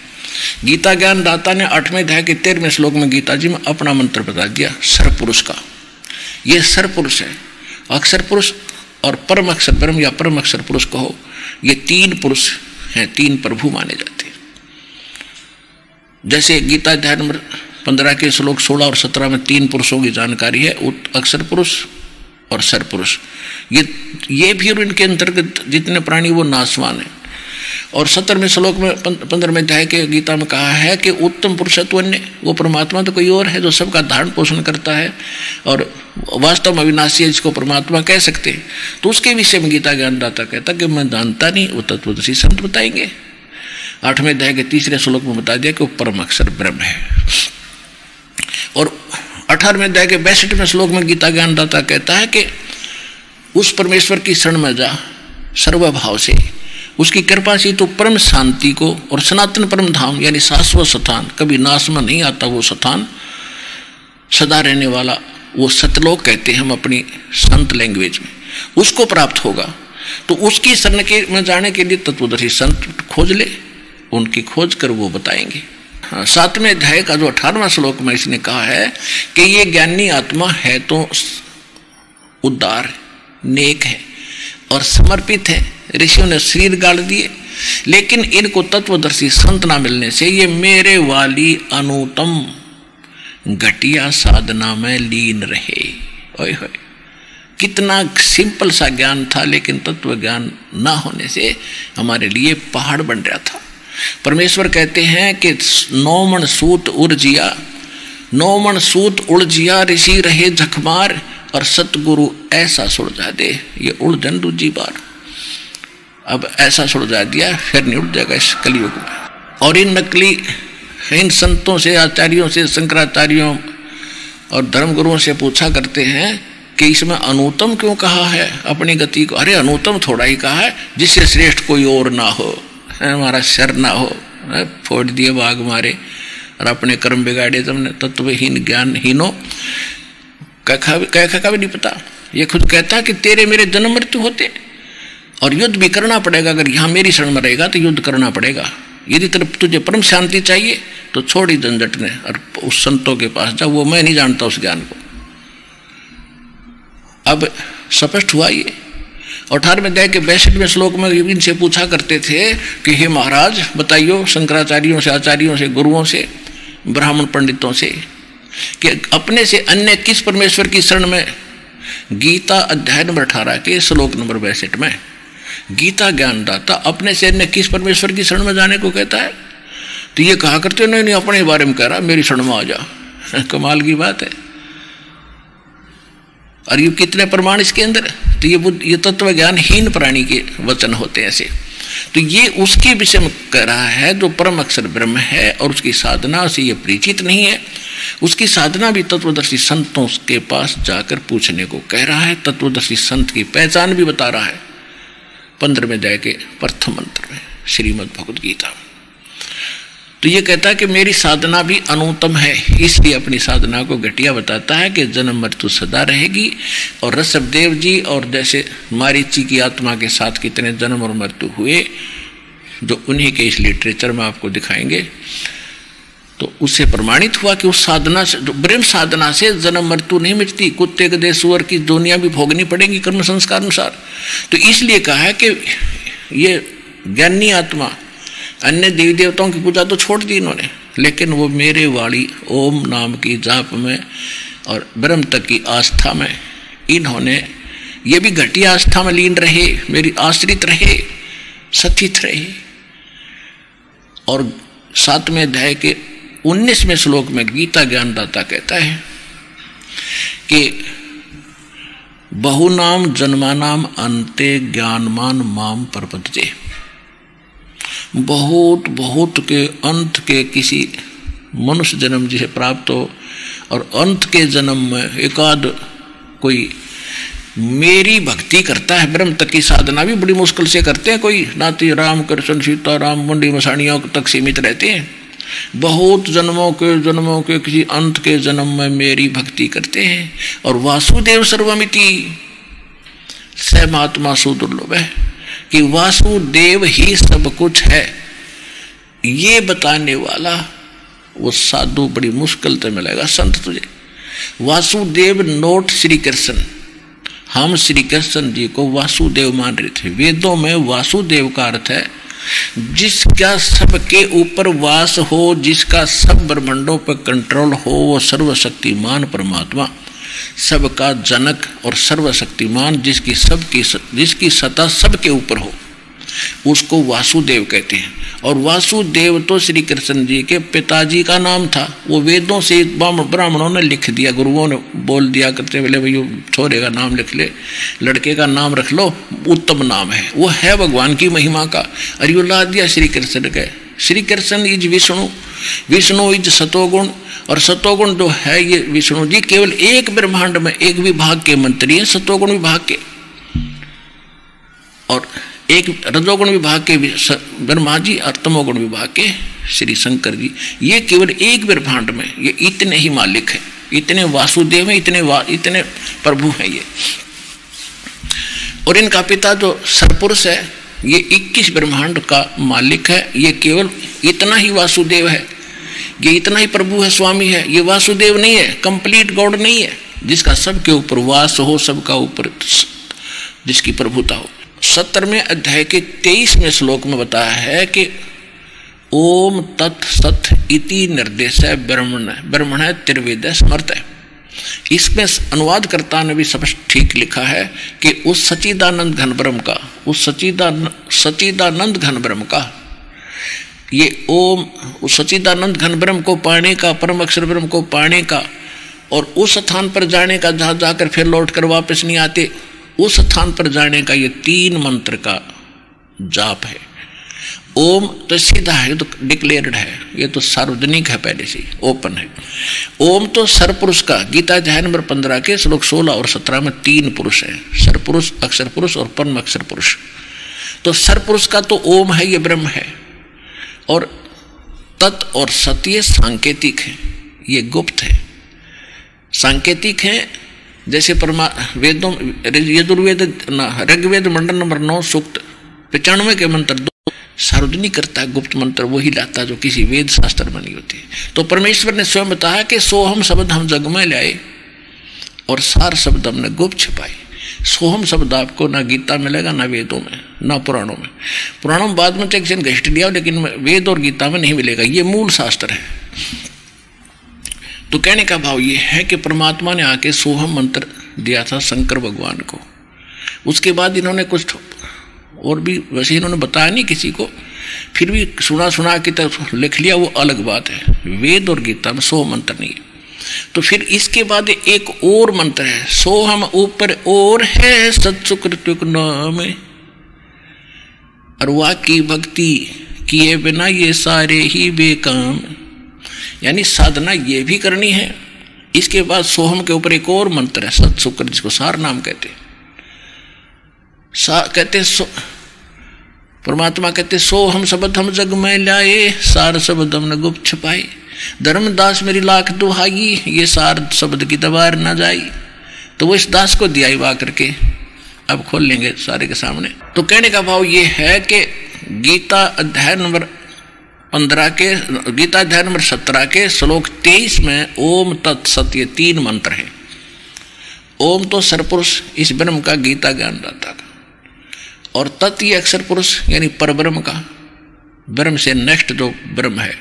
गीता ज्ञान दाता ने 8वें अध्याय के 13वें श्लोक में गीता जी में अपना मंत्र बता दिया सरपुरुष का। ये सरपुरुष है, अक्षर पुरुष और परम अक्षर ब्रह्म या परम अक्षर पुरुष कहो, ये 3 पुरुष हैं, 3 प्रभु माने जाते हैं। जैसे गीता अध्याय नंबर 15 के श्लोक 16 और 17 में 3 पुरुषों की जानकारी है, अक्षर पुरुष और सर पुरुष। ये भी और इनके अंतर्गत जितने प्राणी वो नासवान है। और 17वें श्लोक में 15वें अध्याय के गीता में कहा है कि उत्तम पुरुषत्व अन्य, वो परमात्मा तो कोई और है जो सबका धारण पोषण करता है और वास्तव में अविनाशी है, जिसको परमात्मा कह सकते हैं। तो उसके विषय में गीता ज्ञानदाता कहता कि मैं जानता नहीं, वो तत्वदर्शी संत बताएंगे। 8वें अध्याय के 3रे श्लोक में बता दिया कि वो परम अक्षर ब्रह्म है। और 18वें अध्याय के 62वें श्लोक में गीता ज्ञानदाता कहता है कि उस परमेश्वर की शरण में जा सर्वभाव से, उसकी कृपा से तो परम शांति को और सनातन परम धाम यानी शाश्वत स्थान, कभी नाश में नहीं आता वो स्थान, सदा रहने वाला वो सतलोक कहते हैं हम अपनी संत लैंग्वेज में, उसको प्राप्त होगा। तो उसकी शरण के में जाने के लिए तत्वदर्शी संत खोज ले, उनकी खोज कर वो बताएंगे। 7वें अध्याय का जो 18वां श्लोक में इसने कहा है कि ये ज्ञानी आत्मा है तो उदार नेक है और समर्पित है, ऋषियों ने शरीर गाड़ दिए, लेकिन इनको तत्वदर्शी संत ना मिलने से ये मेरे वाली अनुतम घटिया साधना में लीन रहे। ओए होए, कितना सिंपल सा ज्ञान था, लेकिन तत्व ज्ञान ना होने से हमारे लिए पहाड़ बन रहा था। परमेश्वर कहते हैं कि 9 मन सूत उर्जिया, 9 मन सूत उलझिया ऋषि रहे झकमार, और सतगुरु ऐसा सुलझा दे ये उलझन दूजी बार। अब ऐसा सुलझा दिया, फिर नहीं उठ जाएगा इस कलयुग में। और इन नकली इन संतों से, आचार्यों से, शंकराचार्यों और धर्मगुरुओं से पूछा करते हैं कि इसमें अनुतम क्यों कहा है अपनी गति को। अरे अनुतम थोड़ा ही कहा है, जिससे श्रेष्ठ कोई और ना हो, हमारा शर ना हो, फोड़ दिए बाघ मारे और अपने कर्म बिगाड़े तुमने, तत्वहीन ज्ञानहीनो। कह का भी नहीं पता। ये खुद कहता है कि तेरे मेरे जन्म मृत्यु होते और युद्ध भी करना पड़ेगा। अगर यहाँ मेरी शरण में रहेगा तो युद्ध करना पड़ेगा। यदि तरफ तुझे परम शांति चाहिए तो छोड़ी झंझट ने और उस संतों के पास जा, वो मैं नहीं जानता उस ज्ञान को। अब स्पष्ट हुआ ये। 18वें अध्याय के 62वें श्लोक में इनसे पूछा करते थे कि हे महाराज बताइयो, शंकराचार्यों से, आचार्यों से, गुरुओं से, ब्राह्मण पंडितों से, कि अपने से अन्य किस परमेश्वर की शरण में। गीता अध्याय नंबर 18 के श्लोक नंबर 62 में गीता ज्ञानदाता अपने से अन्य किस परमेश्वर की शरण में जाने को कहता है। तो ये कहा करते नहीं, अपने बारे में कह रहा, मेरी शरण में आ जा। कमाल की बात है। और ये कितने प्रमाण इसके अंदर। तो ये तत्व ज्ञानहीन प्राणी के वचन होते हैं ऐसे। तो ये उसके विषय में कह रहा है जो परम अक्षर ब्रह्म है और उसकी साधना से ये परिचित नहीं है। उसकी साधना भी तत्वदर्शी संतों के पास जाकर पूछने को कह रहा है। तत्वदर्शी संत की पहचान भी बता रहा है 15वें अध्याय के प्रथम मंत्र में श्रीमद् भगवद गीता। तो ये कहता है कि मेरी साधना भी अनुत्तम है, इसलिए अपनी साधना को घटिया बताता है कि जन्म मृत्यु सदा रहेगी। और ऋषभदेव जी और जैसे मारीची की आत्मा के साथ कितने जन्म और मृत्यु हुए, जो उन्हीं के इस लिटरेचर में आपको दिखाएंगे। तो उससे प्रमाणित हुआ कि उस साधना से, जो ब्रह्म साधना से जन्म मृत्यु नहीं मिटती, कुत्ते गधे सुअर की दुनिया भी भोगनी पड़ेगी कर्म संस्कार अनुसार। तो इसलिए कहा है कि ये ज्ञानी आत्मा अन्य देवी देवताओं की पूजा तो छोड़ दी इन्होंने, लेकिन वो मेरे वाली ओम नाम की जाप में और ब्रह्म तक की आस्था में इन्होंने, ये भी घटिया आस्था में लीन रहे, मेरी आश्रित रहे, सथित रहे। और 7वें अध्याय के 19वें श्लोक में गीता ज्ञानदाता कहता है कि बहुनाम जन्मानाम अंते ज्ञानमान माम प्रपद्यते। बहुत बहुत के अंत के किसी मनुष्य जन्म जिसे प्राप्त हो और अंत के जन्म में एकाध कोई मेरी भक्ति करता है, ब्रह्म तक की साधना भी बड़ी मुश्किल से करते हैं, कोई नाती राम कृष्ण सीता राम मंडी मसाणियों तक सीमित रहते हैं, बहुत जन्मों के किसी अंत के जन्म में मेरी भक्ति करते हैं। और वासुदेव सर्वमिति स महात्मा सुदुर्लभ है कि वासुदेव ही सब कुछ है, ये बताने वाला वो साधु बड़ी मुश्किल से मिलेगा संत तुझे। वासुदेव नोट श्री कृष्ण, हम श्री कृष्ण जी को वासुदेव मान रहे थे। वेदों में वासुदेव का अर्थ है जिसका सबके ऊपर वास हो, जिसका सब ब्रह्मांडों पर कंट्रोल हो, वो सर्वशक्तिमान परमात्मा, सबका जनक और सर्वशक्तिमान, जिसकी सत्ता सबके ऊपर हो, उसको वासुदेव कहते हैं। और वासुदेव तो श्री कृष्ण जी के पिताजी का नाम था, वो वेदों से ब्राह्मणों ने लिख दिया, गुरुओं ने बोल दिया करते बोले भाई छोरे का नाम लिख ले, लड़के का नाम रख लो, उत्तम नाम है, वो है भगवान की महिमा का। और यो ला दिया श्री कृष्ण के। श्री कृष्ण इज विष्णु, विष्णु इज सतोगुण, और सतोगुण जो है ये विष्णु जी केवल एक ब्रह्मांड में एक विभाग के मंत्री हैं, सतोगुण विभाग के, और एक रजोगुण विभाग के ब्रह्मा जी और तमोगुण विभाग के श्री शंकर जी। ये केवल एक ब्रह्मांड में ये इतने ही मालिक है, इतने वासुदेव हैं, इतने प्रभु हैं ये। और इनका पिता जो सरपुरुष है ये 21 ब्रह्मांड का मालिक है, ये केवल इतना ही वासुदेव है, ये इतना ही प्रभु है, स्वामी है। ये वासुदेव नहीं है, कंप्लीट गॉड नहीं है, जिसका सबके ऊपर वास हो, सबका ऊपर जिसकी प्रभुता हो। 17वें अध्याय के 23वें श्लोक में बताया है कि ओम तत् सत इति निर्देश है ब्रह्मण, ब्रह्मण है त्रिवेद समर्थ है। इसमें अनुवादकर्ता ने भी सब ठीक लिखा है कि उस सच्चिदानंद घन ब्रह्म का, उस सच्चिदानंद घन ब्रह्म का, ये ओम उस सच्चिदानंद घन ब्रह्म को पाने का, परम अक्षर ब्रह्म को पाने का, और उस स्थान पर जाने का जहाँ जाकर फिर लौट कर वापस नहीं आते, उस स्थान पर जाने का ये 3 मंत्र का जाप है। ओम तो सीधा है, तो डिक्लेयर्ड है, ये तो सार्वजनिक है, पहले से ओपन है। ओम तो सरपुरुष का, गीता अध्याय नंबर 15 के श्लोक 16 और 17 में 3 पुरुष है, सरपुरुष, अक्षर पुरुष और परम अक्षर पुरुष। तो सरपुरुष का तो ओम है, ये ब्रह्म है, और तत् और सत्य सांकेतिक है, ये गुप्त है। सांकेतिक है जैसे वेदों यजुर्वेद ऋग्वेद मंडल नंबर 9 सूक्त 95 के मंत्र 2 सार्वजनिक करता है, गुप्त मंत्र वही लाता जो किसी वेद शास्त्र में नहीं होती। तो परमेश्वर ने स्वयं बताया कि सोहम शब्द हम जग में लाए और सार शब्द हमने गुप्त छिपाए। सोहम शब्द आपको ना गीता मिलेगा, ना वेदों में, ना पुराणों में। पुराणों में बाद में टेक्शन घट दिया, लेकिन वेद और गीता में नहीं मिलेगा, ये मूल शास्त्र है। तो कहने का भाव ये है कि परमात्मा ने आके सोहम मंत्र दिया था शंकर भगवान को। उसके बाद इन्होंने कुछ और भी वैसे इन्होंने बताया नहीं किसी को, फिर भी सुना की तरफ लिख लिया, वो अलग बात है। वेद और गीता में 100 मंत्र नहीं है। तो फिर इसके बाद एक और मंत्र है, सोहम ऊपर और है सत्सुकृत्युक नाम, और वाकी भक्ति किए बिना ये सारे ही बेकाम। यानी साधना ये भी करनी है। इसके बाद सोहम के ऊपर एक और मंत्र है सत्सुक्र, जिसको सार नाम कहते हैं। परमात्मा कहते सोहम शब्द हम जग में लाए, सार शब्द हमने गुप्त छुपाए। धर्मदास मेरी लाख दुहाई, ये सार शब्द की दबार ना जाई। तो वो इस दास को दिया ही वा करके अब खोल लेंगे सारे के सामने। तो कहने का भाव ये है कि गीता अध्याय नंबर 15 के, गीता अध्याय नंबर 17 के श्लोक 23 में ओम तत्सत ये 3 मंत्र हैं। ओम तो सरपुरुष इस ब्रह्म का, गीता ज्ञान दाता का, और तत् ये अक्षर पुरुष यानी परब्रह्म का, ब्रह्म से नेक्स्ट जो ब्रह्म है,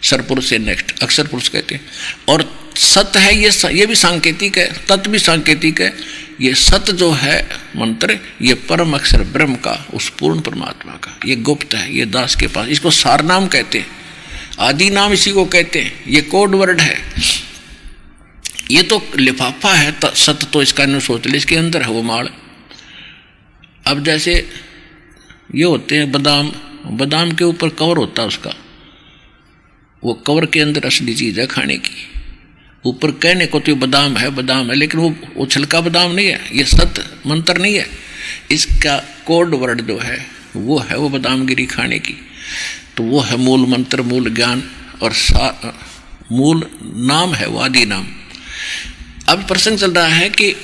सरपुरुष से नेक्स्ट अक्षर पुरुष कहते हैं। और सत है ये भी सांकेतिक है, तत् भी सांकेतिक है। ये सत जो है मंत्र, ये परम अक्षर ब्रह्म का, उस पूर्ण परमात्मा का, ये गुप्त है, ये दास के पास। इसको सार नाम कहते हैं, आदि नाम इसी को कहते हैं। ये कोड वर्ड है, ये तो लिफाफा है। सत तो इसका न सोच ले, इसके अंदर है वो माल। अब जैसे ये होते हैं बादाम, बादाम के ऊपर कवर होता है उसका, वो कवर के अंदर असली चीज है खाने की। ऊपर कहने को तो बादाम है, लेकिन वो छिलका बादाम नहीं है, ये सत मंत्र नहीं है। इसका कोड वर्ड जो है वो बादामगिरी खाने की। तो वो है मूल मंत्र, मूल ज्ञान, और मूल नाम है वो आदि नाम। अब प्रसंग चल रहा है कि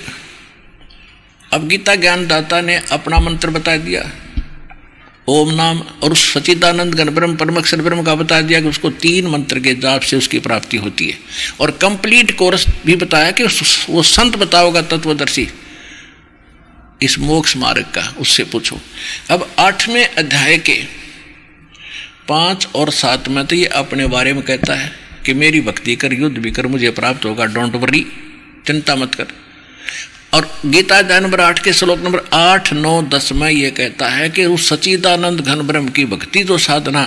अब गीता ज्ञानदाता ने अपना मंत्र बता दिया, ओम नाम, और उस सच्चिदानंद घन ब्रह्म परमक्षर ब्रह्म का बता दिया कि उसको 3 मंत्र के जाप से उसकी प्राप्ति होती है। और कंप्लीट कोर्स भी बताया कि वो संत बताओगा तत्वदर्शी इस मोक्ष मार्ग का, उससे पूछो। अब 8वें अध्याय के 5 और 7 में तो ये अपने बारे में कहता है कि मेरी भक्ति कर, युद्ध भी कर, मुझे प्राप्त होगा, डोंट वरी, चिंता मत कर। और गीता अध्याय नंबर 8 के श्लोक नंबर 8, 9, 10 में ये कहता है कि उस सच्चिदानंद घन ब्रह्म की भक्ति जो साधना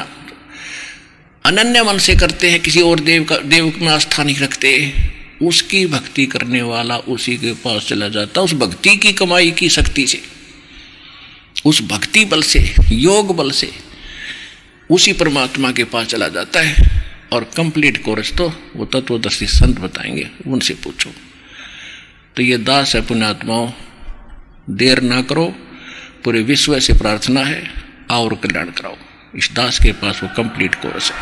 अनन्य मन से करते हैं, किसी और देव में आस्था नहीं रखते, उसकी भक्ति करने वाला उसी के पास चला जाता। उस भक्ति की कमाई की शक्ति से, उस भक्ति बल से, योग बल से उसी परमात्मा के पास चला जाता है। और कंप्लीट कोर्स तो वो तत्वदर्शी संत बताएंगे, उनसे पूछो। तो ये दास है पुण्यात्माओं, देर ना करो, पूरे विश्व से प्रार्थना है, आओ और कल्याण कराओ। इस दास के पास वो कंप्लीट कोर्स है।